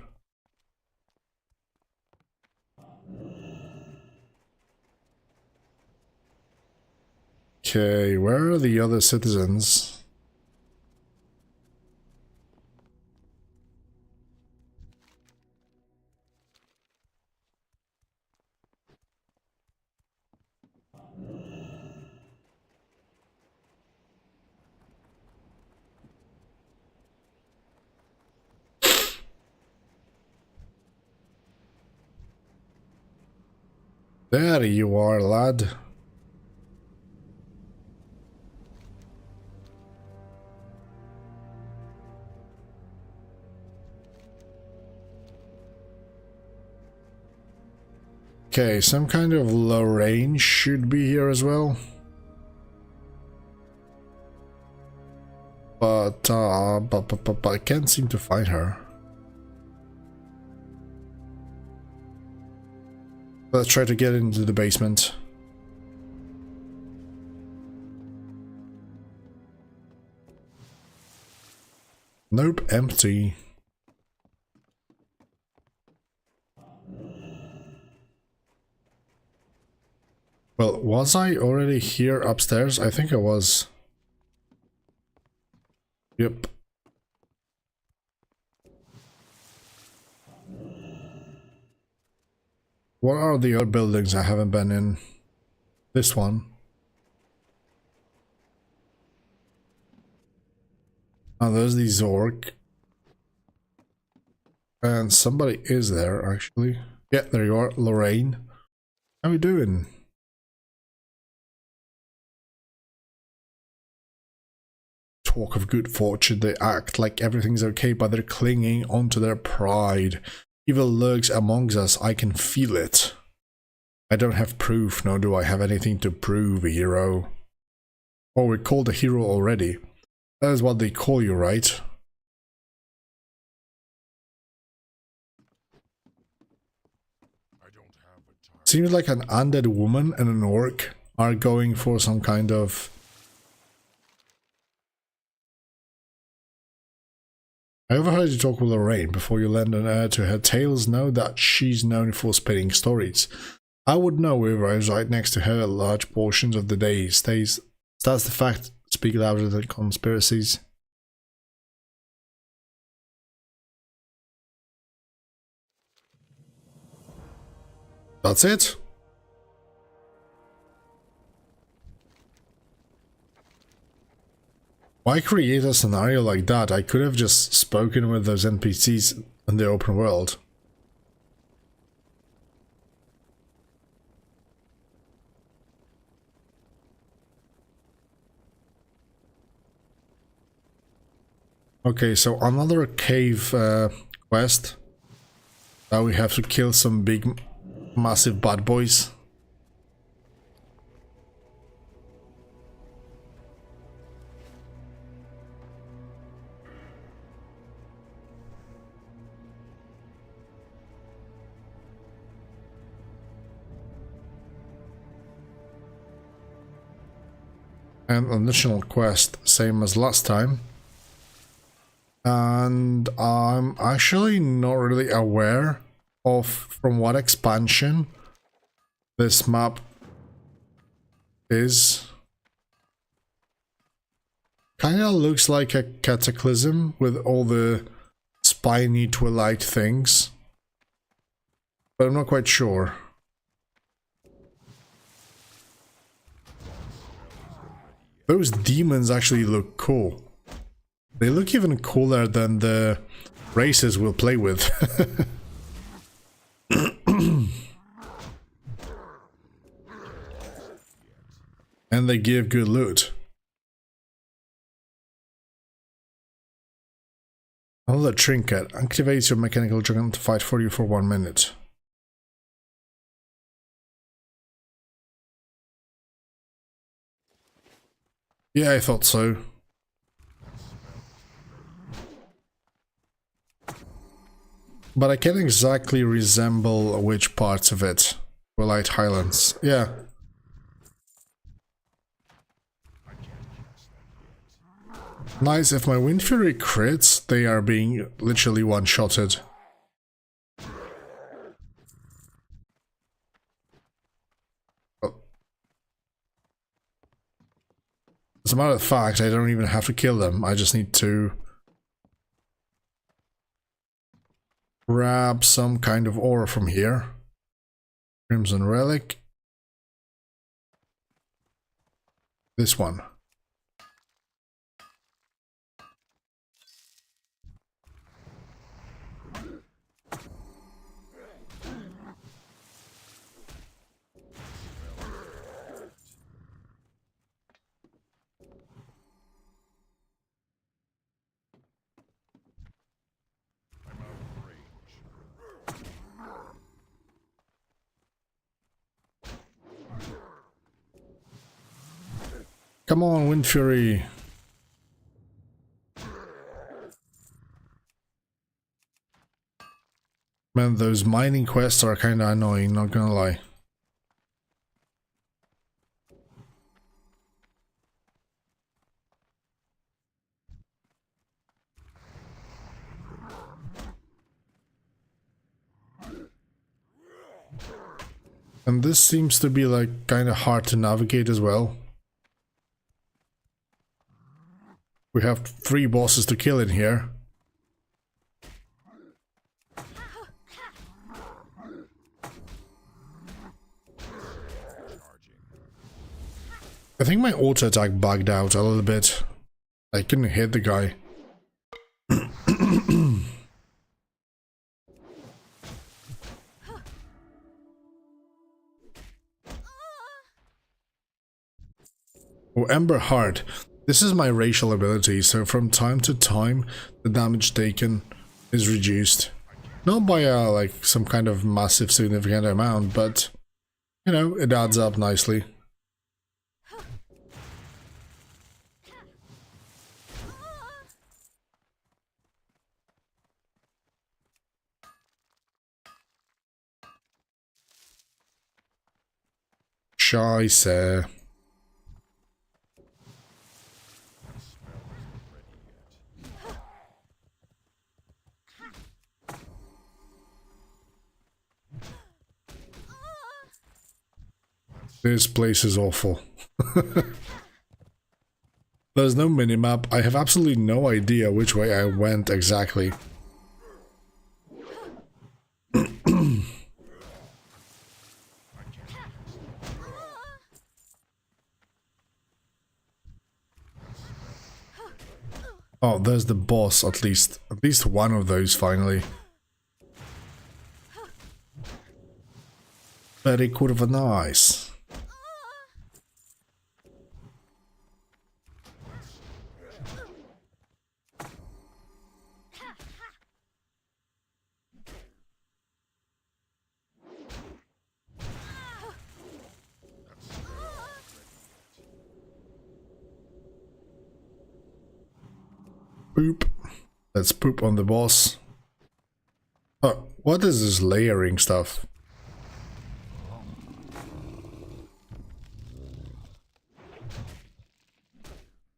Okay, where are the other citizens? There you are, lad. Okay, some kind of low range should be here as well. But I can't seem to find her. Let's try to get into the basement. Nope, empty. Well, was I already here upstairs? I think I was. Yep. What are the other buildings I haven't been in? This one. Oh, there's the Zork. And somebody is there, actually. Yeah, there you are, Lorraine. How we doing? Talk of good fortune, they act like everything's okay, but they're clinging onto their pride. Evil lurks amongst us, I can feel it. I don't have proof, nor do I have anything to prove, hero. Oh, we're called a hero already. That is what they call you, right? I don't have a Seems like an undead woman and an orc are going for some kind of... I overheard you talk with Lorraine before you lend an ear to her tales. Know that she's known for spinning stories. I would know if I was right next to her large portions of the day. Stays. That's the fact. Speak louder than conspiracies. That's it. Why create a scenario like that? I could have just spoken with those NPCs in the open world. Okay, so another cave quest. Now we have to kill some big, massive bad boys. An additional quest, same as last time. And I'm actually not really aware of from what expansion this map is. Kinda looks like a cataclysm with all the spiny twilight things, but I'm not quite sure. Those demons actually look cool. They look even cooler than the races we'll play with. And they give good loot. Another trinket activates your mechanical dragon to fight for you for 1 minute. Yeah, I thought so. But I can't exactly resemble which parts of it. Twilight Highlands. Yeah. Nice, if my Windfury crits, they are being literally one-shotted. Oh. As a matter of fact, I don't even have to kill them, I just need to grab some kind of ore from here. Crimson Relic. This one. Come on, Windfury. Man, those mining quests are kinda annoying, not gonna lie. And this seems to be like kinda hard to navigate as well. We have 3 bosses to kill in here. I think my auto attack bugged out a little bit. I couldn't hit the guy. Oh, Ember Heart. This is my racial ability, so from time to time the damage taken is reduced. Not by like some kind of massive significant amount, but you know, it adds up nicely. Scheiße. This place is awful. There's no minimap. I have absolutely no idea which way I went exactly. Oh, there's the boss, at least one of those finally. Very kurwa nice. Poop. Let's poop on the boss. Oh, what is this layering stuff?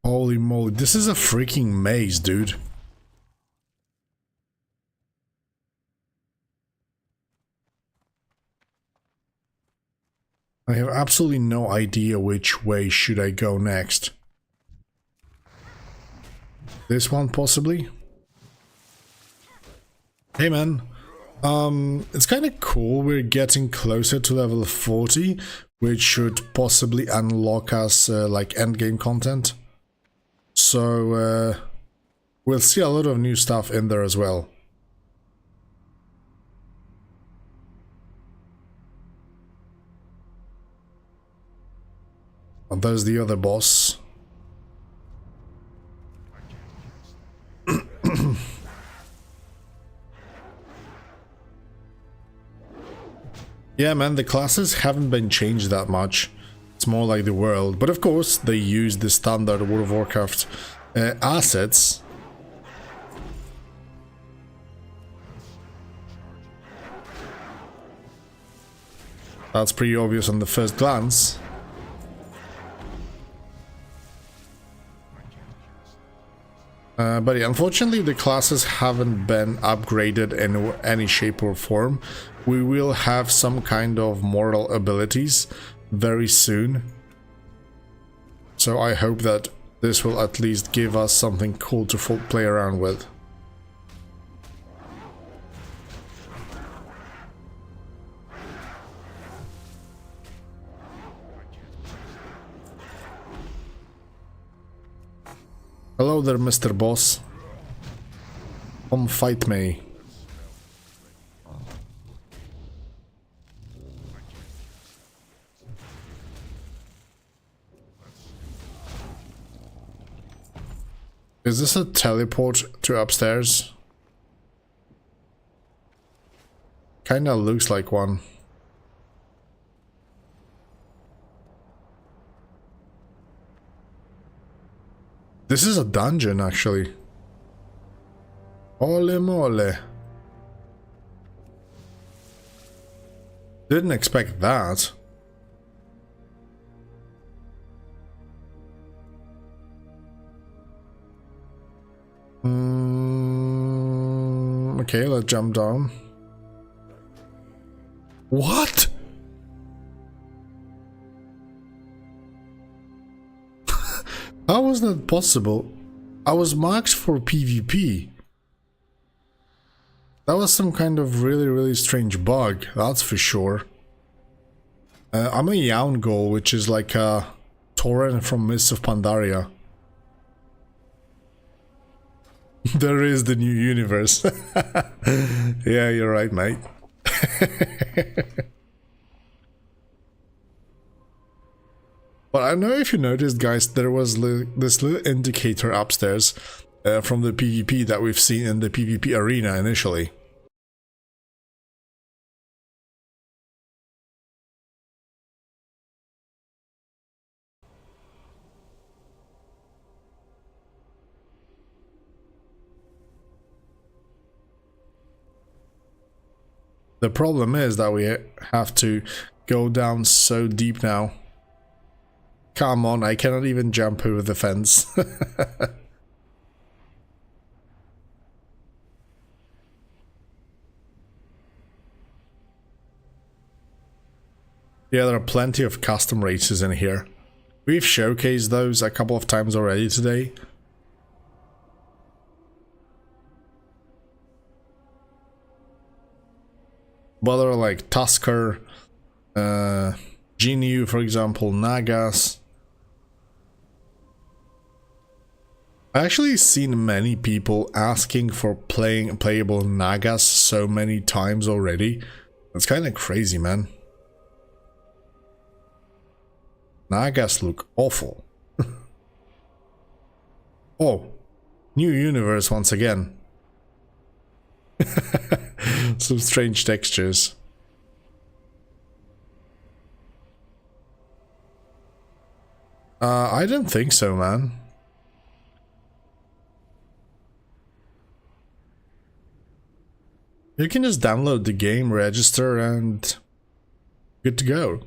Holy moly, this is a freaking maze, dude. I have absolutely no idea which way should I go next. This one, possibly? Hey man, it's kind of cool we're getting closer to level 40, which should possibly unlock us like endgame content. So we'll see a lot of new stuff in there as well. And there's the other boss. Yeah, man, the classes haven't been changed that much. It's more like the world. But of course, they use the standard World of Warcraft assets. That's pretty obvious on the first glance. But yeah, unfortunately the classes haven't been upgraded in any shape or form. We will have some kind of mortal abilities very soon. So I hope that this will at least give us something cool to play around with. Hello there, Mr. Boss. Come fight me. Is this a teleport to upstairs? Kinda looks like one. This is a dungeon, actually. Ole mole. Didn't expect that. Okay, let's jump down. What? How was that possible? I was marked for PvP. That was some kind of really strange bug, that's for sure. I'm a Yawn Ghoul, which is like a Tauren from Mists of Pandaria. There is the new universe. Yeah, you're right, mate. But I don't know if you noticed, guys, there was this little indicator upstairs from the PvP that we've seen in the PvP arena initially. The problem is that we have to go down so deep now. Come on, I cannot even jump over the fence. Yeah, there are plenty of custom races in here. We've showcased those a couple of times already today. But there are like Tusker, Gnu, for example, Nagas. I actually seen many people asking for playable Nagas so many times already. That's kind of crazy, man. Nagas look awful. Oh, new universe once again. Some strange textures. I don't think so, man. You can just download the game, register, and good to go.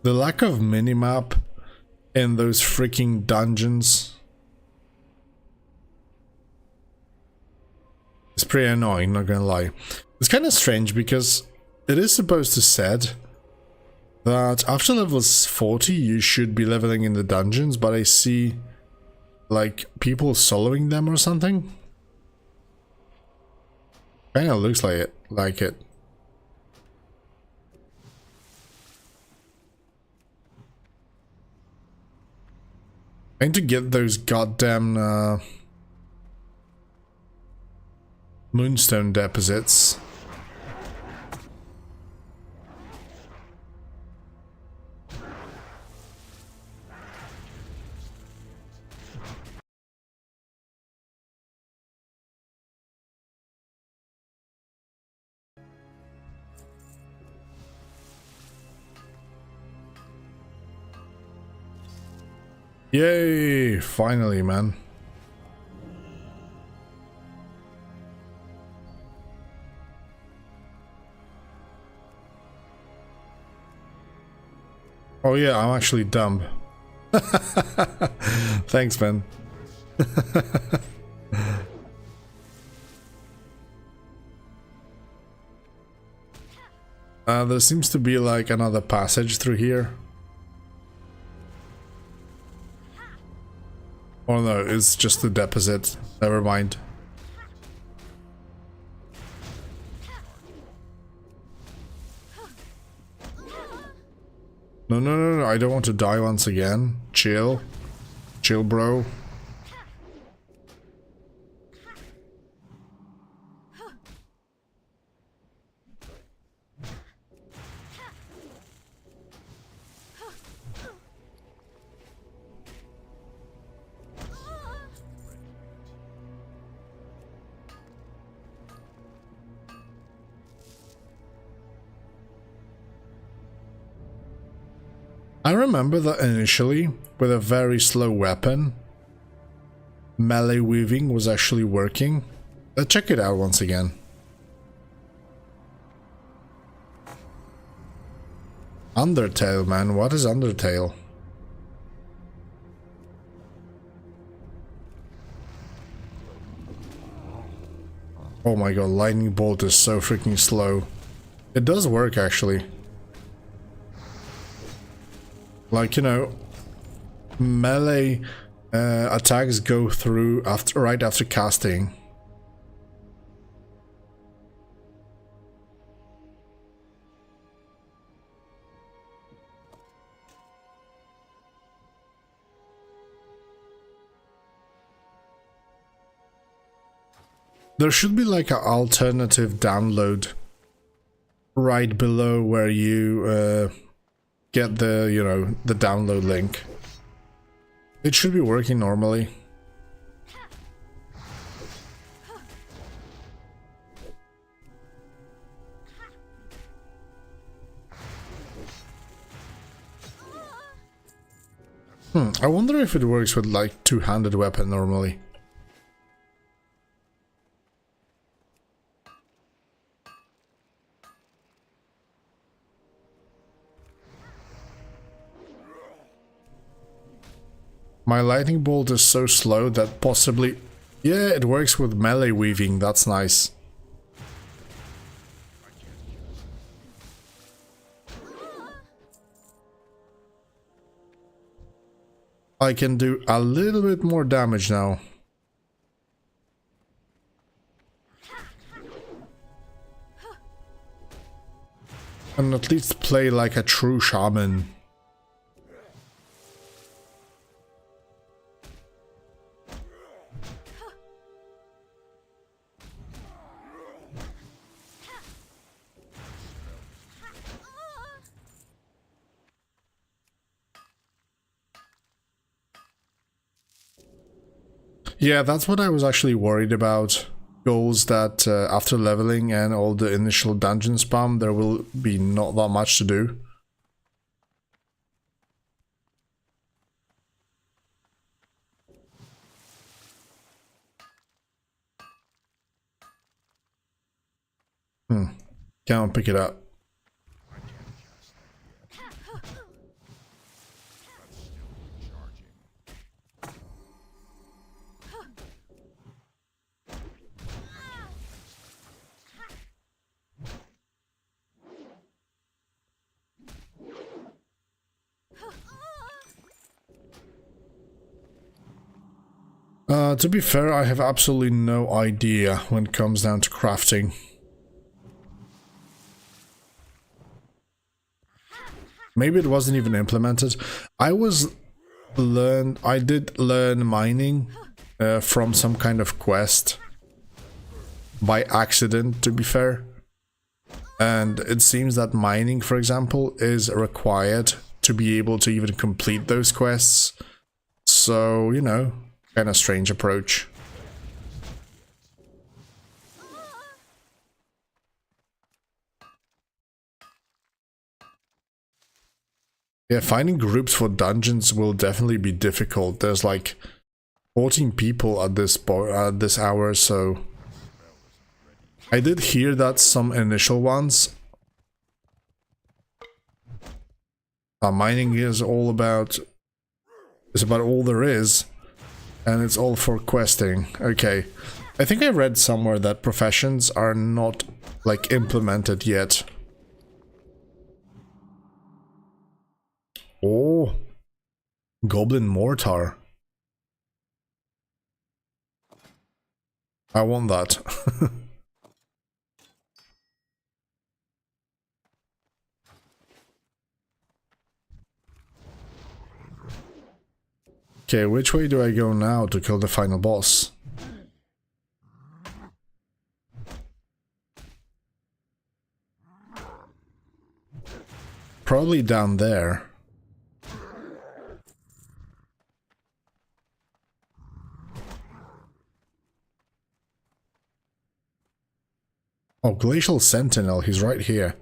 The lack of minimap in those freaking dungeons is pretty annoying, not gonna lie. It's kind of strange because it is supposed to said that after level 40 you should be leveling in the dungeons, but I see like people soloing them or something. Kinda looks like it. I need to get those goddamn moonstone deposits. Yay! Finally, man. Oh yeah, I'm actually dumb. Thanks, man. There seems to be like another passage through here. Oh no, it's just the deposit. Never mind. No, I don't want to die once again. Chill. Chill, bro. I remember that initially, with a very slow weapon, melee weaving was actually working. Let's check it out once again. Undertale, man. What is Undertale? Oh my god, lightning bolt is so freaking slow. It does work, actually. Like, you know, melee attacks go through right after casting. There should be like an alternative download right below where you get the, you know, the download link. It should be working normally. I wonder if it works with like two-handed weapon normally. My lightning bolt is so slow that possibly... Yeah, it works with melee weaving, that's nice. I can do a little bit more damage now. And at least play like a true shaman. Yeah, that's what I was actually worried about. Goals that after leveling and all the initial dungeon spam, there will be not that much to do. Can't pick it up. To be fair, I have absolutely no idea when it comes down to crafting. Maybe it wasn't even implemented. I did learn mining from some kind of quest by accident, to be fair. And it seems that mining, for example, is required to be able to even complete those quests. So, you know, kind of strange approach. Yeah, finding groups for dungeons will definitely be difficult. There's like 14 people at this hour, so I did hear that some initial ones. Mining is about all there is, and it's all for questing. Okay, I think I read somewhere that professions are not like implemented yet. Oh, Goblin Mortar. I want that. Okay, which way do I go now to kill the final boss? Probably down there. Oh, Glacial Sentinel, he's right here.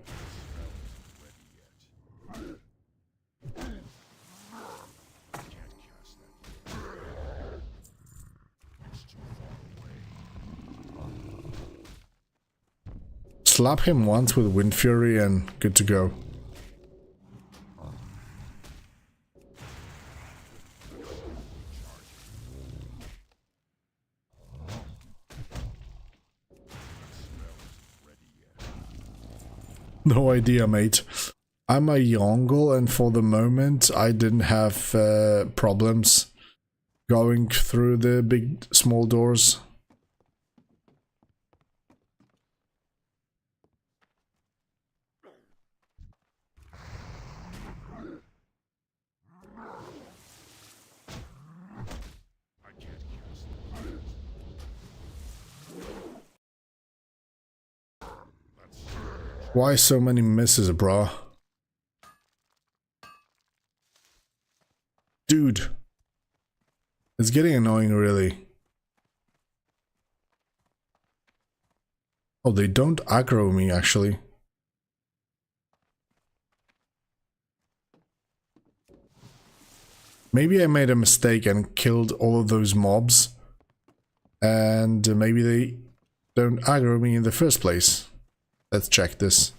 Slap him once with Windfury and good to go. No idea, mate. I'm a Yongle, and for the moment I didn't have problems going through the big small doors. Why so many misses, bro? Dude. It's getting annoying, really. Oh, they don't aggro me, actually. Maybe I made a mistake and killed all of those mobs. And maybe they don't aggro me in the first place. Let's check this.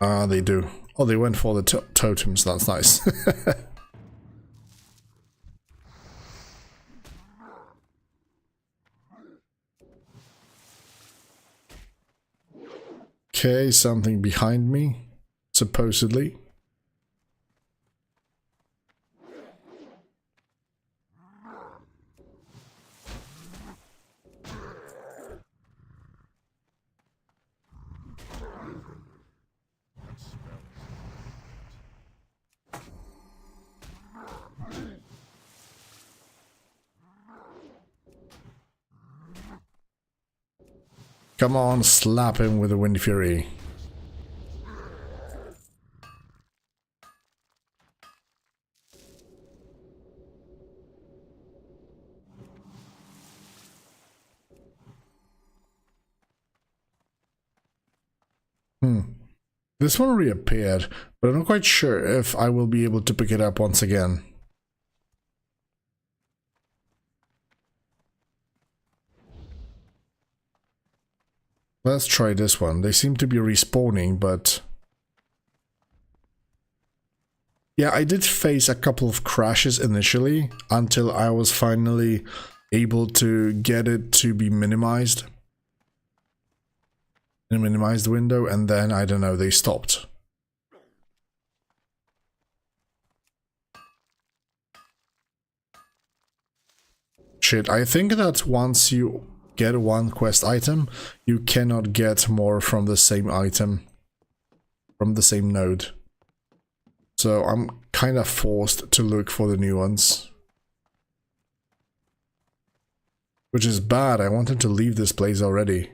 Ah, they do. Oh, they went for the totems, that's nice. Okay, something behind me, supposedly. Come on, slap him with a Windfury. This one reappeared, but I'm not quite sure if I will be able to pick it up once again. Let's try this one. They seem to be respawning, but... yeah, I did face a couple of crashes initially, until I was finally able to get it to be minimized. In a minimized window, and then, I don't know, they stopped. Shit, I think that once you get one quest item, you cannot get more from the same item, from the same node. So I'm kind of forced to look for the new ones. Which is bad, I wanted to leave this place already.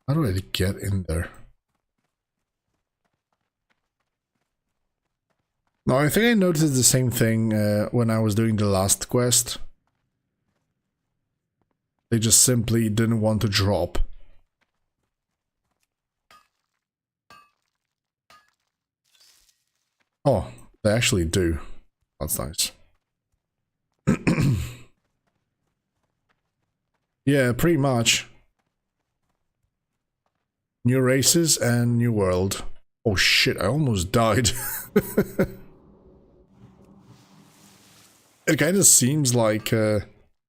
How do I get in there? No, I think I noticed the same thing when I was doing the last quest. They just simply didn't want to drop. Oh, they actually do. That's nice. Yeah, pretty much. New races and new world. Oh shit, I almost died. It kind of seems like the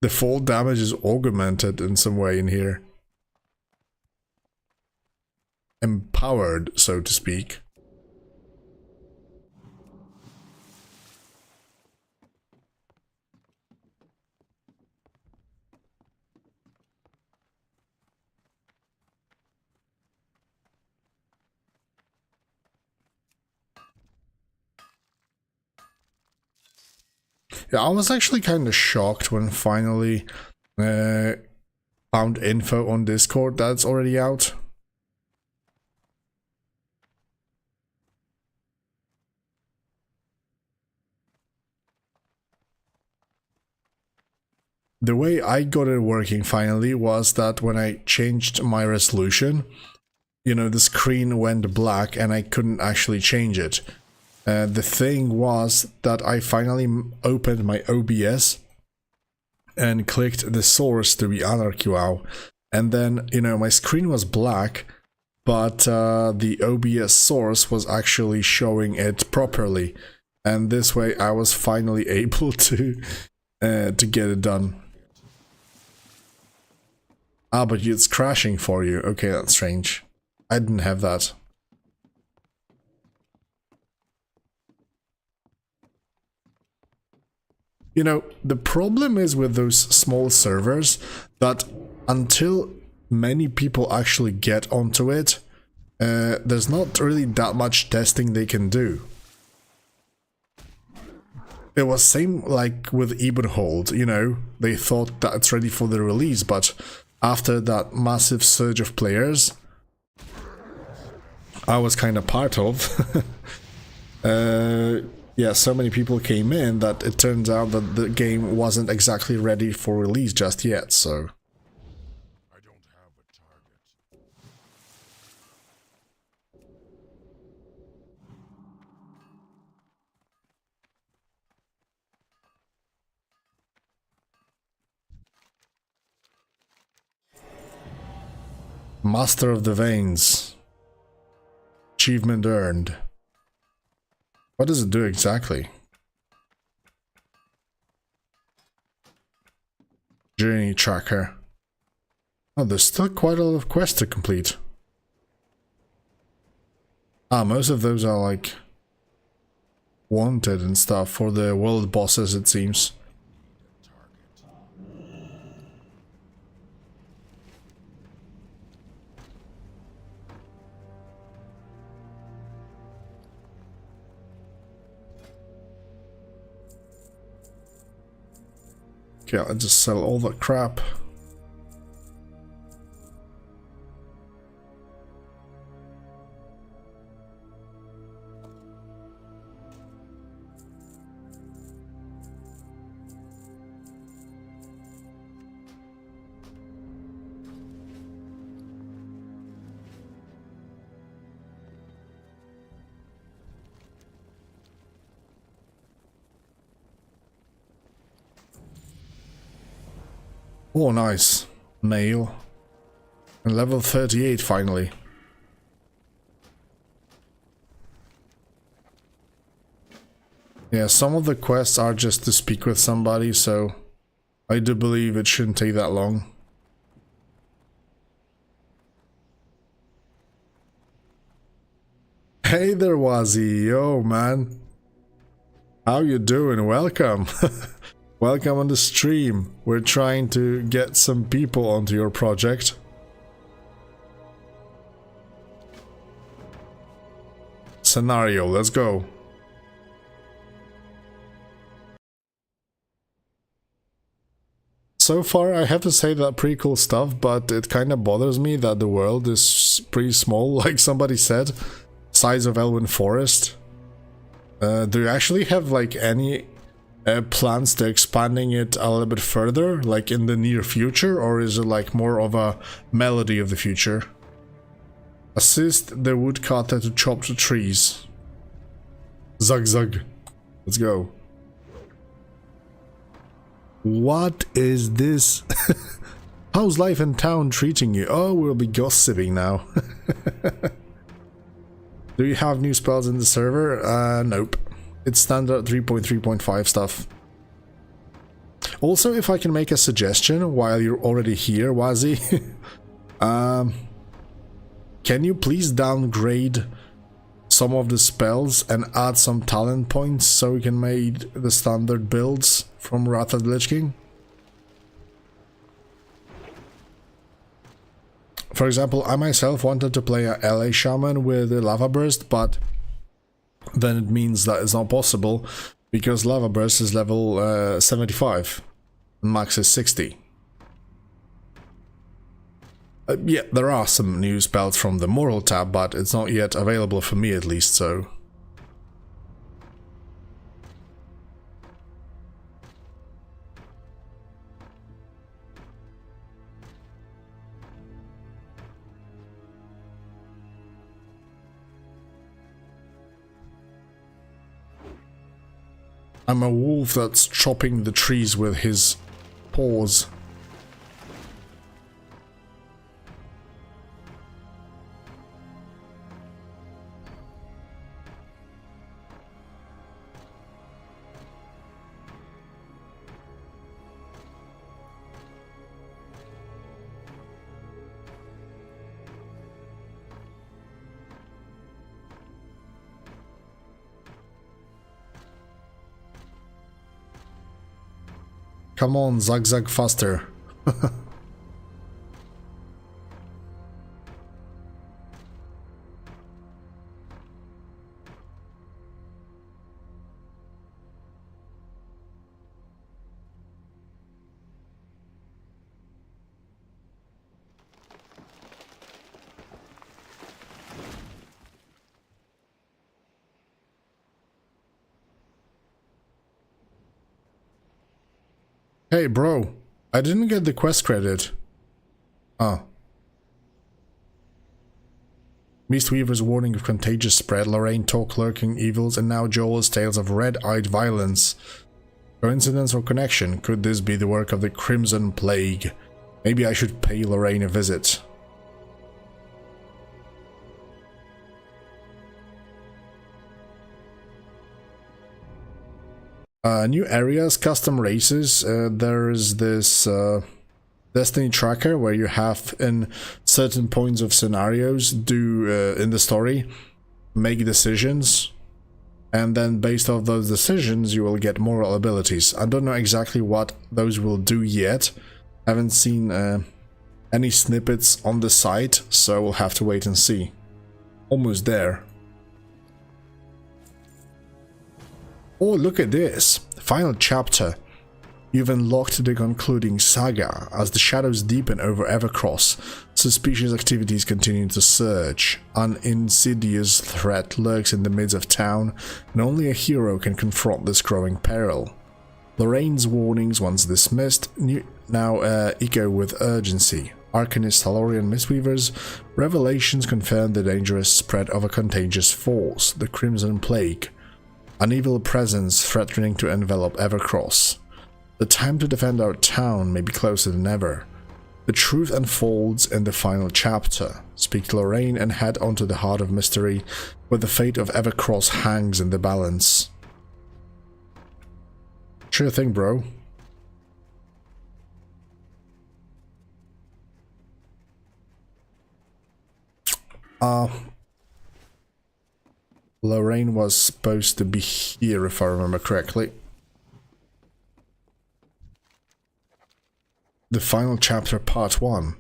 fall damage is augmented in some way in here. Empowered, so to speak. Yeah, I was actually kind of shocked when finally found info on Discord that's already out. The way I got it working finally was that when I changed my resolution, you know, the screen went black and I couldn't actually change it. The thing was that I finally opened my OBS and clicked the source to be Anarchy WoW, and then, you know, my screen was black, but the OBS source was actually showing it properly, and this way I was finally able to get it done. Ah, but it's crashing for you. Okay, that's strange. I didn't have that. You know, the problem is with those small servers that until many people actually get onto it, there's not really that much testing they can do. it was same like with Ebenhold, you know, they thought that it's ready for the release, but after that massive surge of players I was kind of part of, yeah, so many people came in that it turns out that the game wasn't exactly ready for release just yet, so... I don't have a target. Master of the Veins. Achievement earned. What does it do exactly? Journey tracker. Oh, there's still quite a lot of quests to complete. Ah, most of those are like wanted and stuff for the world bosses, it seems. Okay, I'll just sell all that crap. Oh, nice. Mail. And level 38 finally. Yeah, some of the quests are just to speak with somebody, so I do believe it shouldn't take that long. Hey there, Wazzy. Yo, man. How you doing? Welcome. Welcome on the stream. We're trying to get some people onto your project. Scenario, let's go. So far, I have to say that pretty cool stuff, but it kind of bothers me that the world is pretty small, like somebody said. Size of Elwyn Forest. Do you actually have like any plans to expanding it a little bit further, like in the near future, or is it like more of a melody of the future? Assist the woodcutter to chop the trees. Zug zug. Let's go. What is this? How's life in town treating you? Oh, we'll be gossiping now. Do you have new spells in the server? Nope. It's standard 3.3.5 stuff. Also, if I can make a suggestion while you're already here, Wazzy, can you please downgrade some of the spells and add some talent points so we can make the standard builds from Wrath of the Lich King? For example, I myself wanted to play a LA Shaman with a Lava Burst, but then it means that it's not possible because Lava Burst is level 75, max is 60. Yeah, there are some new spells from the Moral tab, but it's not yet available for me at least, so... I'm a wolf that's chopping the trees with his paws. Come on, zag faster. Hey, bro. I didn't get the quest credit. Oh. Mistweaver's warning of contagious spread, Lorraine talk lurking evils, and now Joel's tales of red-eyed violence. Coincidence or connection? Could this be the work of the Crimson Plague? Maybe I should pay Lorraine a visit. New areas, custom races. There's this Destiny tracker where you have in certain points of scenarios in the story make decisions, and then based off those decisions you will get moral abilities. I don't know exactly what those will do yet. Haven't seen any snippets on the site, so we'll have to wait and see. Almost there. Oh, look at this! Final chapter. You've unlocked the concluding saga. As the shadows deepen over Evercross, suspicious activities continue to surge. An insidious threat lurks in the midst of town, and only a hero can confront this growing peril. Lorraine's warnings, once dismissed, now echo with urgency. Arcanist Talorian Mistweaver's revelations confirm the dangerous spread of a contagious force, the Crimson Plague. An evil presence threatening to envelop Evercross. The time to defend our town may be closer than ever. The truth unfolds in the final chapter. Speak to Lorraine and head on to the heart of mystery, where the fate of Evercross hangs in the balance. Sure thing, bro. Lorraine was supposed to be here, if I remember correctly. The final chapter, part 1.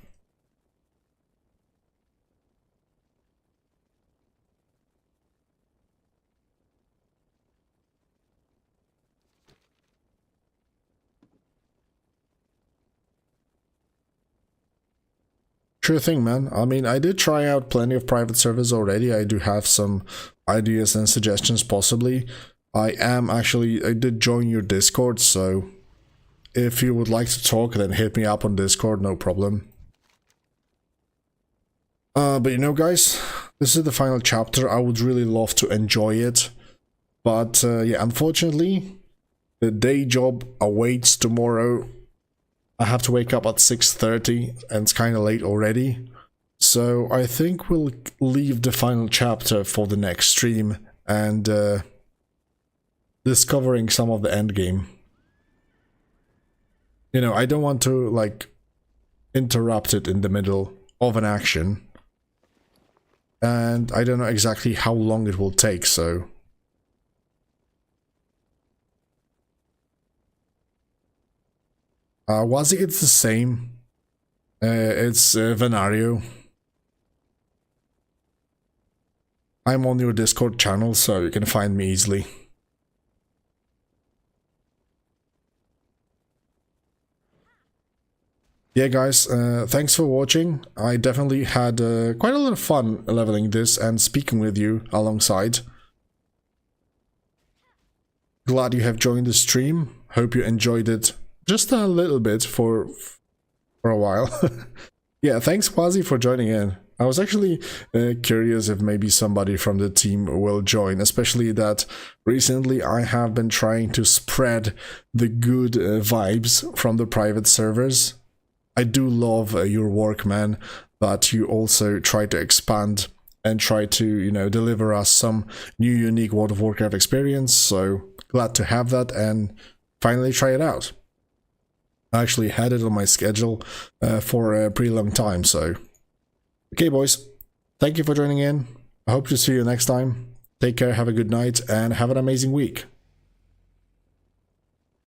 Sure thing, man. I mean, I did try out plenty of private servers already. I do have some ideas and suggestions, possibly. I did join your Discord, so if you would like to talk, then hit me up on Discord, no problem. But you know, guys, this is the final chapter. I would really love to enjoy it. But yeah, unfortunately, the day job awaits tomorrow. I have to wake up at 6:30 and it's kind of late already. So I think we'll leave the final chapter for the next stream and discovering some of the endgame. You know, I don't want to, like, interrupt it in the middle of an action. And I don't know exactly how long it will take, so... Wazi, it's the same. It's Venario. I'm on your Discord channel, so you can find me easily. Yeah, guys, thanks for watching. I definitely had quite a lot of fun leveling this and speaking with you alongside. Glad you have joined the stream. Hope you enjoyed it just a little bit for a while. Yeah, thanks, Wazi, for joining in. I was actually curious if maybe somebody from the team will join, especially that recently I have been trying to spread the good vibes from the private servers. I do love your work, man, but you also try to expand and try to, you know, deliver us some new unique World of Warcraft experience, so glad to have that and finally try it out. I actually had it on my schedule for a pretty long time, so... Okay, boys, thank you for joining in. I hope to see you next time. Take care, have a good night, and have an amazing week.